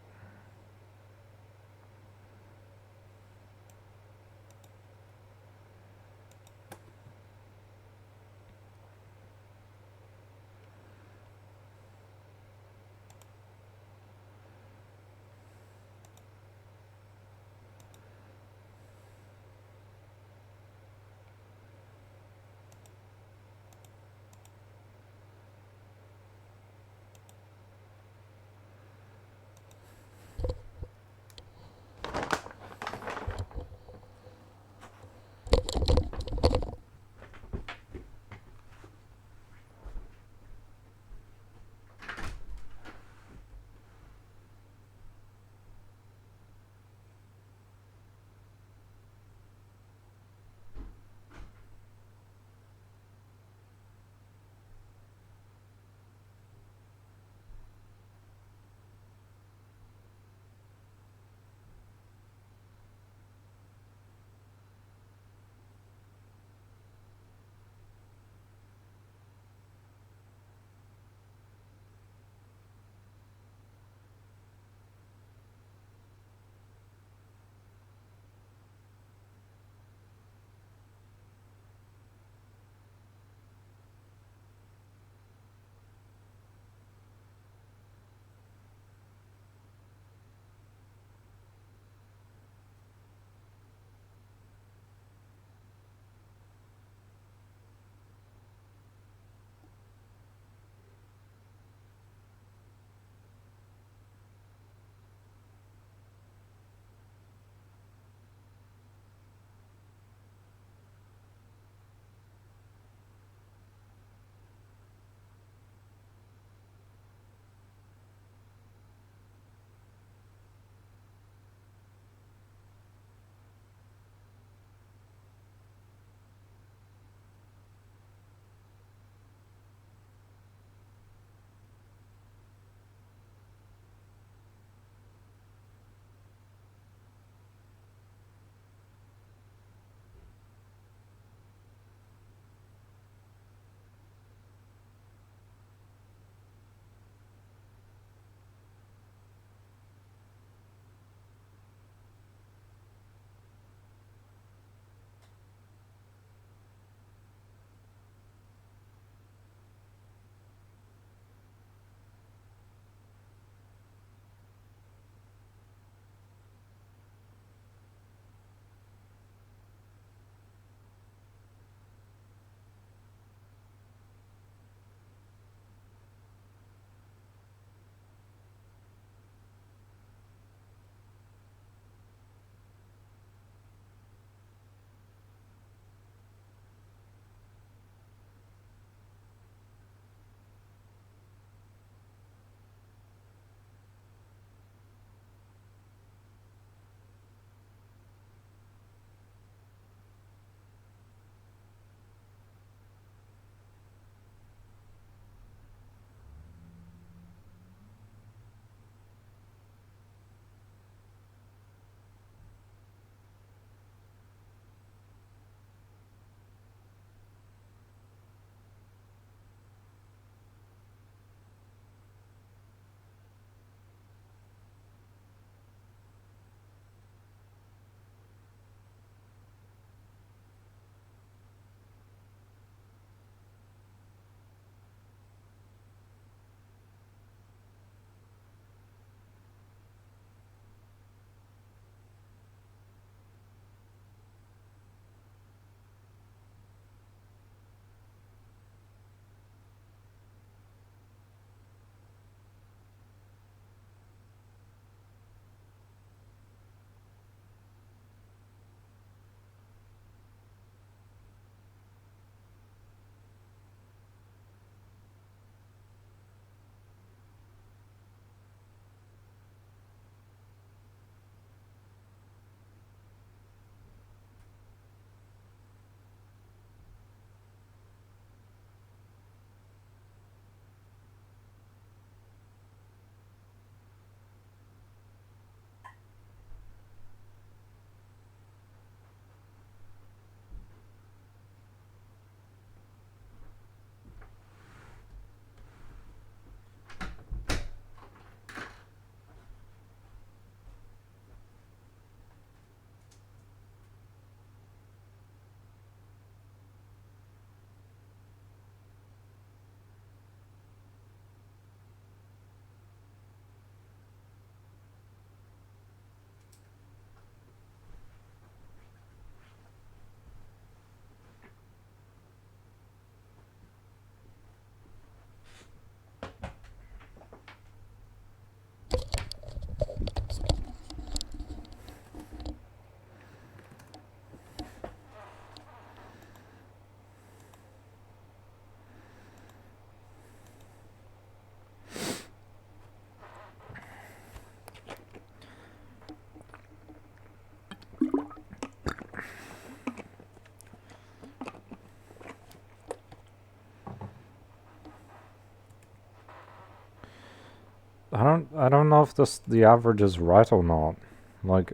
I don't know if the average is right or not. Like,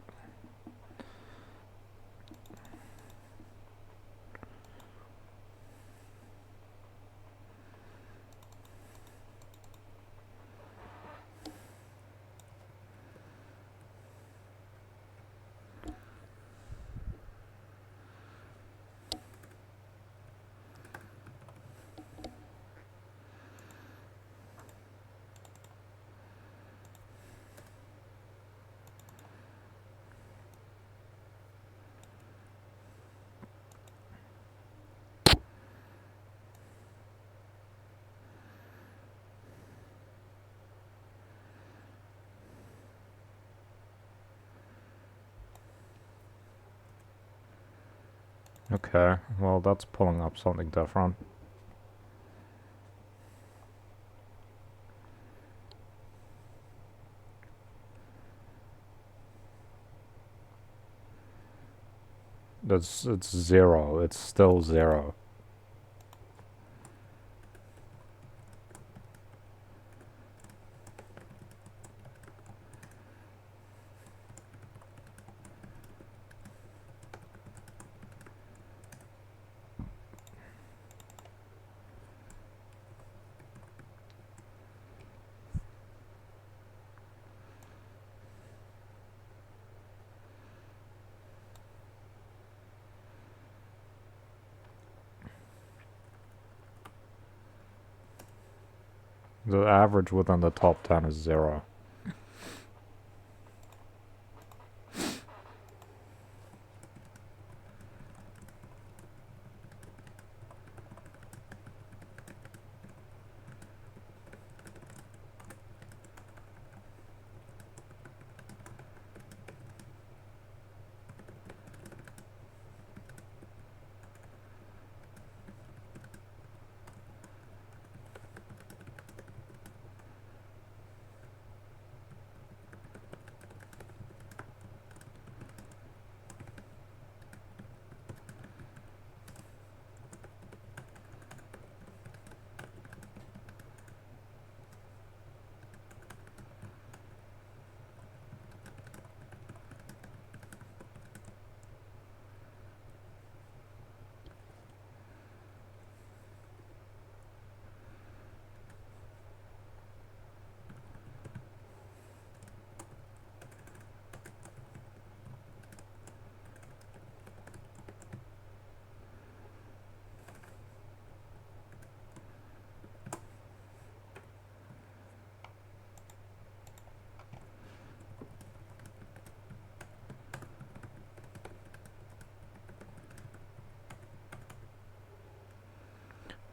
okay, well that's pulling up something different. It's zero. It's still zero. The average within the top 10 is zero.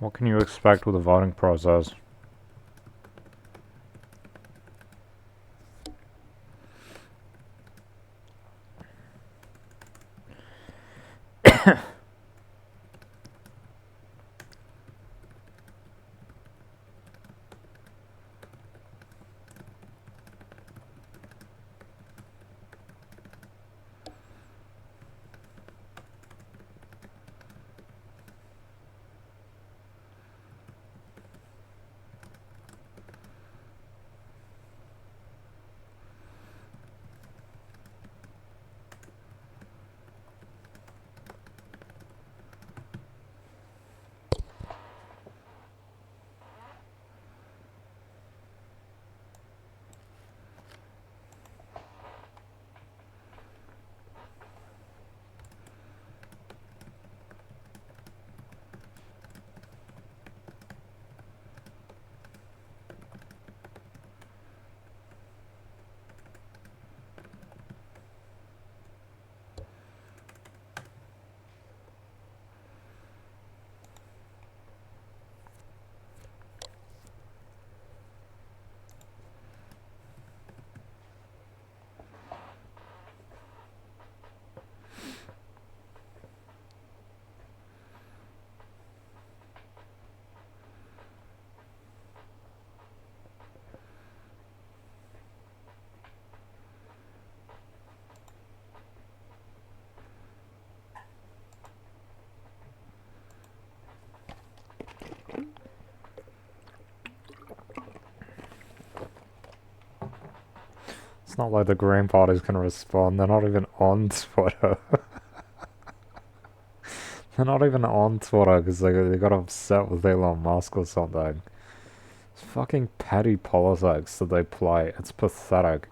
What can you expect with the voting process? It's not like the Green Party's gonna respond. They're not even on Twitter. They're not even on Twitter because they got upset with Elon Musk or something. It's fucking petty politics that they play. It's pathetic.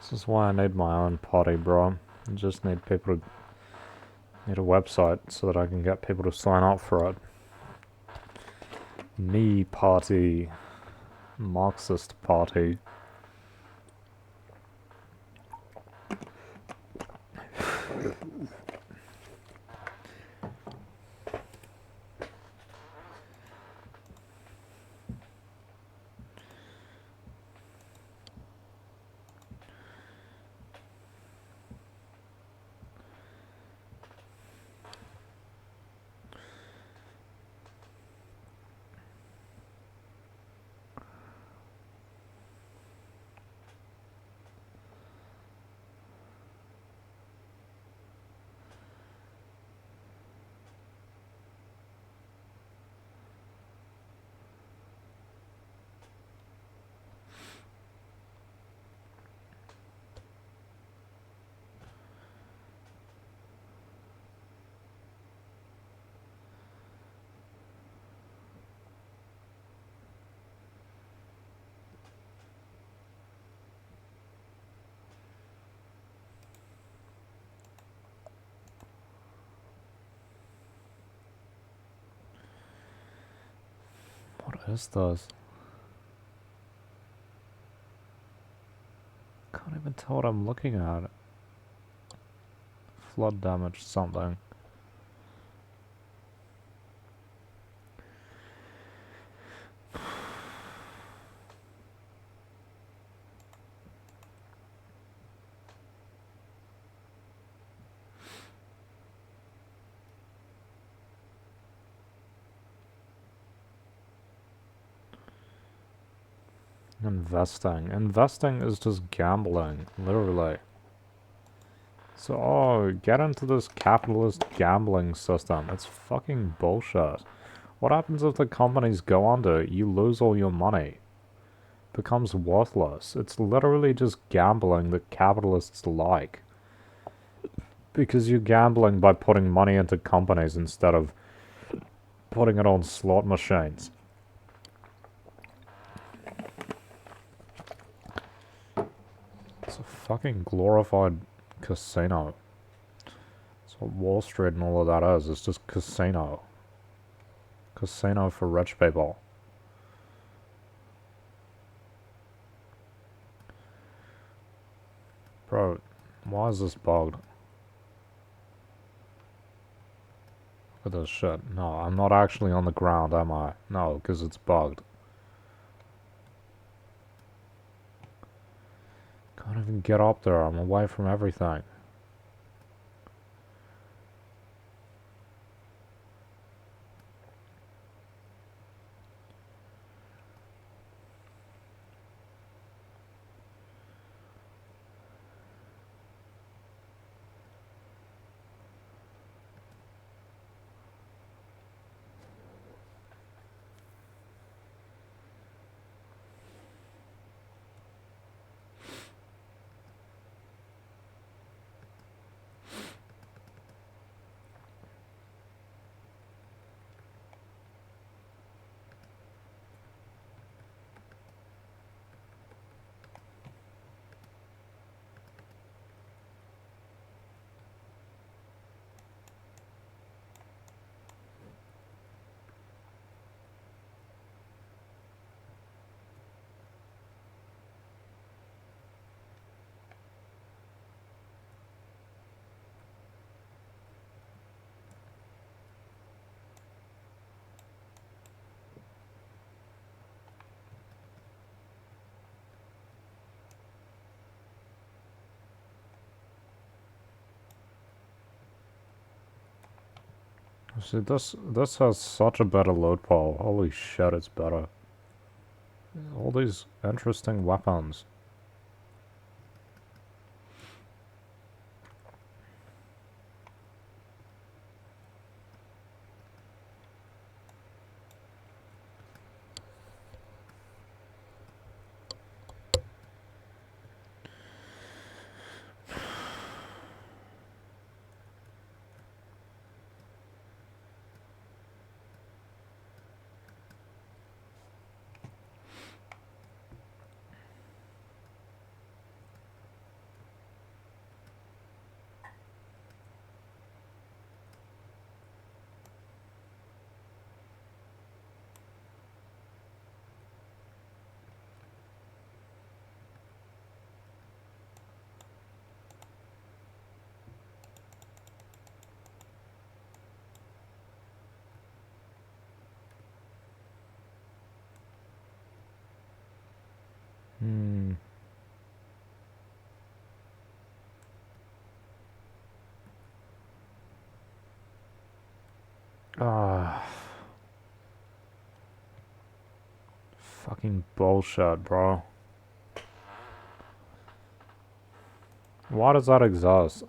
This is why I need my own party, bro. I just need people to... need a website so that I can get people to sign up for it. Me party. Marxist party. What is this? Can't even tell what I'm looking at. Flood damage something. Investing. Investing is just gambling, literally. So, oh, get into this capitalist gambling system. It's fucking bullshit. What happens if the companies go under? You lose all your money. Becomes worthless. It's literally just gambling that capitalists like. Because you're gambling by putting money into companies instead of putting it on slot machines. It's a fucking glorified casino. That's what Wall Street and all of that is. It's just casino. Casino for rich people. Bro, why is this bugged? Look at this shit. No, I'm not actually on the ground, am I? No, because it's bugged. Can't even get up there. I'm away from everything. See, this has such a better load pole. Holy shit, it's better. All these interesting weapons. Hmm. Ah. Fucking bullshit, bro. Why does that exist?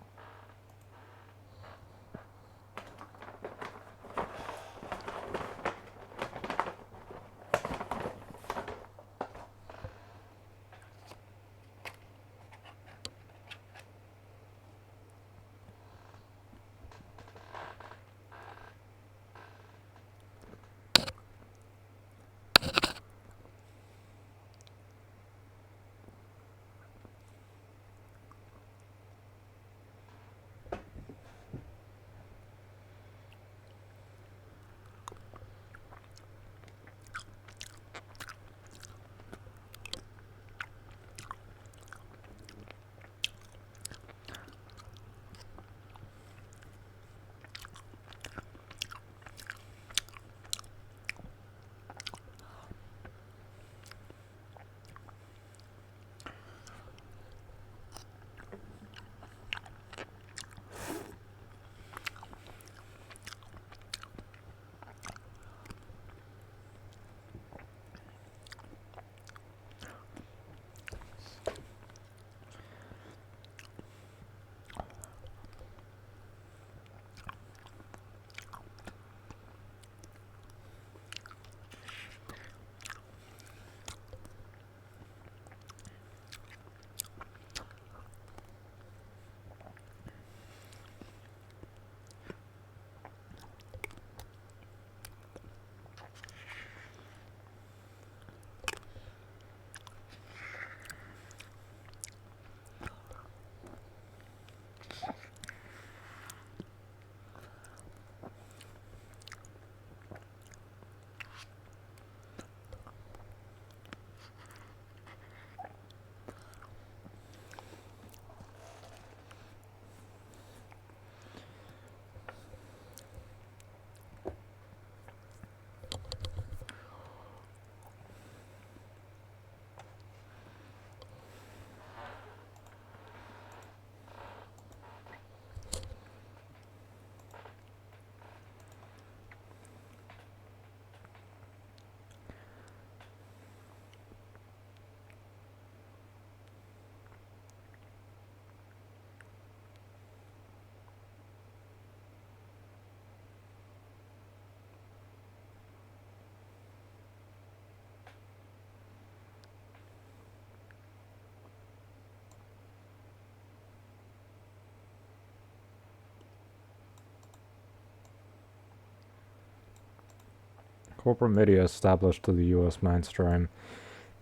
Corporate media established to the US mainstream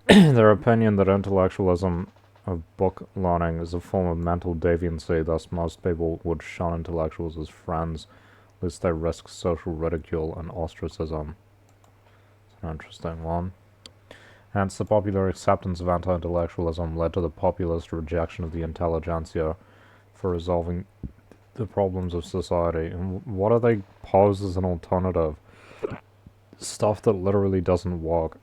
their opinion that intellectualism of book learning is a form of mental deviancy, thus most people would shun intellectuals as friends, lest they risk social ridicule and ostracism. It's an interesting one. Hence, the popular acceptance of anti-intellectualism led to the populist rejection of the intelligentsia for resolving the problems of society. And what do they pose as an alternative? Stuff that literally doesn't work.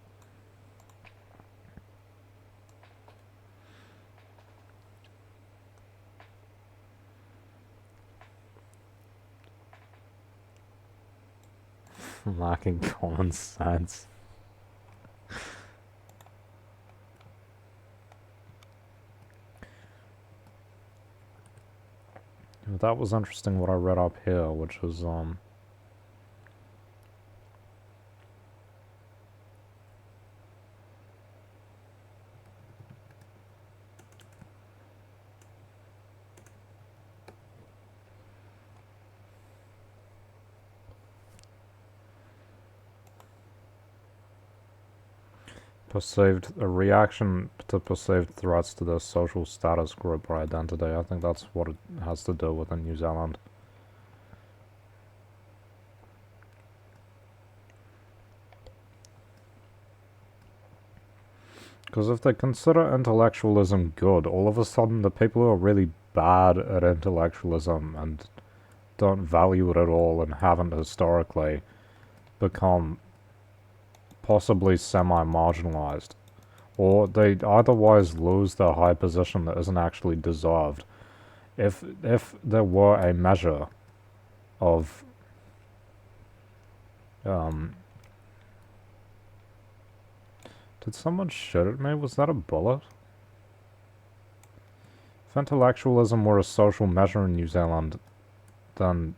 Lacking common sense. That was interesting what I read up here, which was, a reaction to perceived threats to their social status, group, or identity. I think that's what it has to do with in New Zealand. Because if they consider intellectualism good, all of a sudden the people who are really bad at intellectualism and don't value it at all and haven't historically become possibly semi-marginalized. Or they otherwise lose their high position that isn't actually deserved. If there were a measure of did someone shoot at me? Was that a bullet? If intellectualism were a social measure in New Zealand, then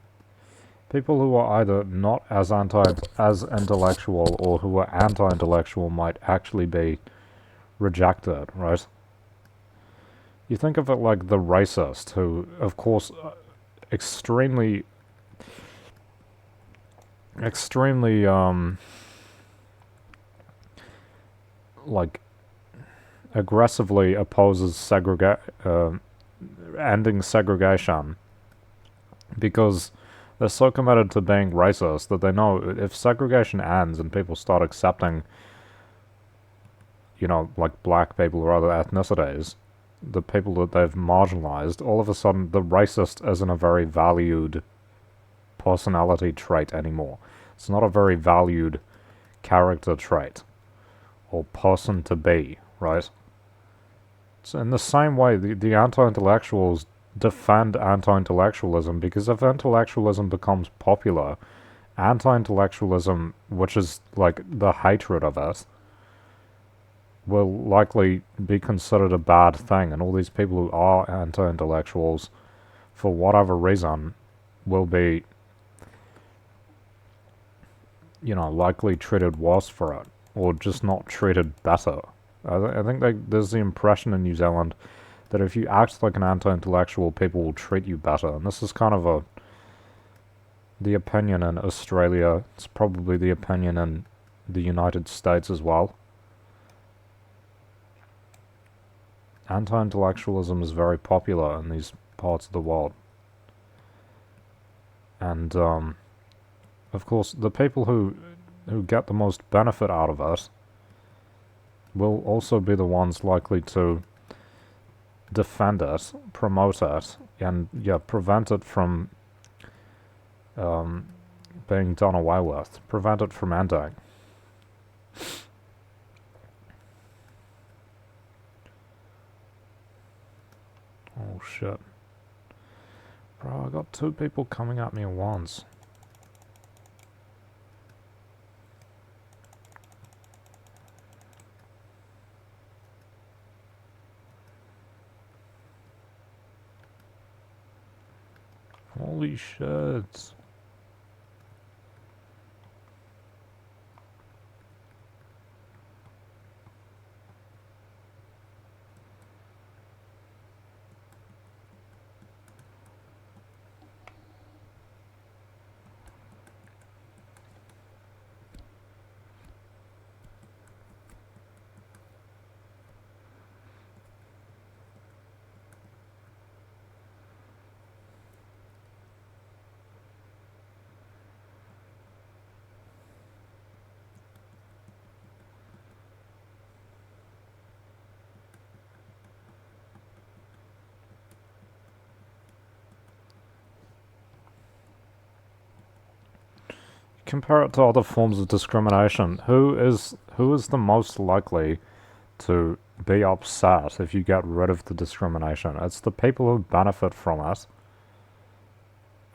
people who are either not as intellectual or who are anti-intellectual might actually be rejected, right? You think of it like the racist, who, of course, extremely, like, aggressively opposes ending segregation because they're so committed to being racist that they know if segregation ends and people start accepting, like black people or other ethnicities, the people that they've marginalized, all of a sudden the racist isn't a very valued personality trait anymore. It's not a very valued character trait or person to be, right? So in the same way, the anti-intellectuals defend anti-intellectualism because if intellectualism becomes popular, anti-intellectualism, which is like the hatred of it, will likely be considered a bad thing, and all these people who are anti-intellectuals, for whatever reason, will be, likely treated worse for it, or just not treated better. I think there's the impression in New Zealand that if you act like an anti-intellectual, people will treat you better, and this is kind of the opinion in Australia. It's probably the opinion in the United States as well. Anti-intellectualism is very popular in these parts of the world. And, of course, the people who get the most benefit out of it will also be the ones likely to defend it, promote it, and, prevent it from being done away with. Prevent it from ending. Oh shit. Bro, I got two people coming at me at once. Holy shit. Compare it to other forms of discrimination. Who is the most likely to be upset if you get rid of the discrimination? It's the people who benefit from it,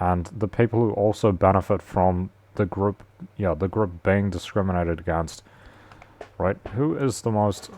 and the people who also benefit from the group, yeah, the group being discriminated against, right? Who is the most...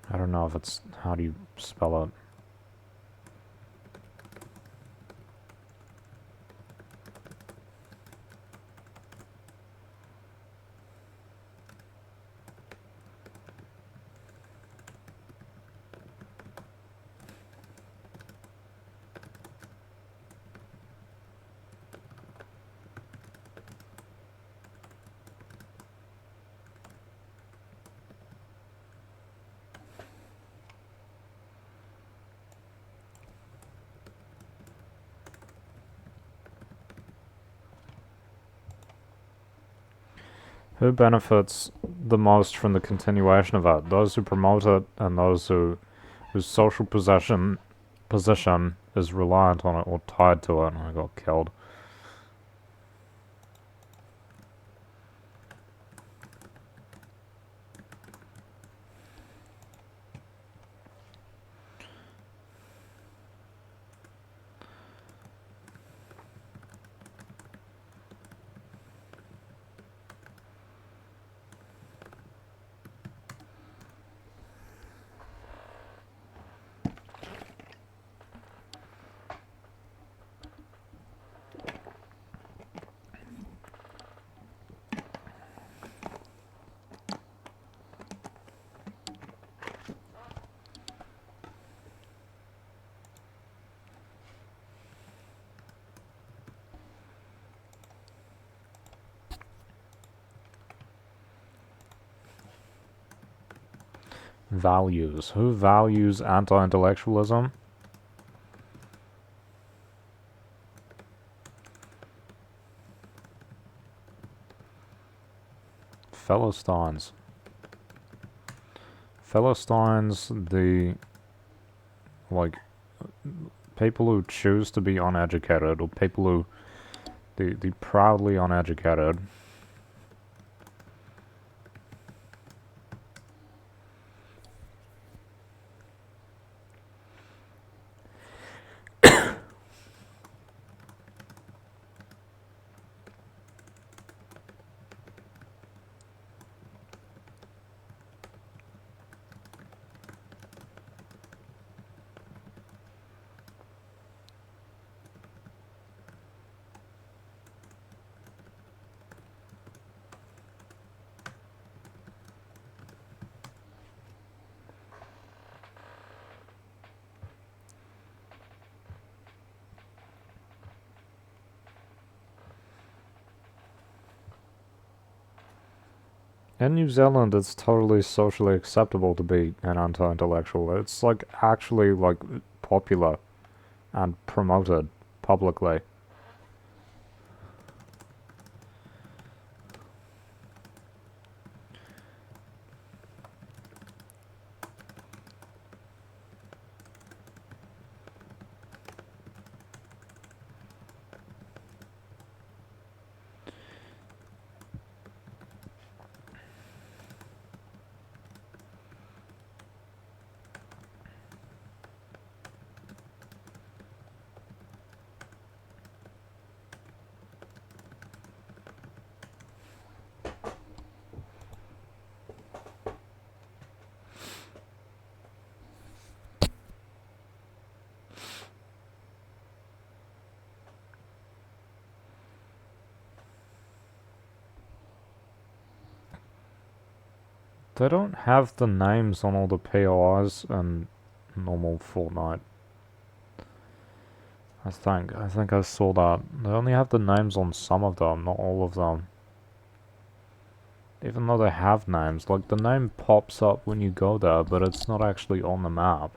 I don't know if it's... How do you spell it? Who benefits the most from the continuation of it? Those who promote it and those whose social position is reliant on it or tied to it. And I got killed. Values. Who values anti-intellectualism? Philistines. Philistines, the... like... people who choose to be uneducated, or people who... the proudly uneducated... In New Zealand, it's totally socially acceptable to be an anti-intellectual. It's, like, actually, like, popular and promoted publicly. They don't have the names on all the POIs in normal Fortnite. I think I saw that. They only have the names on some of them, not all of them. Even though they have names, like the name pops up when you go there, but it's not actually on the map.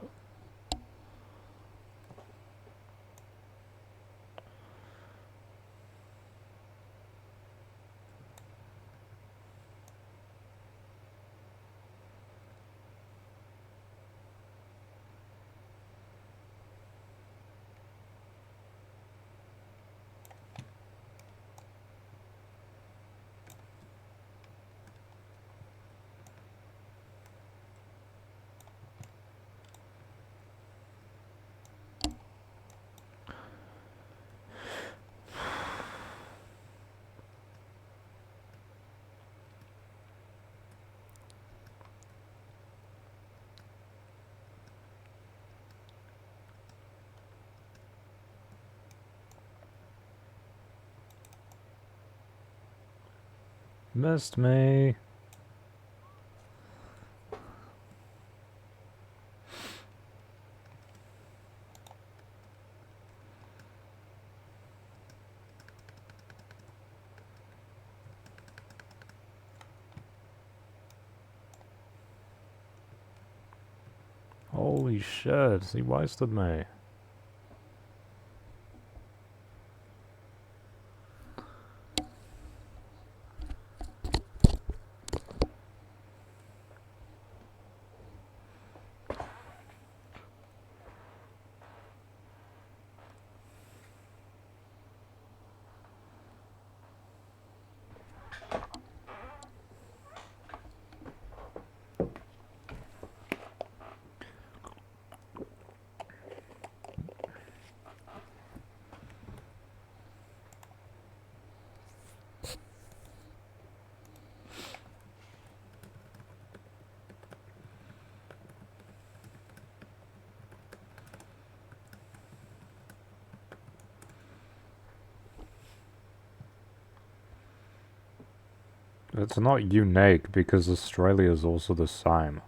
Missed me. Holy shit, he wasted me. It's not unique because Australia is also the same.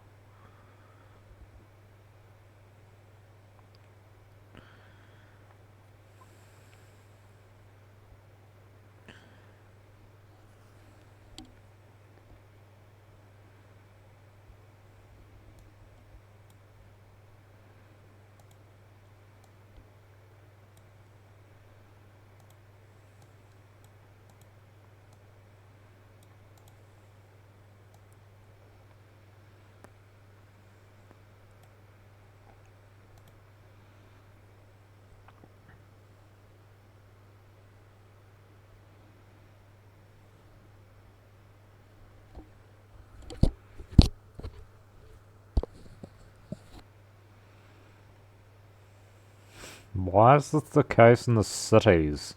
Why is this the case in the cities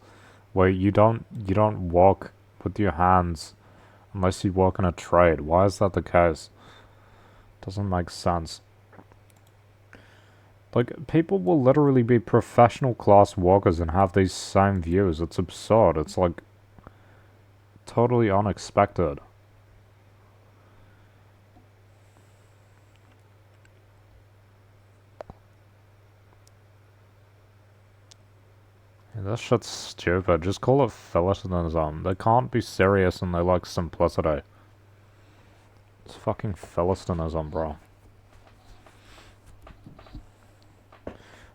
where you don't walk with your hands unless you work in a trade? Why is that the case? Doesn't make sense. Like, people will literally be professional class workers and have these same views. It's absurd. It's like totally unexpected. This shit's stupid. Just call it Philistinism. They can't be serious and they like simplicity. It's fucking Philistinism, bro.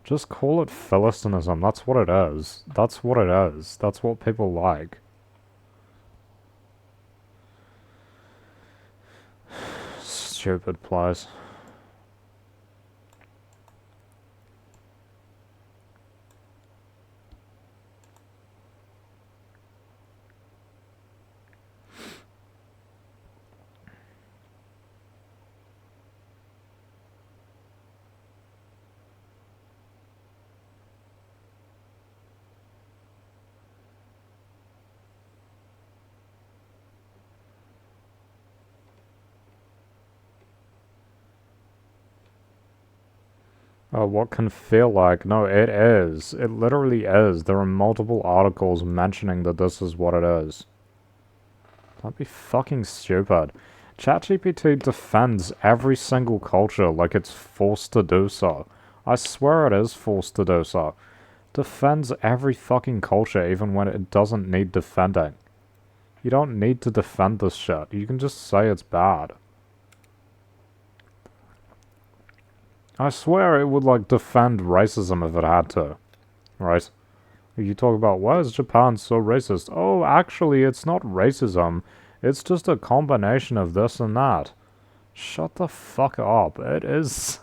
Just call it Philistinism. That's what it is. That's what it is. That's what people like. Stupid place. What can feel like? No, it is. It literally is. There are multiple articles mentioning that this is what it is. That'd be fucking stupid. ChatGPT defends every single culture like it's forced to do so. I swear it is forced to do so. defends every fucking culture even when it doesn't need defending. You don't need to defend this shit. You can just say it's bad. I swear it would, like, defend racism if it had to. Right? You talk about, why is Japan so racist? Oh, actually, it's not racism. It's just a combination of this and that. Shut the fuck up. It is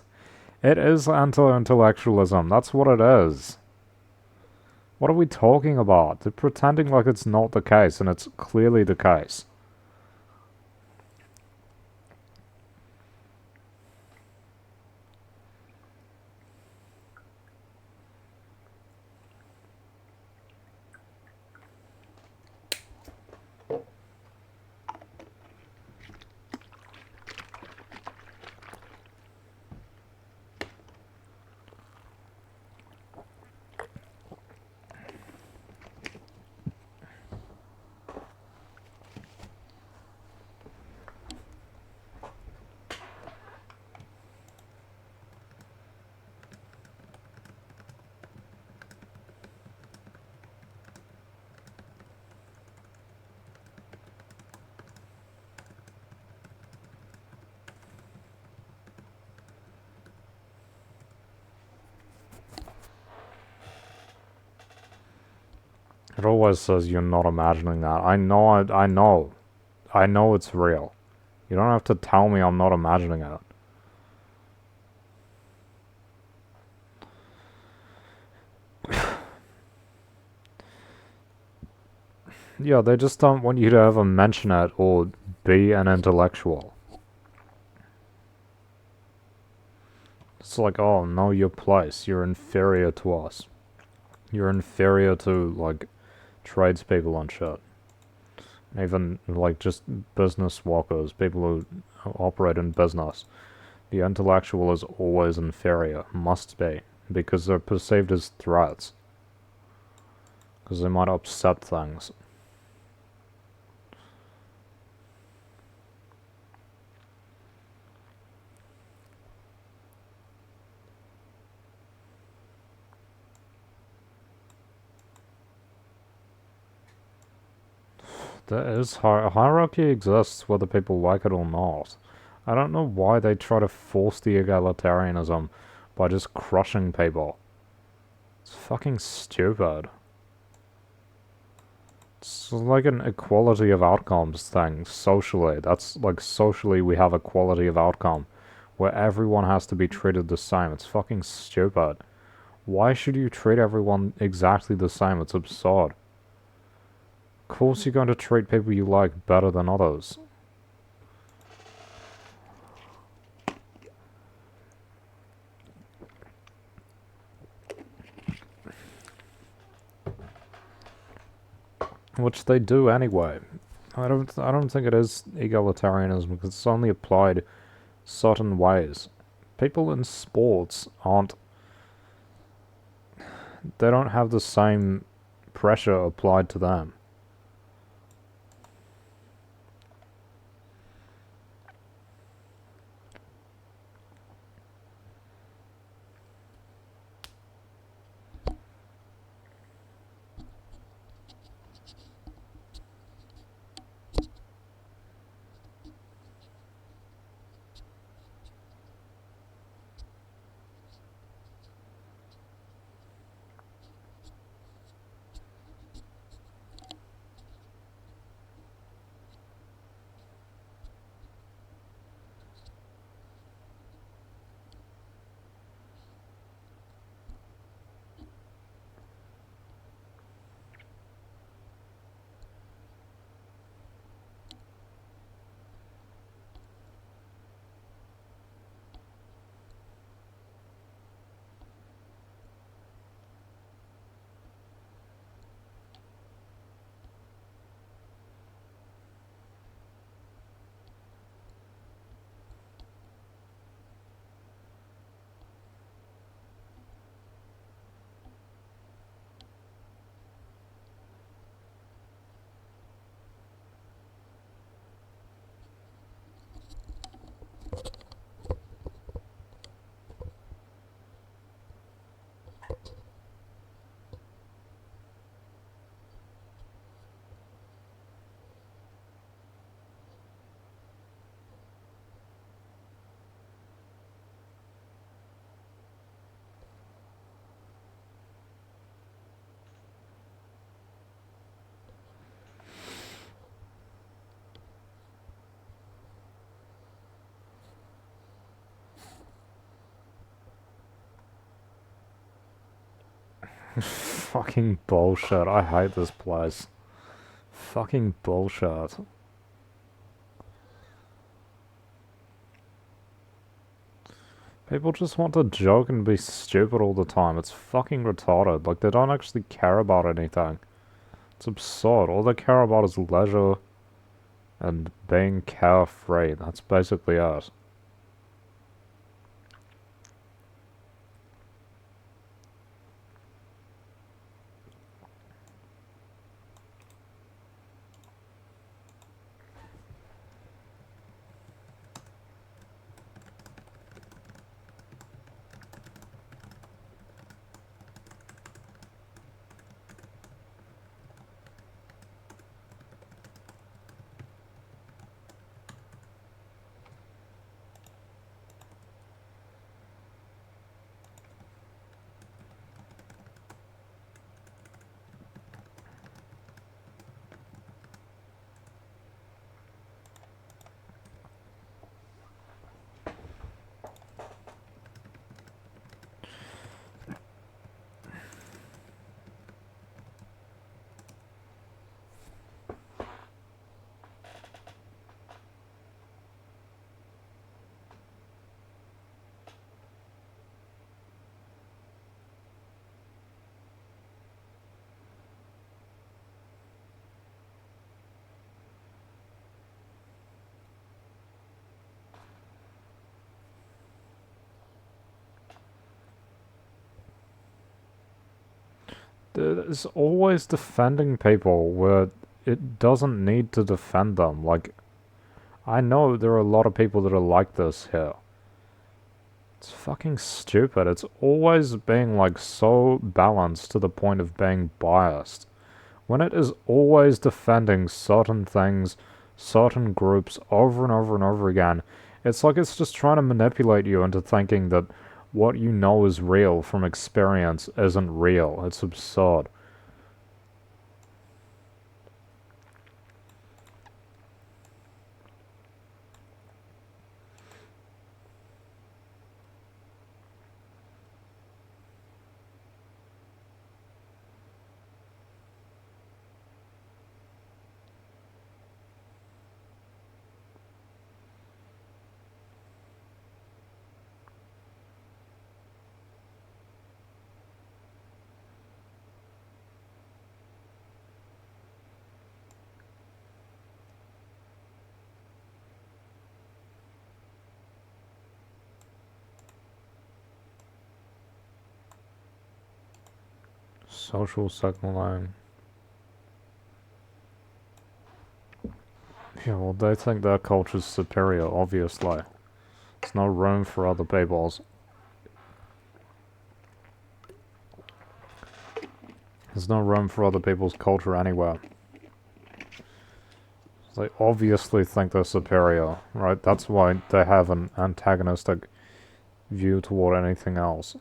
anti-intellectualism. That's what it is. What are we talking about? They're pretending like it's not the case, and it's clearly the case. It always says you're not imagining that. I know. I know it's real. You don't have to tell me I'm not imagining it. Yeah, they just don't want you to ever mention it or be an intellectual. It's like, oh, know your place. You're inferior to us. You're inferior to, like, tradespeople and shit. Even, like, just business workers, people who operate in business. The intellectual is always inferior. Must be. Because they're perceived as threats. Because they might upset things. There is hierarchy exists whether people like it or not. I don't know why they try to force the egalitarianism by just crushing people. It's fucking stupid. It's like an equality of outcomes thing, socially. That's like socially we have equality of outcome, where everyone has to be treated the same. It's fucking stupid. Why should you treat everyone exactly the same? It's absurd. Of course you're going to treat people you like better than others. Which they do anyway. I don't think it is egalitarianism because it's only applied certain ways. People in sports aren't... They don't have the same pressure applied to them. Fucking bullshit. I hate this place. Fucking bullshit. People just want to joke and be stupid all the time. It's fucking retarded. Like, they don't actually care about anything. It's absurd. All they care about is leisure and being carefree. That's basically it. There's always defending people where it doesn't need to defend them. Like, I know there are a lot of people that are like this here. It's fucking stupid. It's always being like so balanced to the point of being biased. When it is always defending certain things, certain groups over and over and over again, it's like it's just trying to manipulate you into thinking that what you know is real from experience isn't real. It's absurd. Social signaling. Yeah, well, they think their culture's superior, obviously. There's no room for other people's. There's no room for other people's culture anywhere. They obviously think they're superior, right? That's why they have an antagonistic view toward anything else.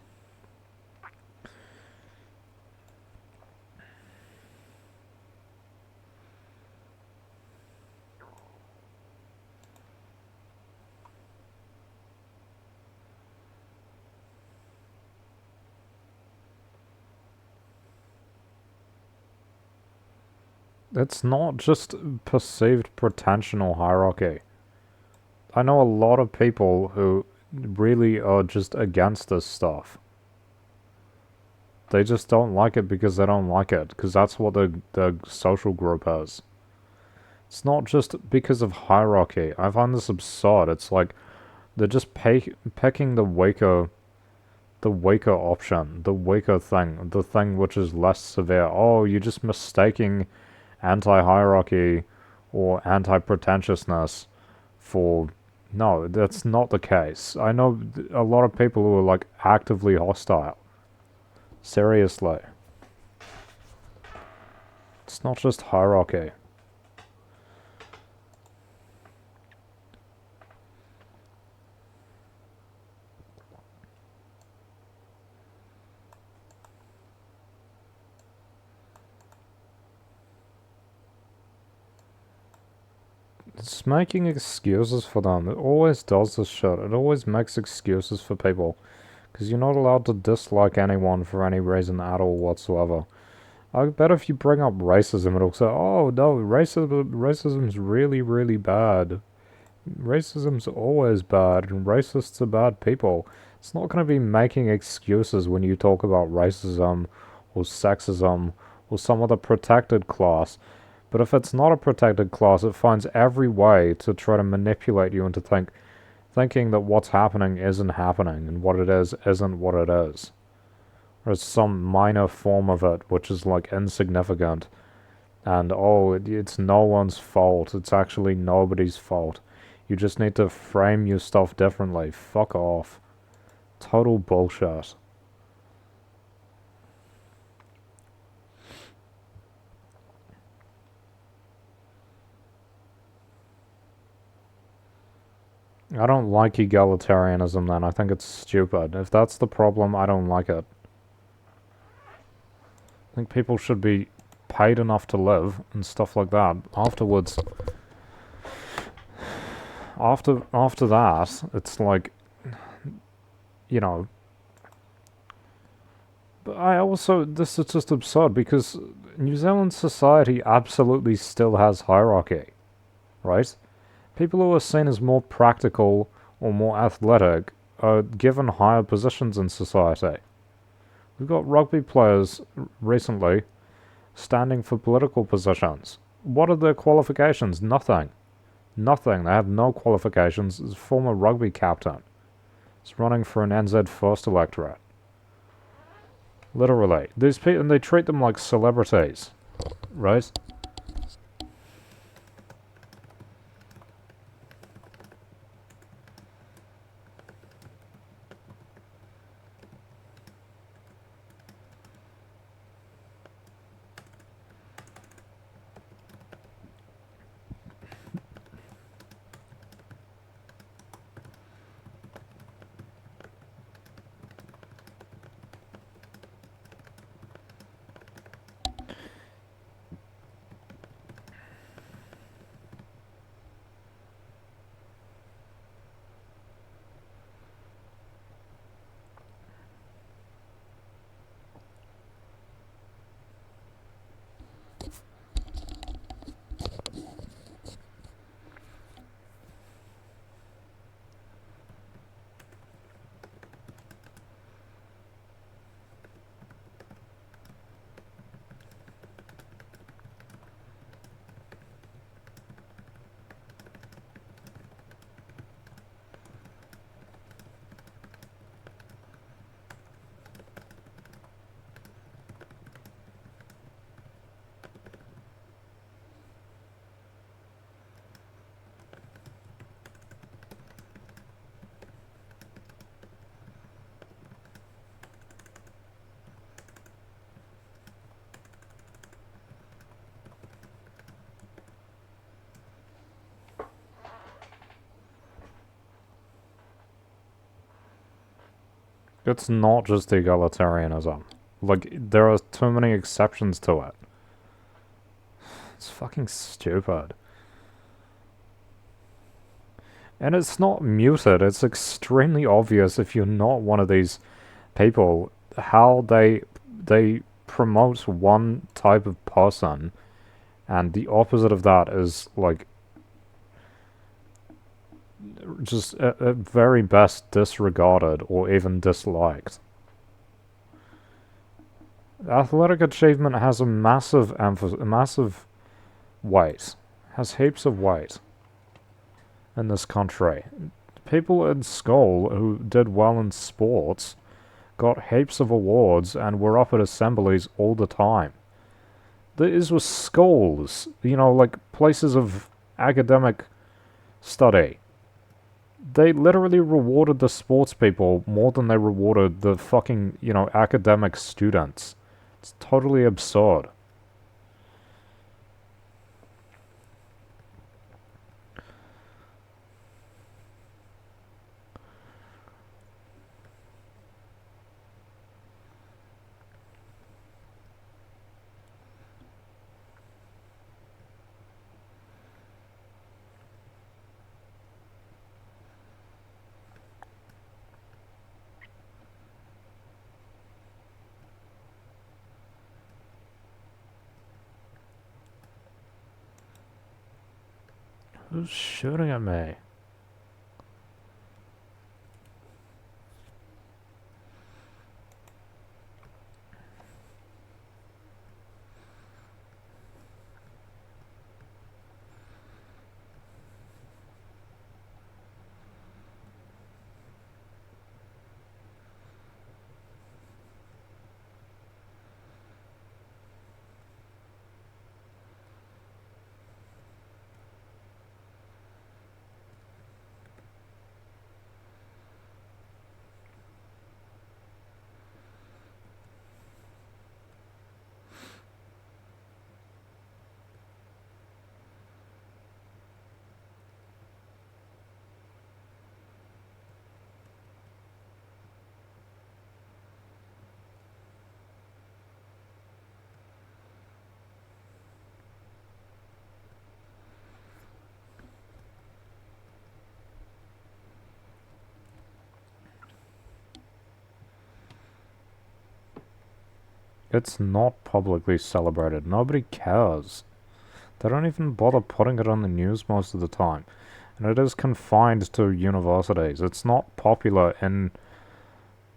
It's not just perceived pretension or hierarchy. I know a lot of people who really are just against this stuff. They just don't like it because they don't like it, because that's what the social group is. It's not just because of hierarchy. I find this absurd. It's like they're just picking the weaker option, the weaker thing, the thing which is less severe. Oh, you're just mistaking anti-hierarchy or anti-pretentiousness for... No, that's not the case. I know a lot of people who are like actively hostile. Seriously. It's not just hierarchy. It's making excuses for them. It always does this shit. It always makes excuses for people. Because you're not allowed to dislike anyone for any reason at all whatsoever. I bet if you bring up racism, it'll say, oh no, racism's really, really bad. Racism's always bad, and racists are bad people. It's not going to be making excuses when you talk about racism or sexism or some other protected class. But if it's not a protected class, it finds every way to try to manipulate you into thinking that what's happening isn't happening and what it is isn't what it is. There's some minor form of it which is like insignificant. And oh, it's no one's fault. It's actually nobody's fault. You just need to frame your stuff differently. Fuck off. Total bullshit. I don't like egalitarianism then. I think it's stupid. If that's the problem, I don't like it. I think people should be paid enough to live and stuff like that. Afterwards, after that, it's like, you know. But I also, this is just absurd because New Zealand society absolutely still has hierarchy, right? People who are seen as more practical or more athletic are given higher positions in society. We've got rugby players recently standing for political positions. What are their qualifications? Nothing. Nothing. They have no qualifications. As a former rugby captain. He's running for an NZ First electorate. Literally. These people, and they treat them like celebrities. Right? It's not just egalitarianism. Like, there are too many exceptions to it. It's fucking stupid. And it's not muted. It's extremely obvious if you're not one of these people how they promote one type of person and the opposite of that is like just at very best disregarded or even disliked. Athletic achievement has a massive a massive weight, has heaps of weight in this country. People in school who did well in sports got heaps of awards and were up at assemblies all the time. These were schools, like places of academic study. They literally rewarded the sports people more than they rewarded the fucking, academic students. It's totally absurd. Who's shooting at me? It's not publicly celebrated. Nobody cares. They don't even bother putting it on the news most of the time. And it is confined to universities. It's not popular in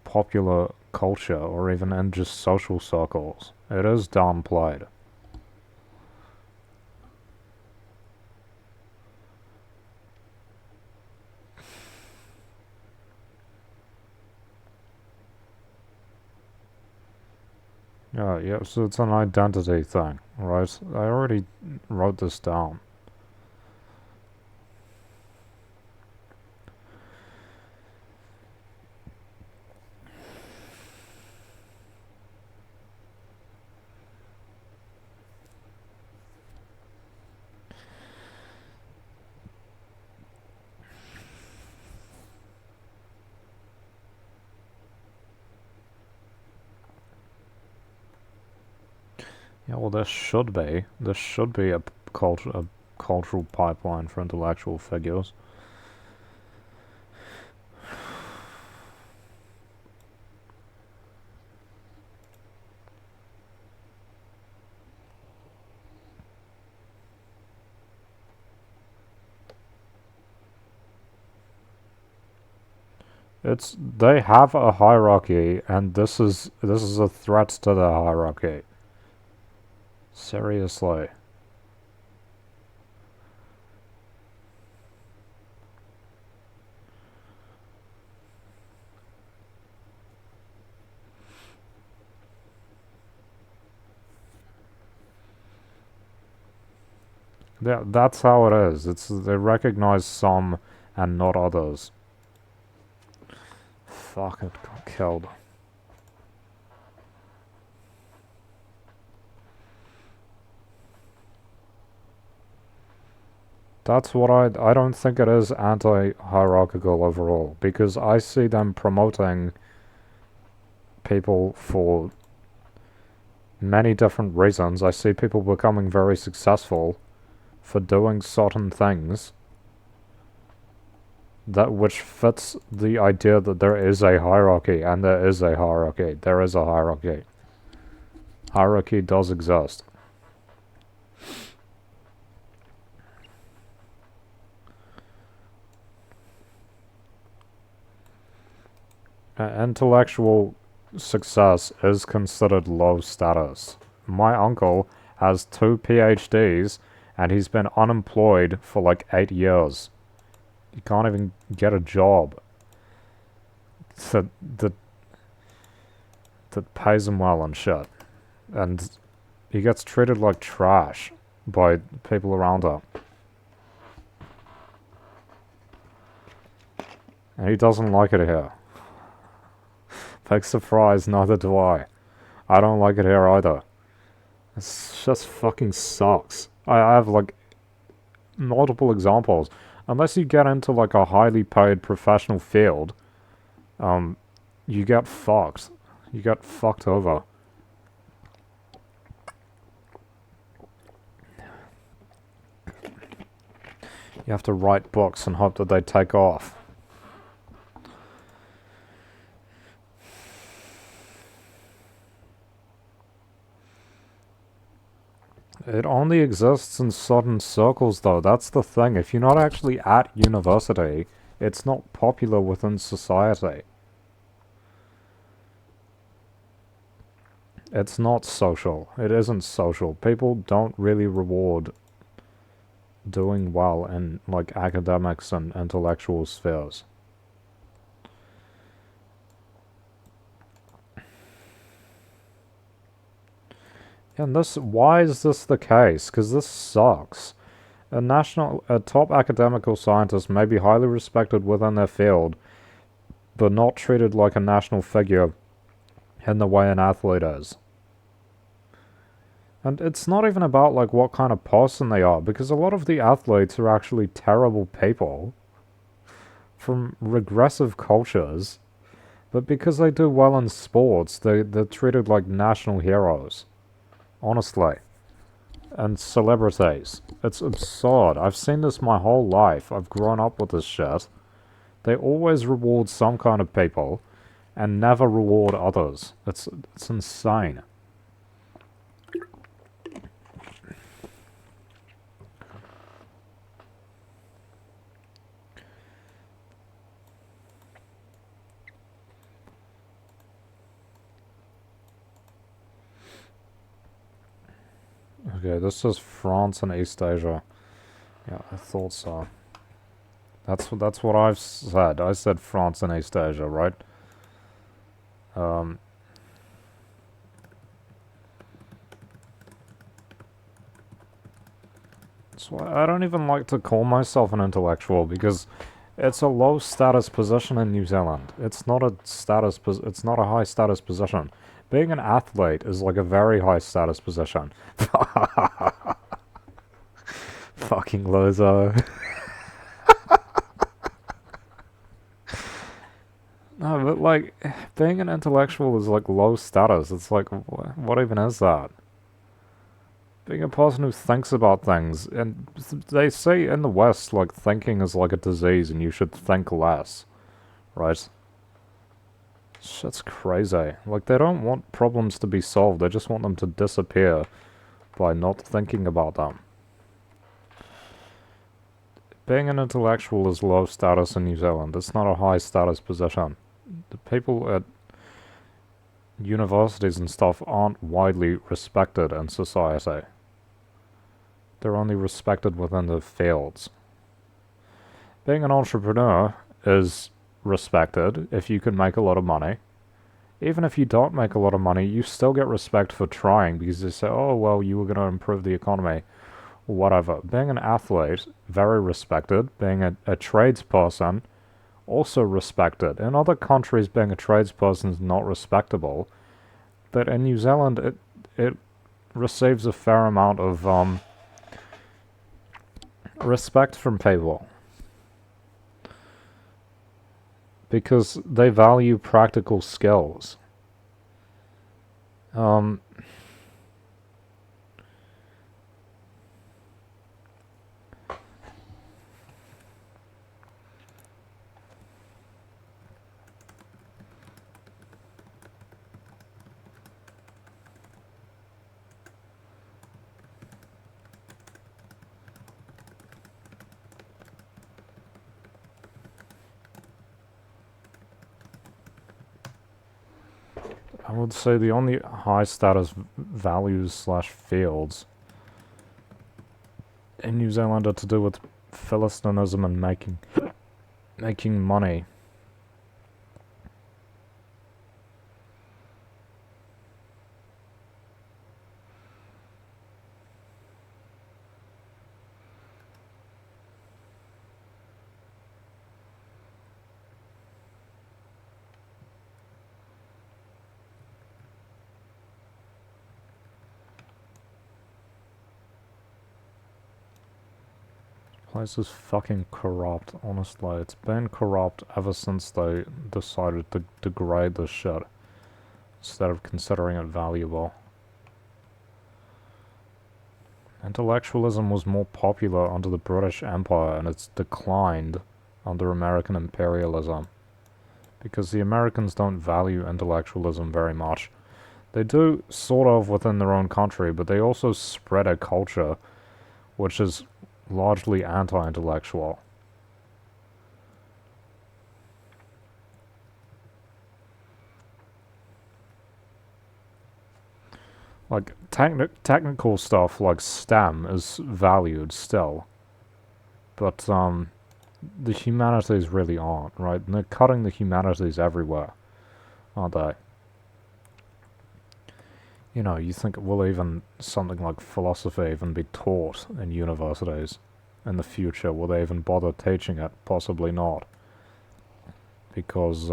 popular culture or even in just social circles. It is downplayed. Yeah, so it's an identity thing, right? I already wrote this down. Yeah, well, there should be. There should be a cultural pipeline for intellectual figures. They have a hierarchy, and this is a threat to the hierarchy. Seriously. Yeah, that's how it is. They recognize some and not others. Fuck, it got killed. That's what I don't think it is anti-hierarchical overall, because I see them promoting people for many different reasons. I see people becoming very successful for doing certain things that which fits the idea that there is a hierarchy, and there is a hierarchy. There is a hierarchy. Hierarchy does exist. Intellectual success is considered low status. My uncle has 2 PhDs and he's been unemployed for like 8 years. He can't even get a job that pays him well and shit. And he gets treated like trash by people around him. And he doesn't like it here. Big surprise, neither do I. I don't like it here either. It just fucking sucks. I have like multiple examples. Unless you get into like a highly paid professional field, you get fucked. You get fucked over. You have to write books and hope that they take off. It only exists in certain circles, though. That's the thing. If you're not actually at university, it's not popular within society. It's not social. It isn't social. People don't really reward doing well in, like, academics and intellectual spheres. And why is this the case? Because this sucks. A top academical scientist may be highly respected within their field, but not treated like a national figure in the way an athlete is. And it's not even about, like, what kind of person they are, because a lot of the athletes are actually terrible people from regressive cultures, but because they do well in sports, they're treated like national heroes. Honestly. And celebrities. It's absurd. I've seen this my whole life. I've grown up with this shit. They always reward some kind of people and never reward others. It's insane. Okay, this is France and East Asia. Yeah, I thought so. That's what I've said. I said France and East Asia, right? So I don't even like to call myself an intellectual because it's a low status position in New Zealand. It's not a it's not a high status position. Being an athlete is like a very high status position. Fucking loser. No, but like, being an intellectual is like low status. It's like, what even is that? Being a person who thinks about things, and they say in the West, like, thinking is like a disease and you should think less, right? Shit's crazy. Like, they don't want problems to be solved, they just want them to disappear by not thinking about them. Being an intellectual is low status in New Zealand. It's not a high status position. The people at universities and stuff aren't widely respected in society. They're only respected within the fields. Being an entrepreneur is respected if you can make a lot of money. Even if you don't make a lot of money, you still get respect for trying because they say, oh, well, you were going to improve the economy, or whatever. Being an athlete, very respected. Being a tradesperson, also respected. In other countries, being a tradesperson is not respectable. But in New Zealand, it receives a fair amount of respect from people. Because they value practical skills. I would say the only high status values slash fields in New Zealand are to do with Philistinism and making money. Place is fucking corrupt, honestly. It's been corrupt ever since they decided to degrade this shit instead of considering it valuable. Intellectualism was more popular under the British Empire and it's declined under American imperialism. Because the Americans don't value intellectualism very much. They do sort of within their own country, but they also spread a culture which is largely anti-intellectual. Like, technical stuff like STEM is valued still, but the humanities really aren't, right? And they're cutting the humanities everywhere, aren't they? You know, you think, will even something like philosophy even be taught in universities in the future? Will they even bother teaching it? Possibly not. Because,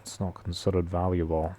it's not considered valuable.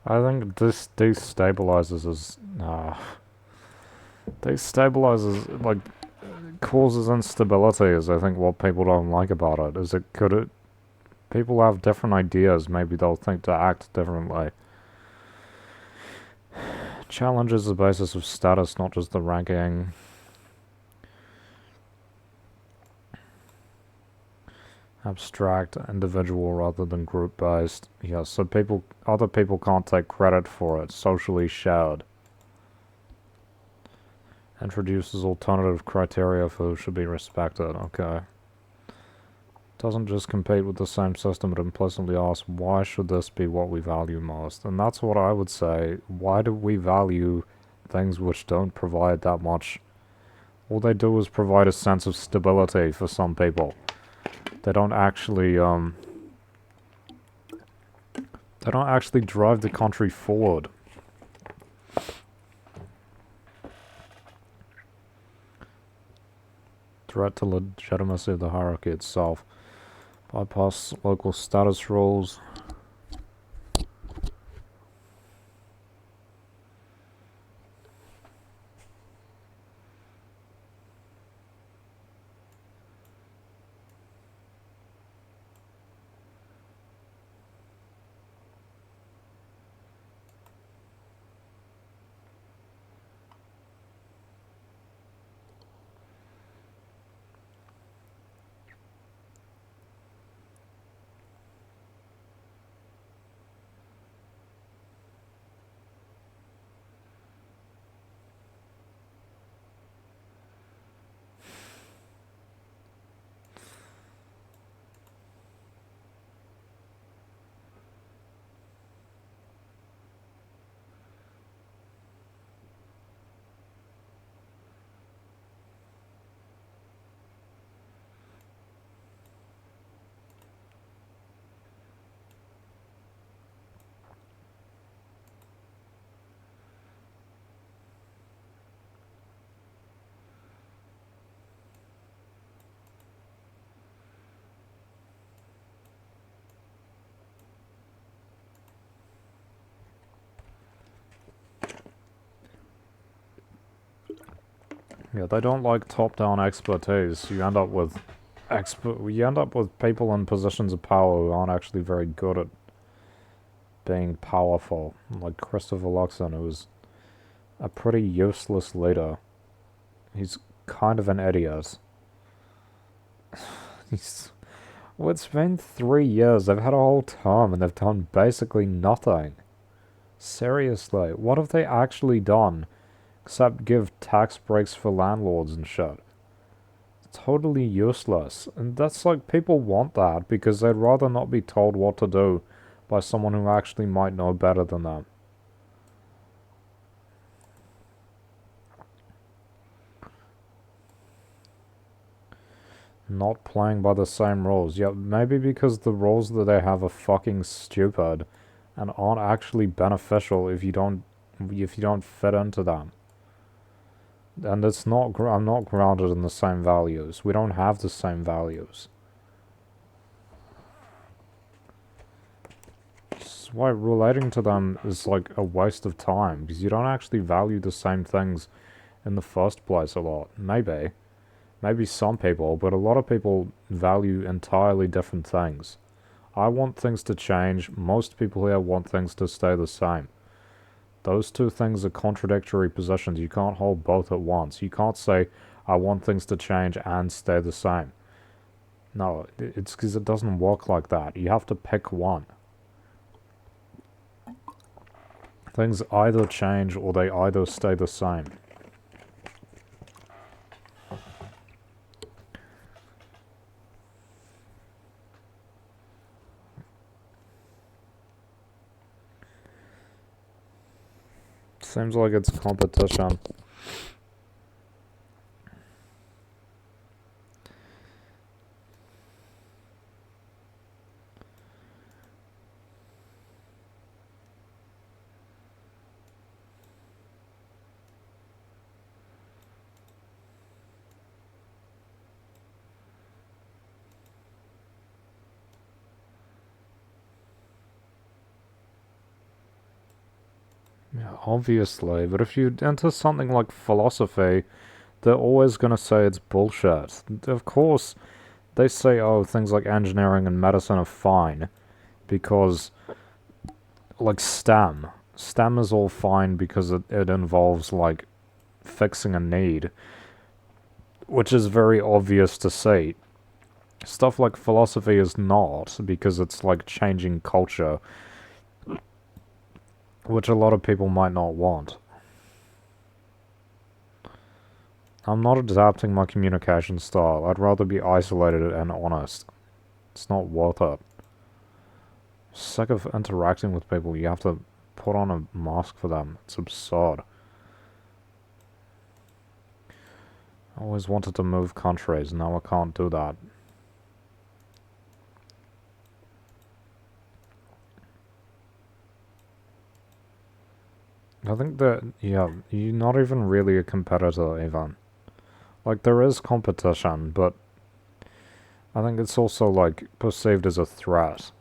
I think this destabilizes as destabilizes, like, causes instability is, I think, what people don't like about it. Is it could it people have different ideas, maybe they'll think to act differently. Challenges the basis of status, not just the ranking. Abstract, individual rather than group based. Yeah, so other people can't take credit for it. Socially shared. Introduces alternative criteria for who should be respected. Okay. Doesn't just compete with the same system, it implicitly asks, why should this be what we value most? And that's what I would say. Why do we value things which don't provide that much? All they do is provide a sense of stability for some people. They don't actually drive the country forward. Threat to legitimacy of the hierarchy itself. Bypass local status rules. Yeah, they don't like top-down expertise. You end up with people in positions of power who aren't actually very good at being powerful. Like Christopher Luxon, who was a pretty useless leader. He's kind of an idiot. He's... Well, it's been 3 years. They've had a whole term and they've done basically nothing. Seriously, what have they actually done? Except give tax breaks for landlords and shit. Totally useless. And that's like, people want that because they'd rather not be told what to do by someone who actually might know better than them. Not playing by the same rules. Yeah, maybe because the rules that they have are fucking stupid and aren't actually beneficial if you don't fit into them. And it's not I'm not grounded in the same values. We don't have the same values. That's why relating to them is like a waste of time, because you don't actually value the same things in the first place a lot. Maybe some people, but a lot of people value entirely different things. I want things to change. Most people here want things to stay the same. Those two things are contradictory positions. You can't hold both at once. You can't say, I want things to change and stay the same. No, it's because it doesn't work like that. You have to pick one. Things either change or they either stay the same. Seems like it's competition. Yeah, obviously, but if you enter something like philosophy, they're always going to say it's bullshit. Of course, they say, oh, things like engineering and medicine are fine, because, like, STEM is all fine because it involves, like, fixing a need, which is very obvious to see. Stuff like philosophy is not, because it's, like, changing culture, which a lot of people might not want. I'm not adapting my communication style. I'd rather be isolated and honest. It's not worth it. Sick of interacting with people. You have to put on a mask for them. It's absurd. I always wanted to move countries. Now I can't do that. I think that, yeah, you're not even really a competitor, even. Like, there is competition, but I think it's also, like, perceived as a threat.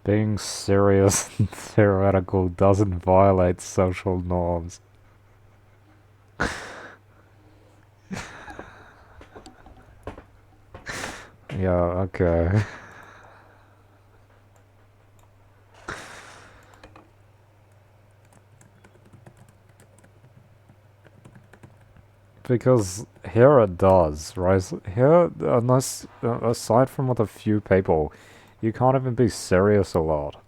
Being serious and theoretical doesn't violate social norms. Yeah, okay. Because here it does, right? Here, unless, aside from with a few people, you can't even be serious a lot.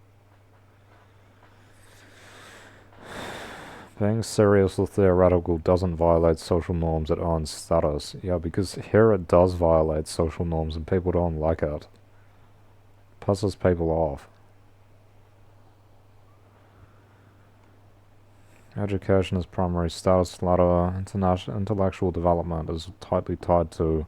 Being serious or theoretical doesn't violate social norms, it owns status. Yeah, because here it does violate social norms and people don't like it. Pisses people off. Education is primary status ladder. Intellectual development is tightly tied to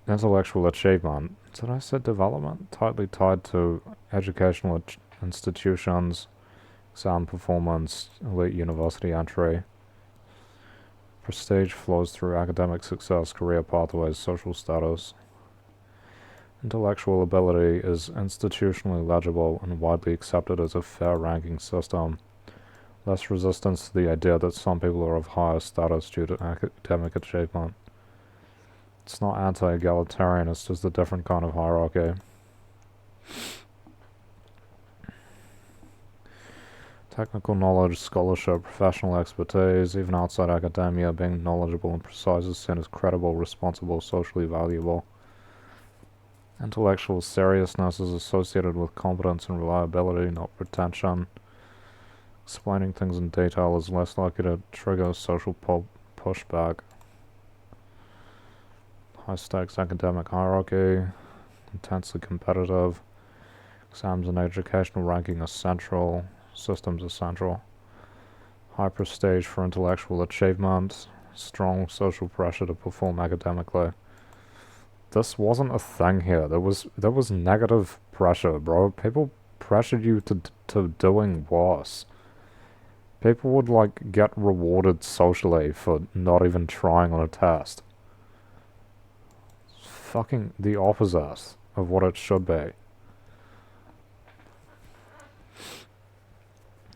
intellectual achievement. Did I say development? Tightly tied to educational institutions, exam performance, elite university entry. Prestige flows through academic success, career pathways, social status. Intellectual ability is institutionally legible and widely accepted as a fair ranking system. Less resistance to the idea that some people are of higher status due to academic achievement. It's not anti-egalitarian, it's just a different kind of hierarchy. Technical knowledge, scholarship, professional expertise, even outside academia, being knowledgeable and precise is seen as credible, responsible, socially valuable. Intellectual seriousness is associated with competence and reliability, not pretension. Explaining things in detail is less likely to trigger social pushback. High-stakes academic hierarchy, intensely competitive. Exams and educational ranking are central. Systems are central. High prestige for intellectual achievement. Strong social pressure to perform academically. This wasn't a thing here. There was negative pressure, bro. People pressured you to doing worse. People would like get rewarded socially for not even trying on a test. It's fucking the opposite of what it should be.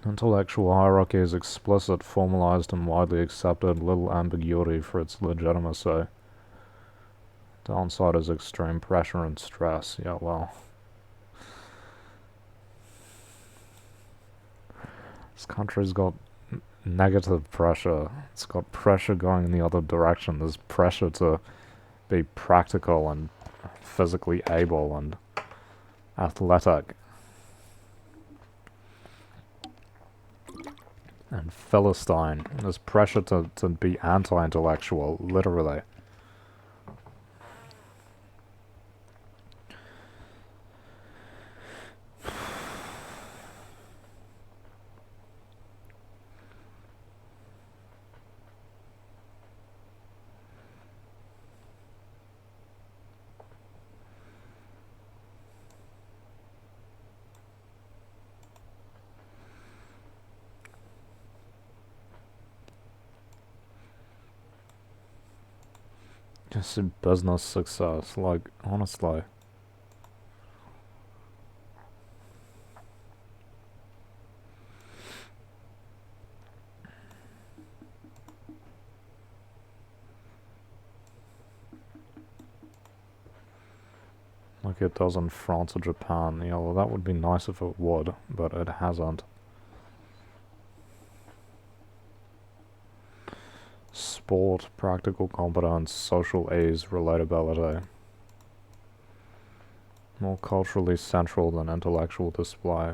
Intellectual hierarchy is explicit, formalized, and widely accepted. Little ambiguity for its legitimacy. Downside is extreme pressure and stress. Yeah, well. This country's got negative pressure. It's got pressure going in the other direction. There's pressure to be practical and physically able and athletic. And Philistine. There's pressure to be anti-intellectual, literally. Just business success, like, honestly. Like it does in France or Japan. Yeah, well, that would be nice if it would, but it hasn't. Sport, practical competence, social ease, relatability. More culturally central than intellectual display.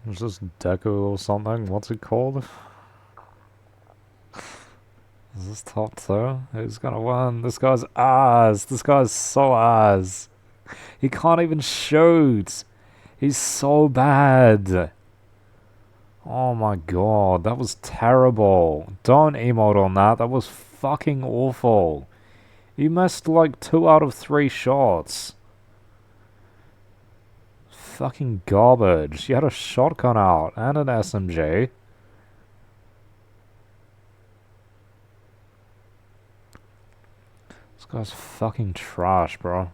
Is this Deku or something? What's it called? Is this top 2? Who's gonna win? This guy's ass. This guy's so ass. He can't even shoot. He's so bad. Oh my god, that was terrible. Don't emote on that. That was fucking awful. You missed like 2 out of 3 shots. Fucking garbage. You had a shotgun out and an SMG. This guy's fucking trash, bro.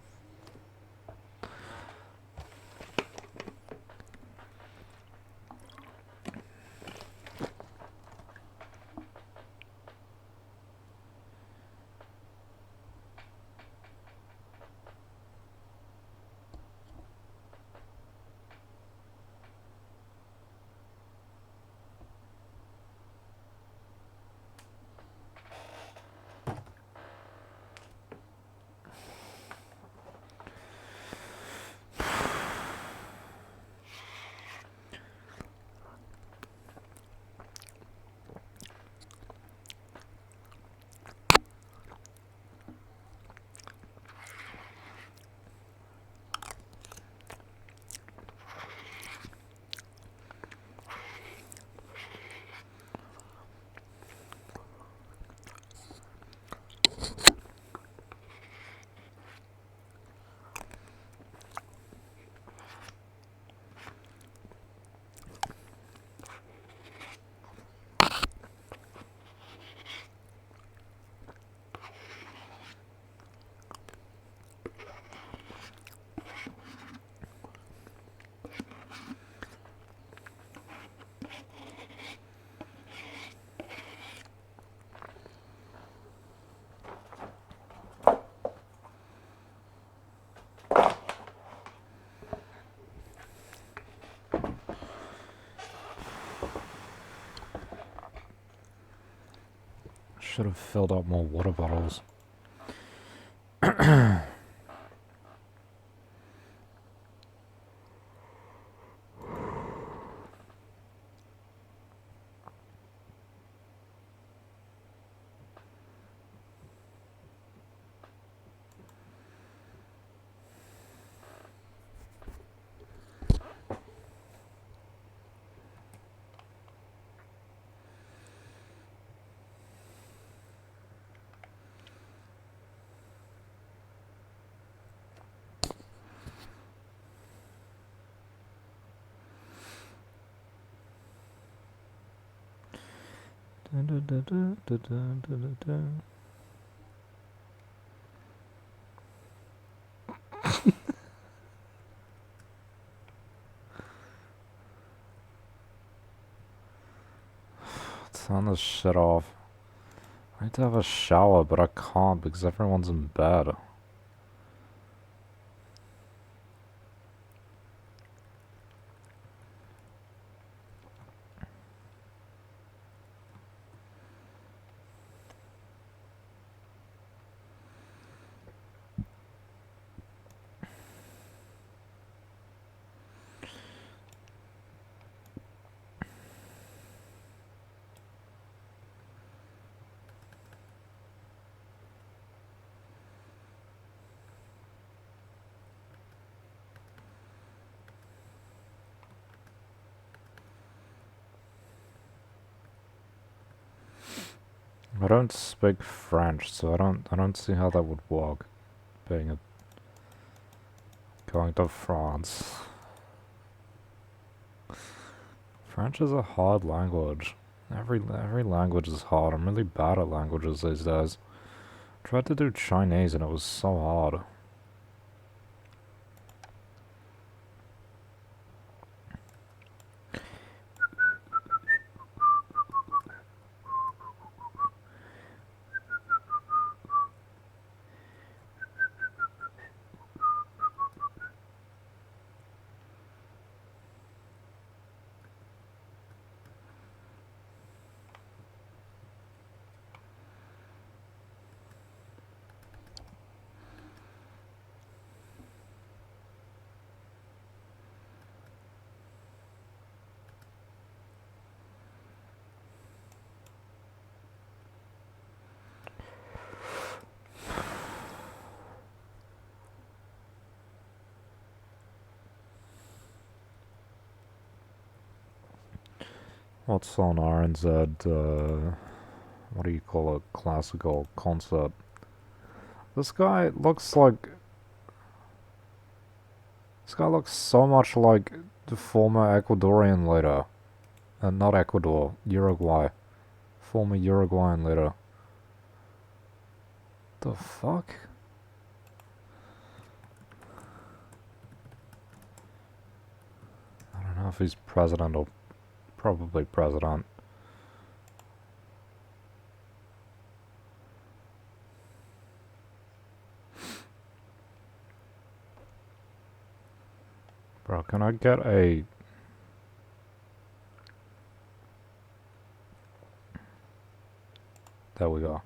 Should have filled up more water bottles. Turn this shit off. I need to have a shower, but I can't because everyone's in bed. I don't speak French, so I don't see how that would work. Going to France. French is a hard language. Every language is hard. I'm really bad at languages these days. Tried to do Chinese and it was so hard. What's on RNZ, what do you call it, classical concert? This guy looks like... This guy looks so much like the former Ecuadorian leader. Not Ecuador, Uruguay. Former Uruguayan leader. The fuck? I don't know if he's president or probably president. Bro, can I get a... There we go.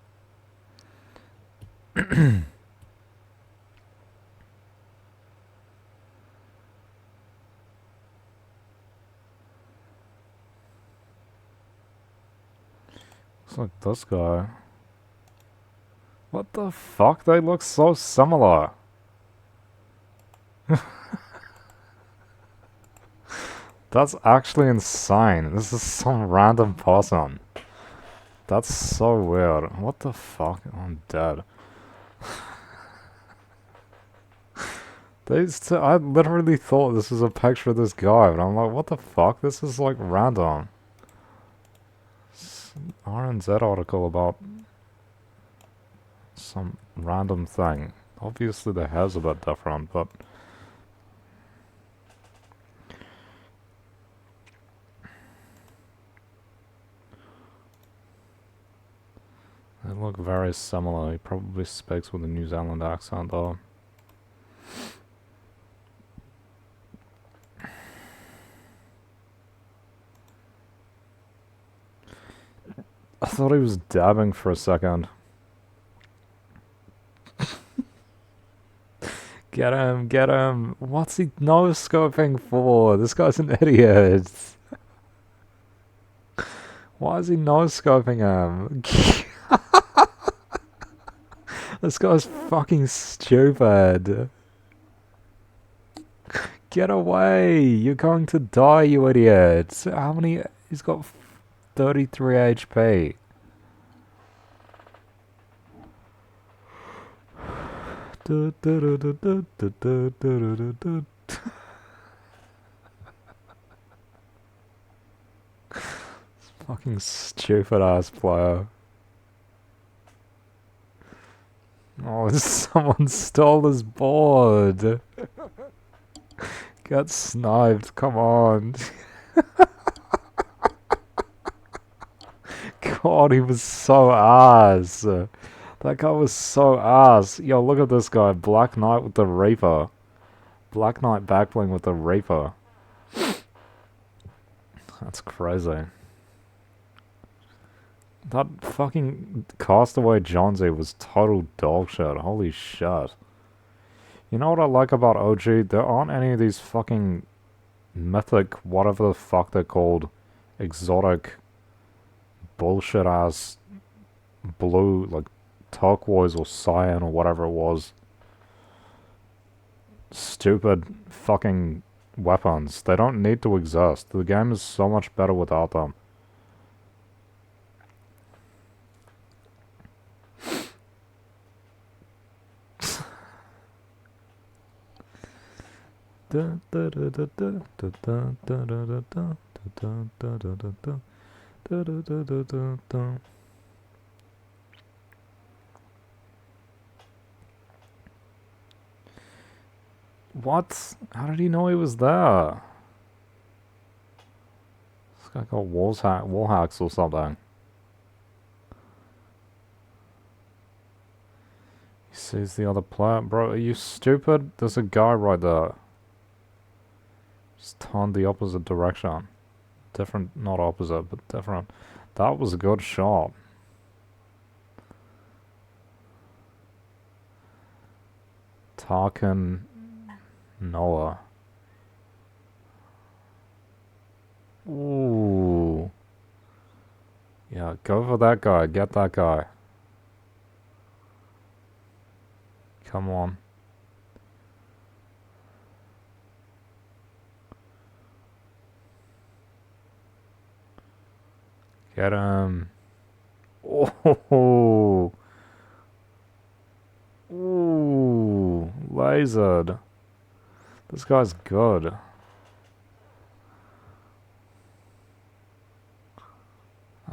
Looks like this guy. What the fuck? They look so similar. That's actually insane. This is some random person. That's so weird. What the fuck? I'm dead. I literally thought this was a picture of this guy, but I'm like, what the fuck? This is like random. RNZ article about some random thing. Obviously the hair's a bit different, but... They look very similar. He probably speaks with a New Zealand accent though. I thought he was dabbing for a second. Get him, get him. What's he no-scoping for? This guy's an idiot. Why is he no-scoping him? This guy's fucking stupid. Get away! You're going to die, you idiot. How many... He's got 33 HP. Fucking stupid ass player. Oh, someone stole his board. Got sniped, come on. God, he was so ass. That guy was so ass. Yo, look at this guy. Black Knight with the Reaper. Black Knight backbling with the Reaper. That's crazy. That fucking Castaway Johnsy was total dog shit. Holy shit. You know what I like about OG? There aren't any of these fucking mythic, whatever the fuck they're called, exotic, bullshit ass, blue, like turquoise or cyan or whatever it was. Stupid fucking weapons. They don't need to exist. The game is so much better without them. What? How did he know he was there? This guy got wall hacks or something. He sees the other player. Bro, are you stupid? There's a guy right there. Just turned the opposite direction. Different, not opposite, but different. That was a good shot. Tarkin Noah. Ooh. Yeah, go for that guy. Get that guy. Come on. Get him. Oh. Ooh. Lasered. This guy's good.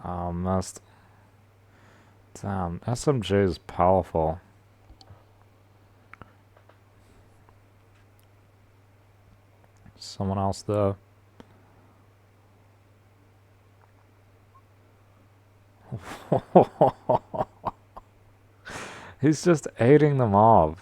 Oh, missed. Damn, SMG is powerful. Someone else there. He's just eating them up.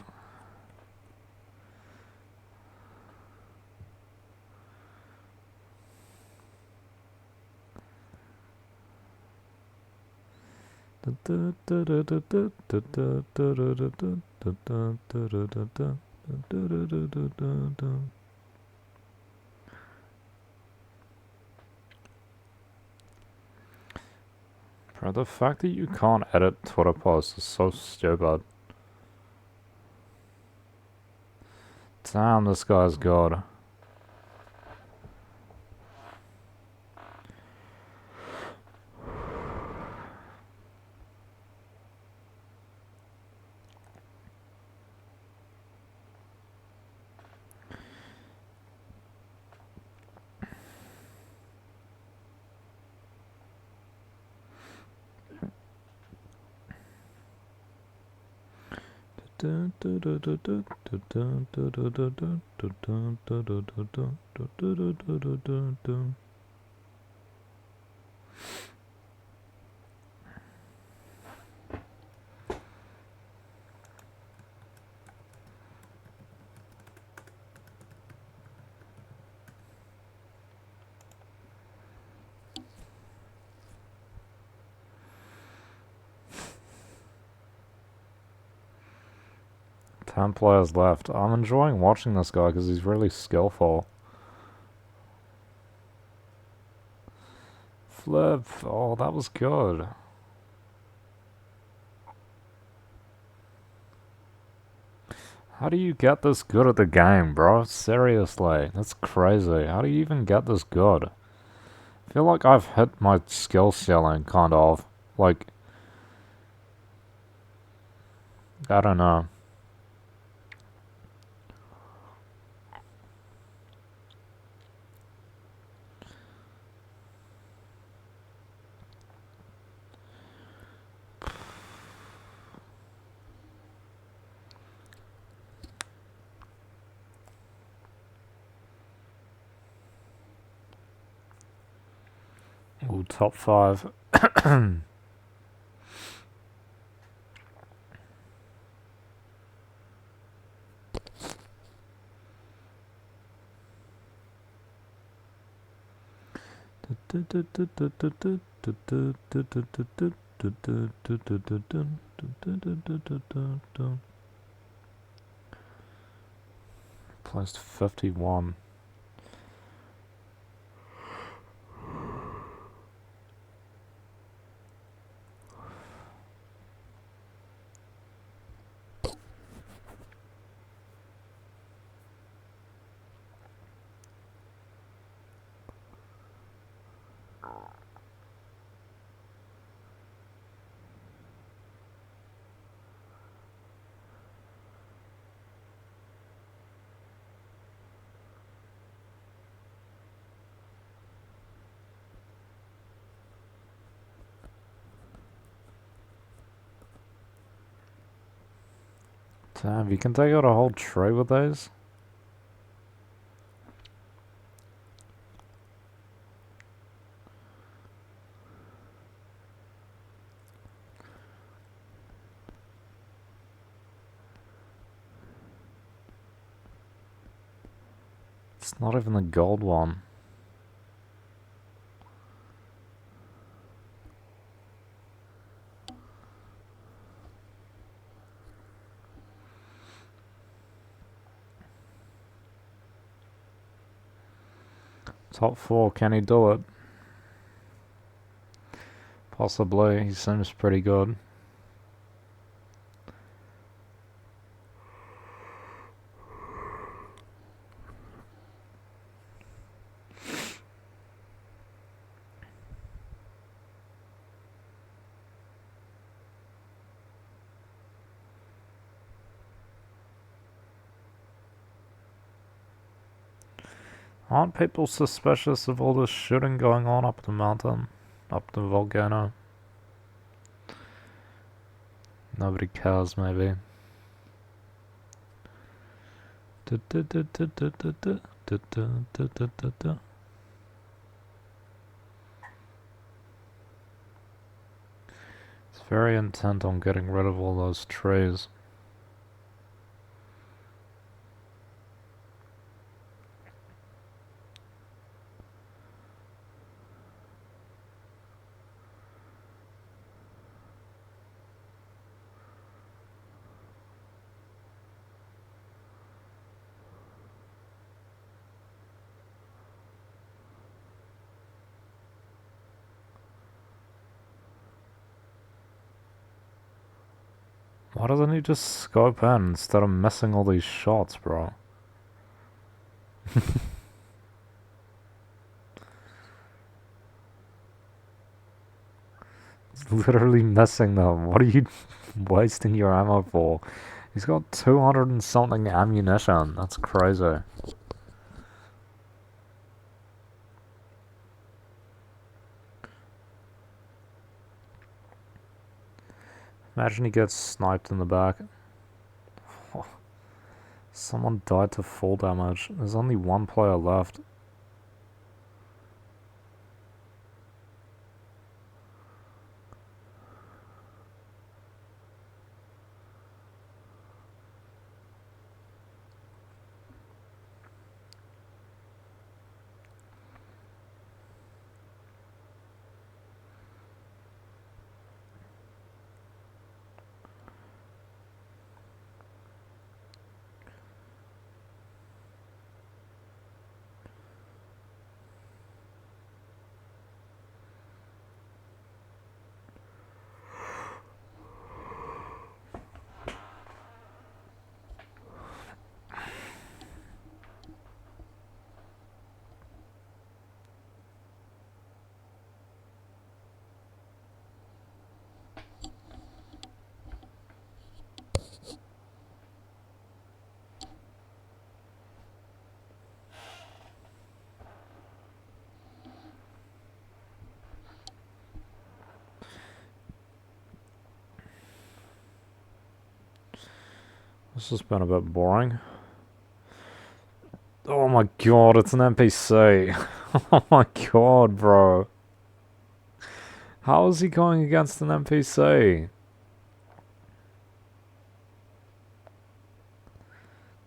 Bro, the fact that you can't edit Twitter posts is so stupid. Damn, this guy's good. Ten players left. I'm enjoying watching this guy because he's really skillful. Flip. Oh, that was good. How do you get this good at the game, bro? Seriously, that's crazy. How do you even get this good? I feel like I've hit my skill ceiling, kind of. Like, I don't know. Ooh, top 5. Placed 51. Damn, you can take out a whole tray with those? It's not even the gold one. Top 4, can he do it? Possibly, he seems pretty good. Aren't people suspicious of all this shooting going on up the mountain? Up the volcano? Nobody cares, maybe. It's very intent on getting rid of all those trees. Why doesn't he just scope in instead of missing all these shots, bro? He's literally missing them. What are you wasting your ammo for? He's got 200 and something ammunition. That's crazy. Imagine he gets sniped in the back. Someone died to full damage. There's only one player left. This has been a bit boring. Oh my god, it's an NPC. Oh my god, bro. How is he going against an NPC?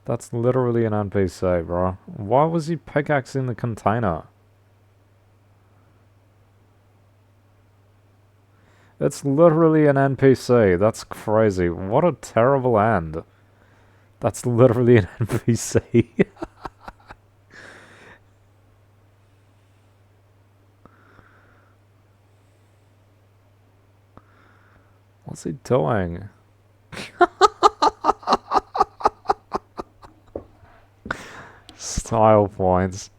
That's literally an NPC, bro. Why was he pickaxing the container? It's literally an NPC. That's crazy. What a terrible end. That's literally an NPC. What's he doing? Style points.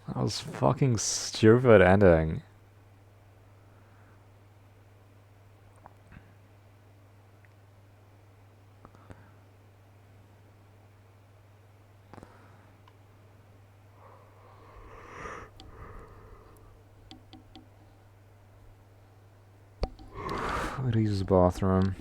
That was fucking stupid ending. I'm gonna use the bathroom.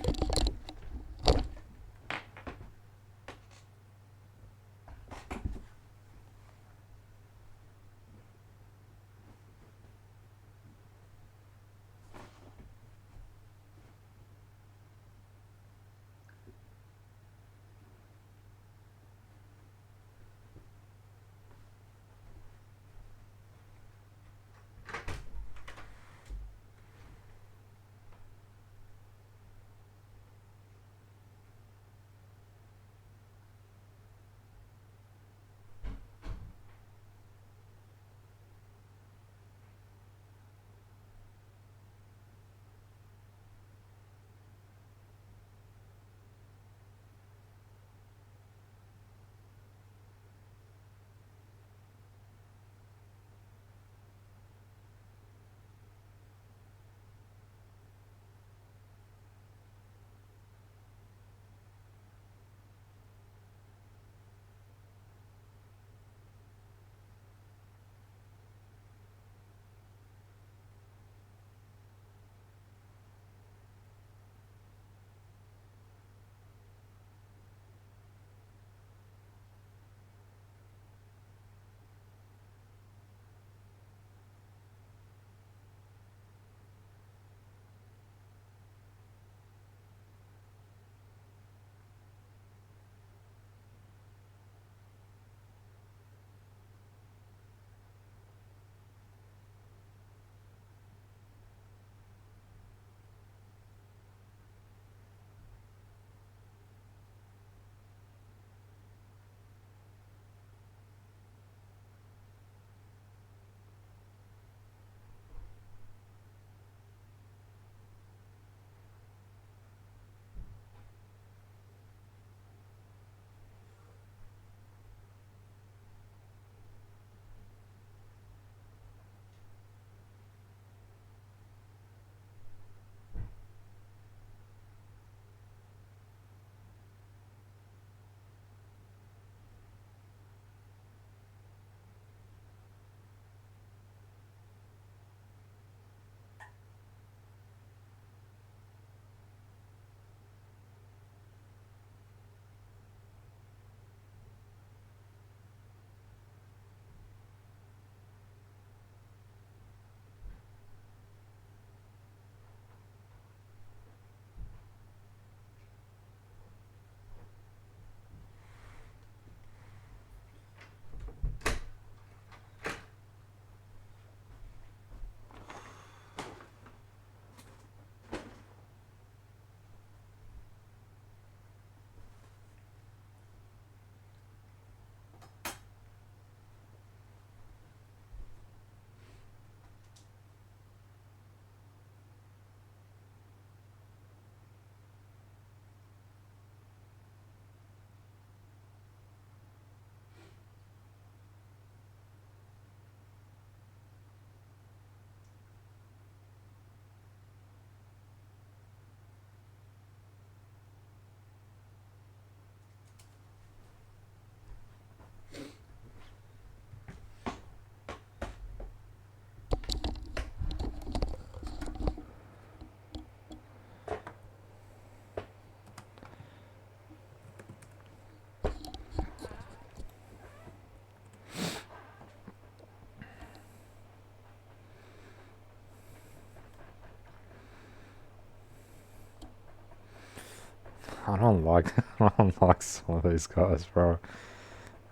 I don't like I don't like some of these guys, bro.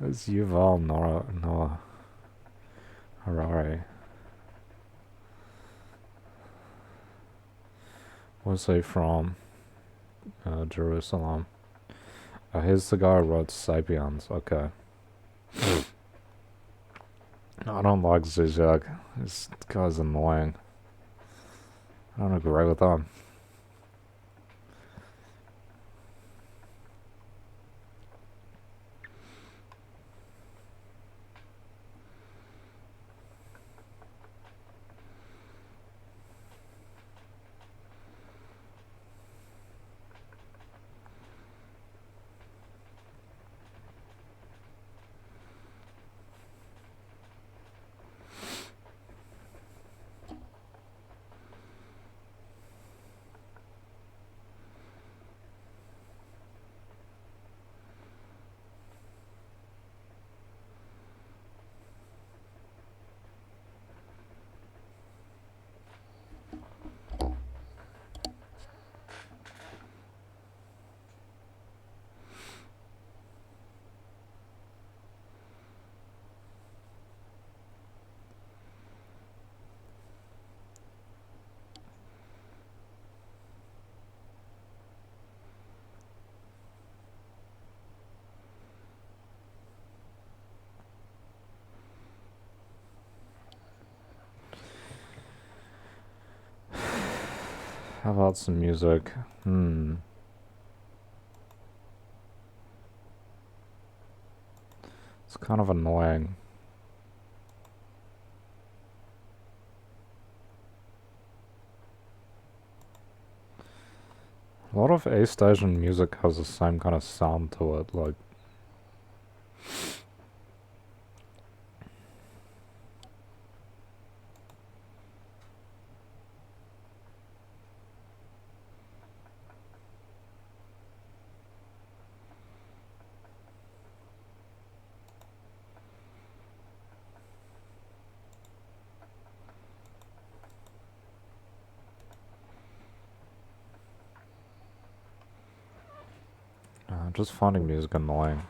It's Yuval Noah Harari. Where's he from? Jerusalem. Here's the guy who wrote Sapiens. Okay. I don't like Zizek. This guy's annoying. I don't agree with that. How about some music? It's kind of annoying. A lot of East Asian music has the same kind of sound to it, like... just finding music annoying.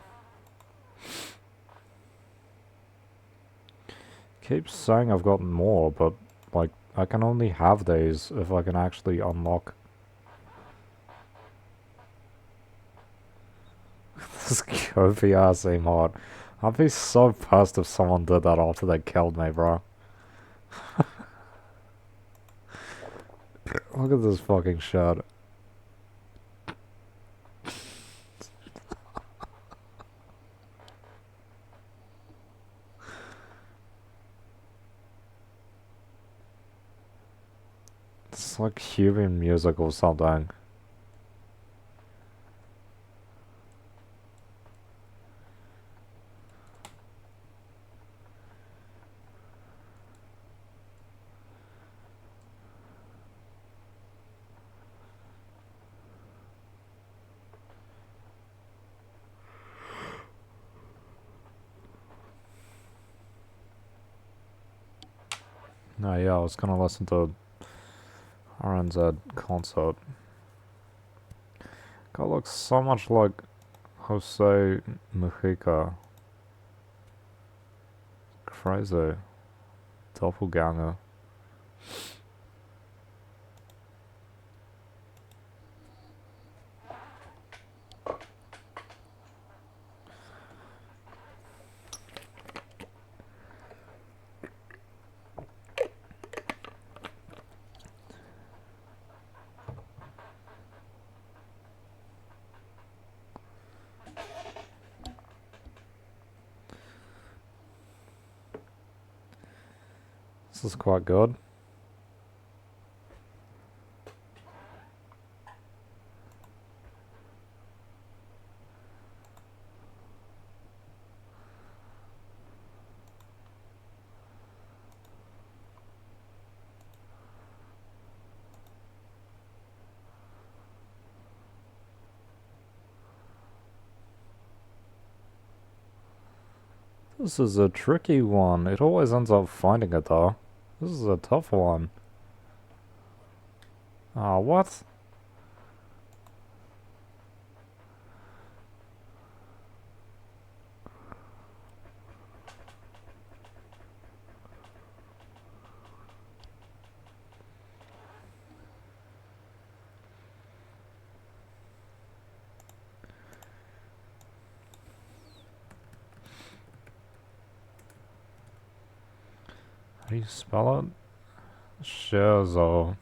Keeps saying I've got more, but, like, I can only have these if I can actually unlock this Kofi ass emote. I'd be so pissed if someone did that after they killed me, bro. Look at this fucking shit. It's like human music or something. No, yeah, I was gonna listen to RNZ concert. Guy looks so much like Jose Mujica. Crazy. Doppelganger. This is quite good. This is a tricky one. It always ends up finding it though. This is a tough one. Ah, what? do you spell it? Scherzo.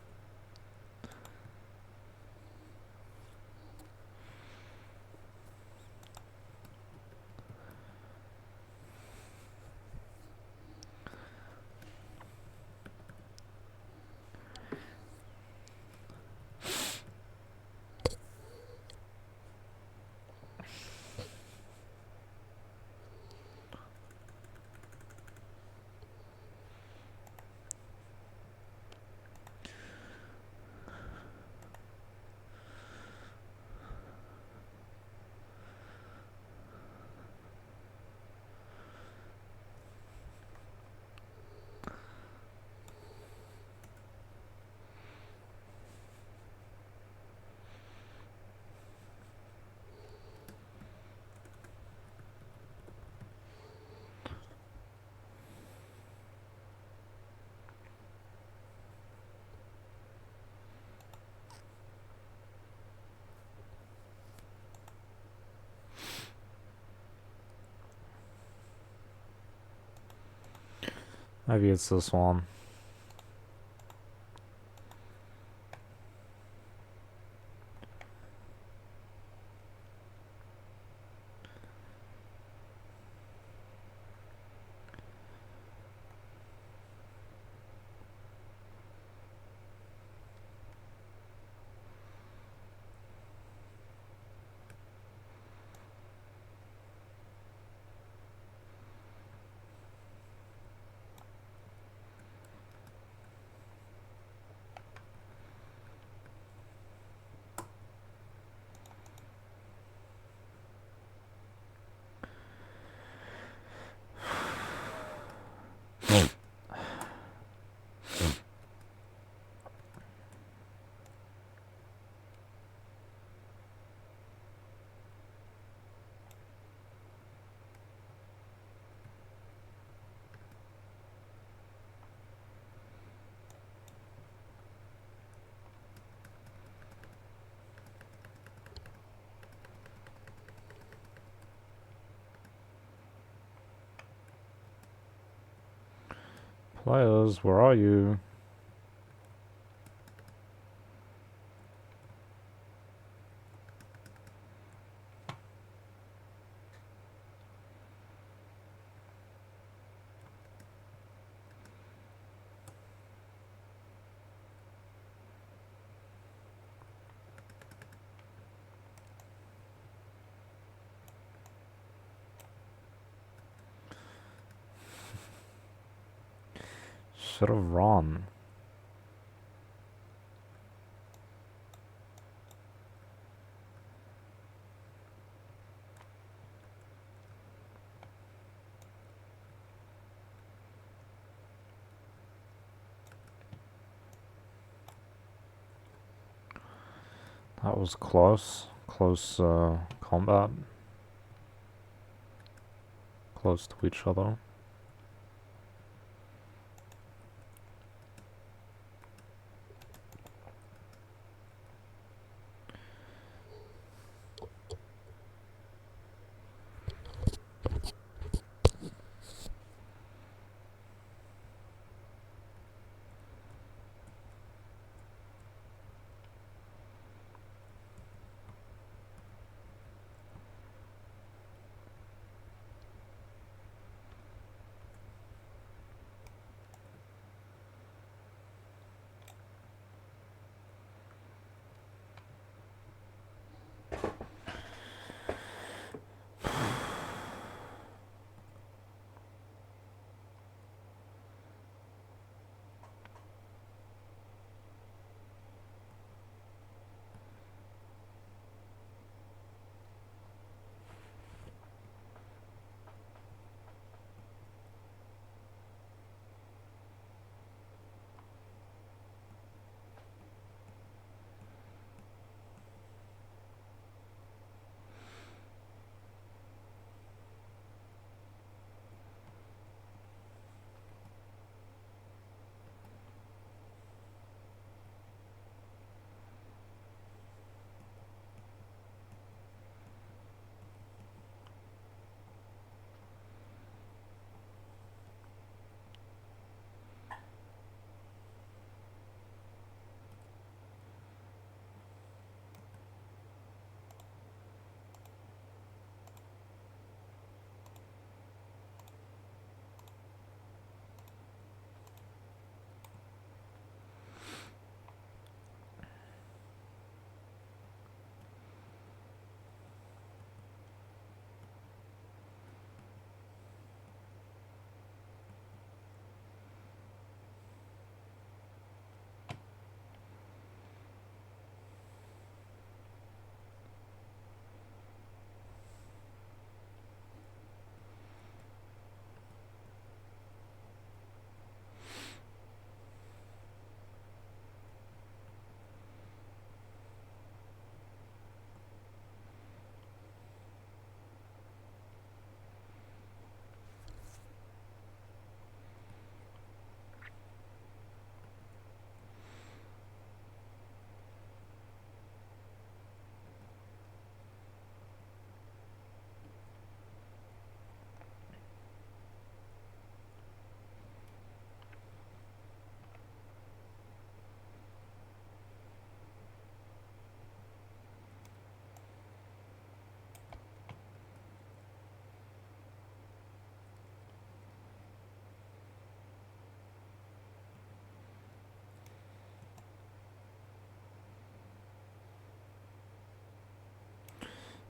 Maybe it's this one. Players, where are you? Should have run. That was close. Close combat. Close to each other.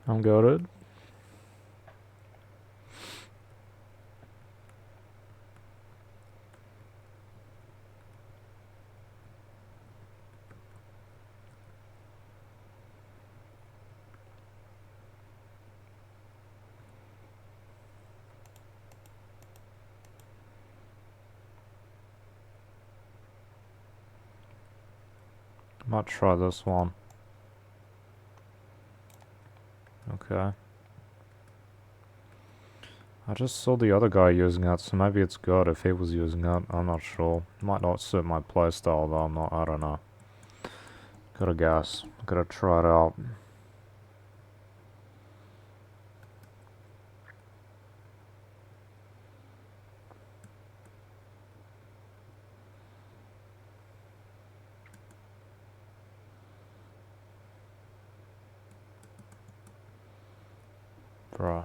I'm goated. Might try this one. Okay. I just saw the other guy using it, so maybe it's good if he was using it. I'm not sure. Might not suit my playstyle though, I don't know. Gotta guess. Gotta try it out. Bruh.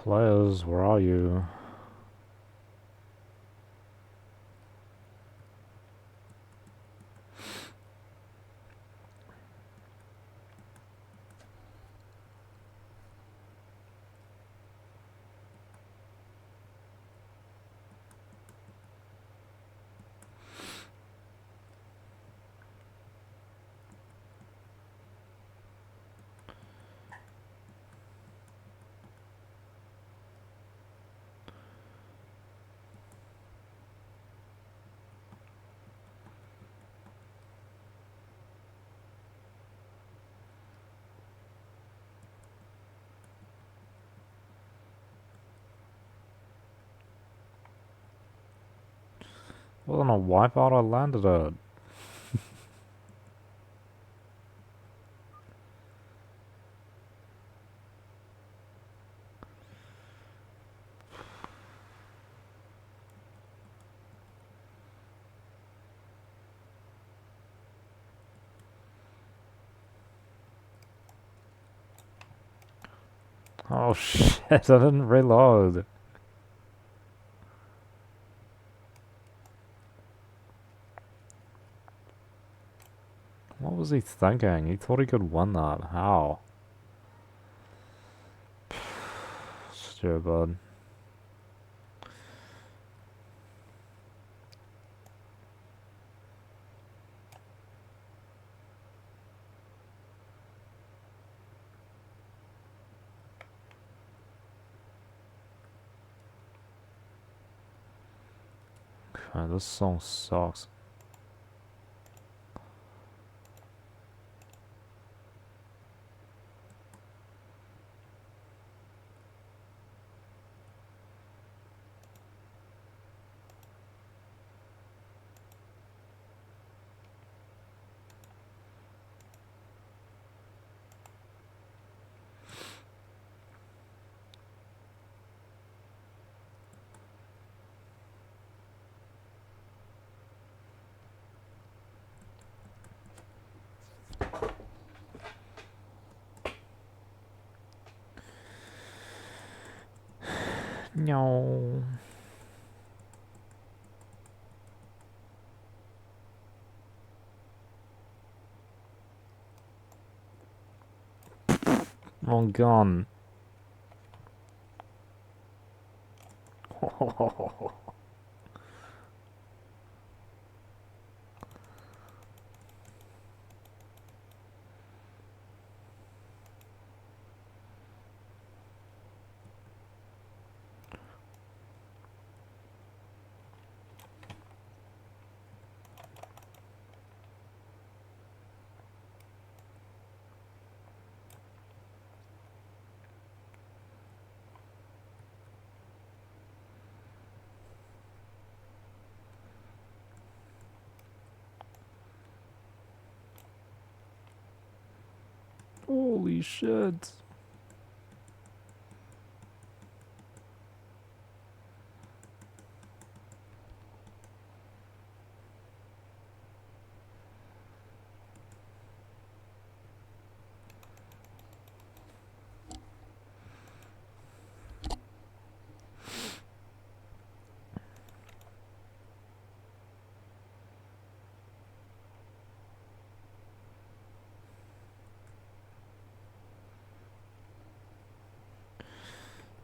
Players, where are you? Wasn't a wipeout I landed at. Oh shit, I didn't reload. What was he thinking? He thought he could win that. How? Stupid. Okay, this song sucks. No. Wrong gun. Holy shit.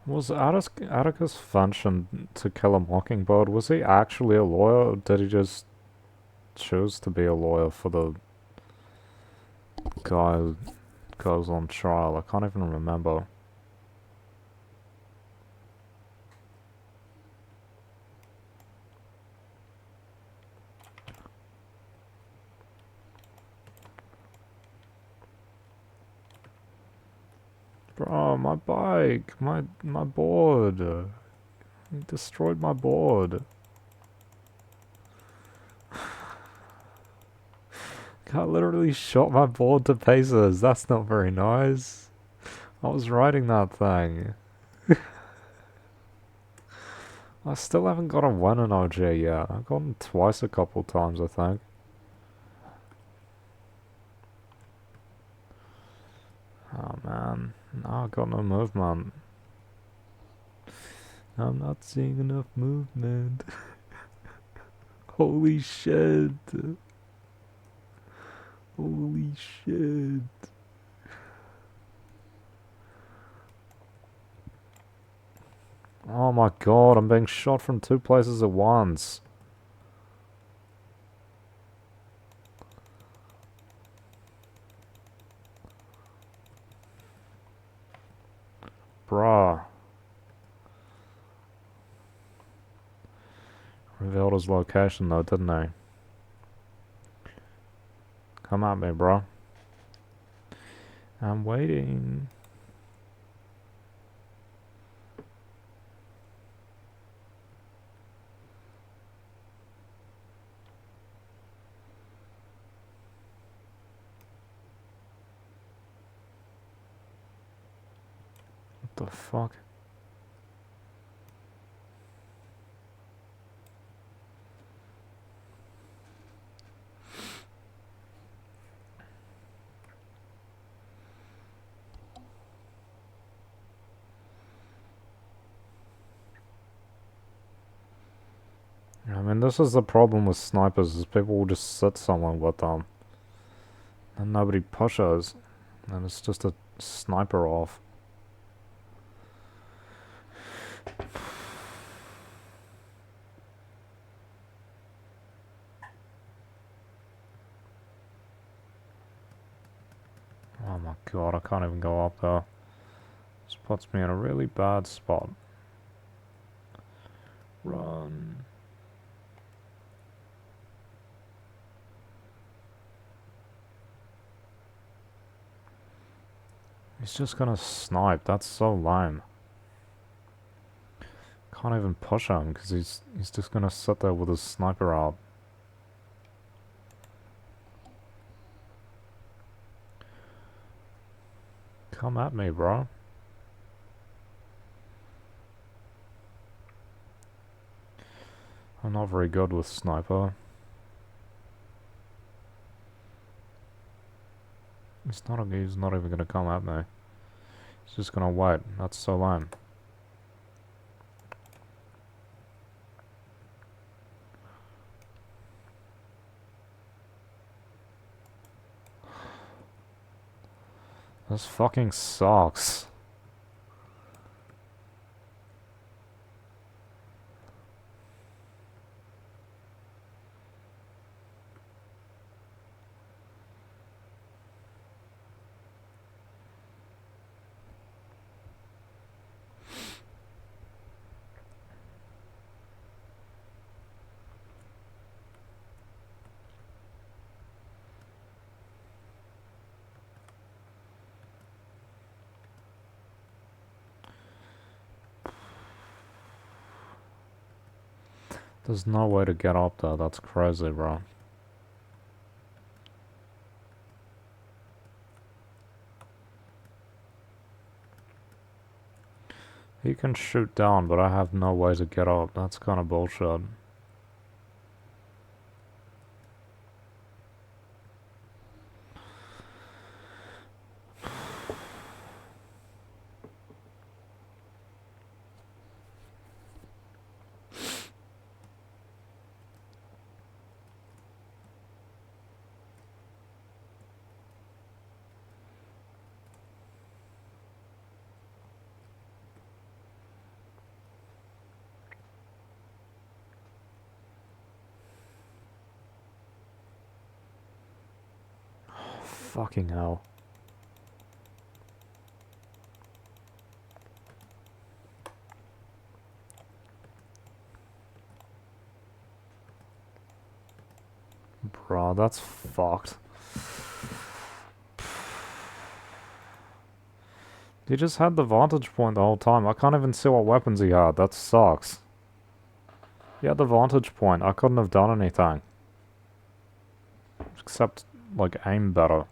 Was Atticus Finch in To Kill a Mockingbird, was he actually a lawyer, or did he just choose to be a lawyer for the guy who goes on trial? I can't even remember. Bro, my bike, my board. He destroyed my board. I literally shot my board to pieces. That's not very nice. I was riding that thing. I still haven't got a win in OG yet. I've gotten twice a couple times, I think. Oh man, now I got no movement. I'm not seeing enough movement. Holy shit. Holy shit. Oh my god, I'm being shot from two places at once. Bruh. Revealed his location though, didn't he? Come at me, bro. I'm waiting. What the fuck? I mean, this is the problem with snipers, is people will just sit somewhere with them. And nobody pushes. And it's just a sniper off. Oh my god, I can't even go up there. This puts me in a really bad spot. Run. He's just gonna snipe, that's so lame. Can't even push him, because he's just gonna sit there with his sniper out. Come at me, bro. I'm not very good with sniper. He's not even gonna come at me. He's just gonna wait. That's so lame. This fucking sucks. There's no way to get up there, that's crazy, bro. He can shoot down, but I have no way to get up. That's kind of bullshit. Fucking hell. Bro, that's fucked. He just had the vantage point the whole time. I can't even see what weapons he had. That sucks. He had the vantage point. I couldn't have done anything. Except, like, aim better.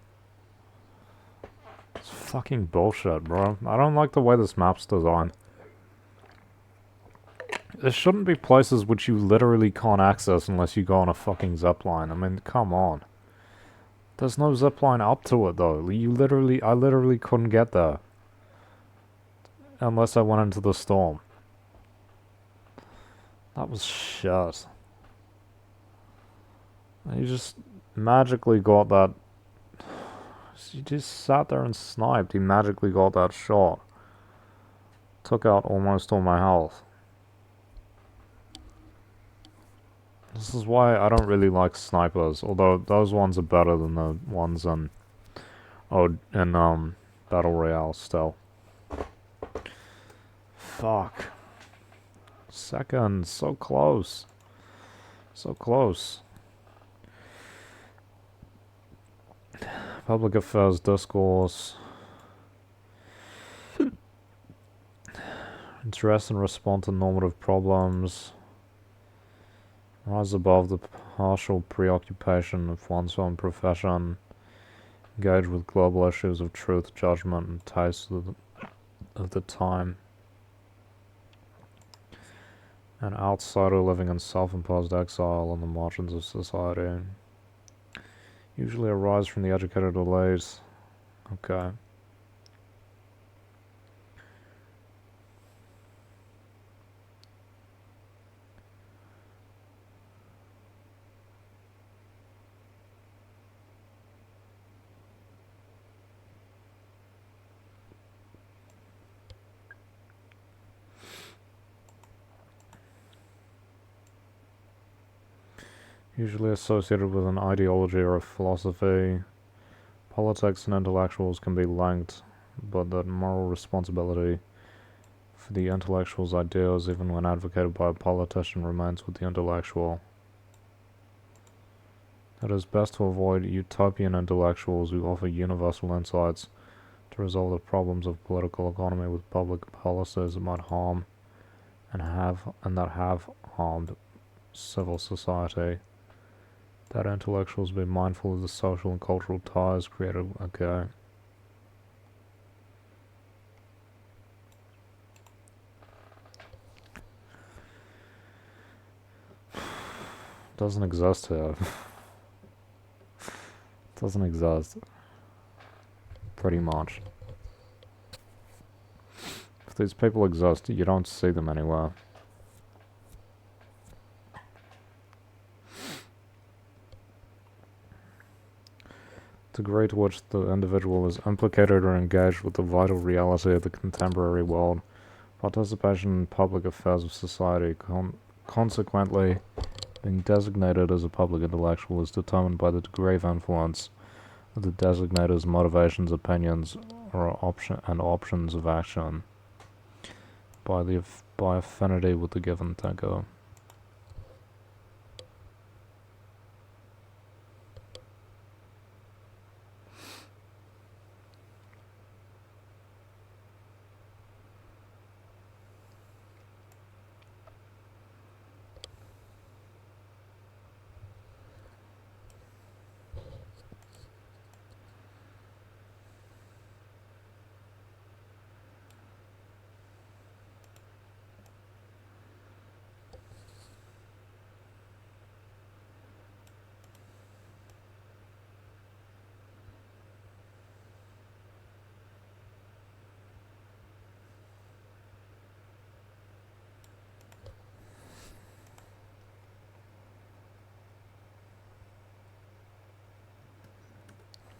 It's fucking bullshit, bro. I don't like the way this map's designed. There shouldn't be places which you literally can't access unless you go on a fucking zipline. I mean, come on. There's no zipline up to it, though. I literally couldn't get there. Unless I went into the storm. That was shit. You just magically got that. He just sat there and sniped. He magically got that shot. Took out almost all my health. This is why I don't really like snipers, although those ones are better than the ones in Battle Royale still. Fuck. Second, so close. So close. Public affairs discourse. Address and respond to normative problems. Rise above the partial preoccupation of one's own profession. Engage with global issues of truth, judgment, and taste of the time. An outsider living in self-imposed exile on the margins of society. Usually arise from the educated elite. Okay. usually associated with an ideology or a philosophy. Politics and intellectuals can be linked, but that moral responsibility for the intellectual's ideas, even when advocated by a politician, remains with the intellectual. It is best to avoid utopian intellectuals who offer universal insights to resolve the problems of political economy with public policies that might harm and that have harmed civil society. That intellectuals be mindful of the social and cultural ties created. Okay. Doesn't exist here. Doesn't exist. Pretty much. If these people exist, you don't see them anywhere. The degree to which the individual is implicated or engaged with the vital reality of the contemporary world, participation in public affairs of society, consequently, being designated as a public intellectual is determined by the degree of influence of the designator's motivations, opinions, or options of action by affinity with the given thinker.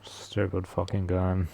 Stupid fucking game.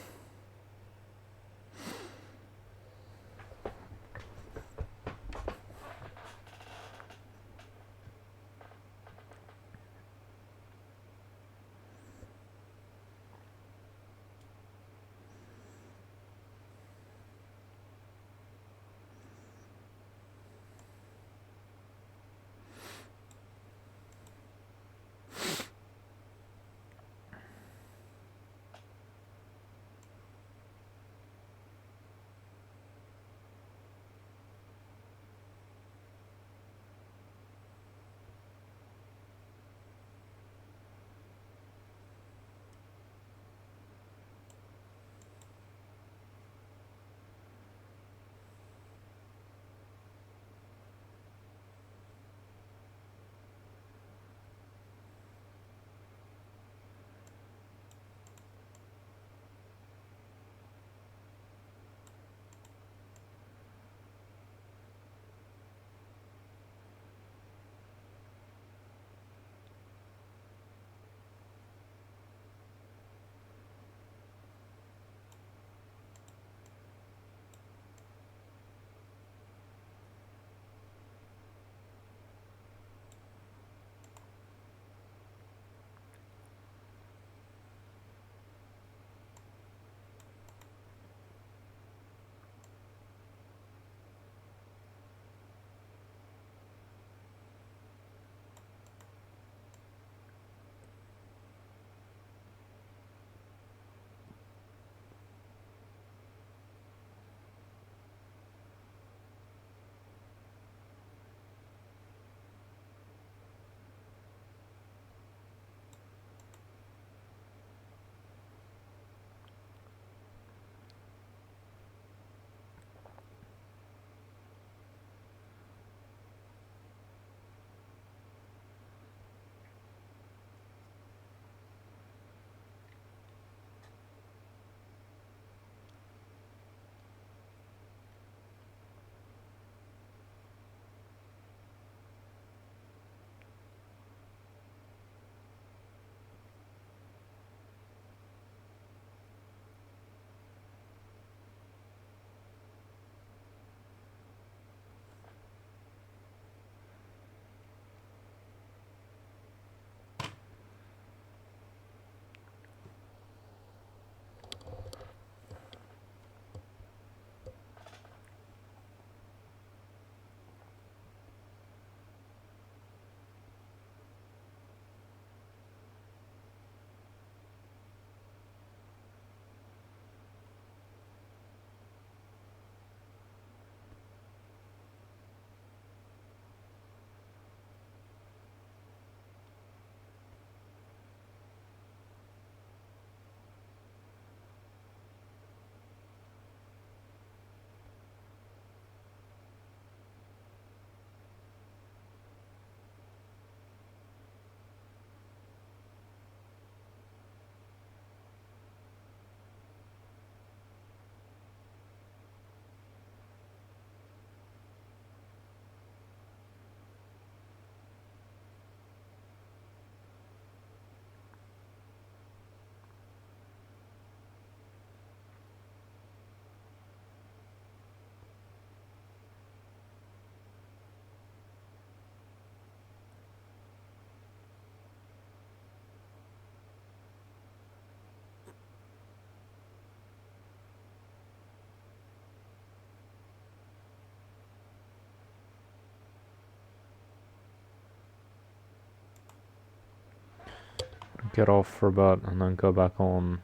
get off for a bit and then go back on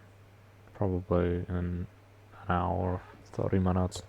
probably in an hour, 30 minutes.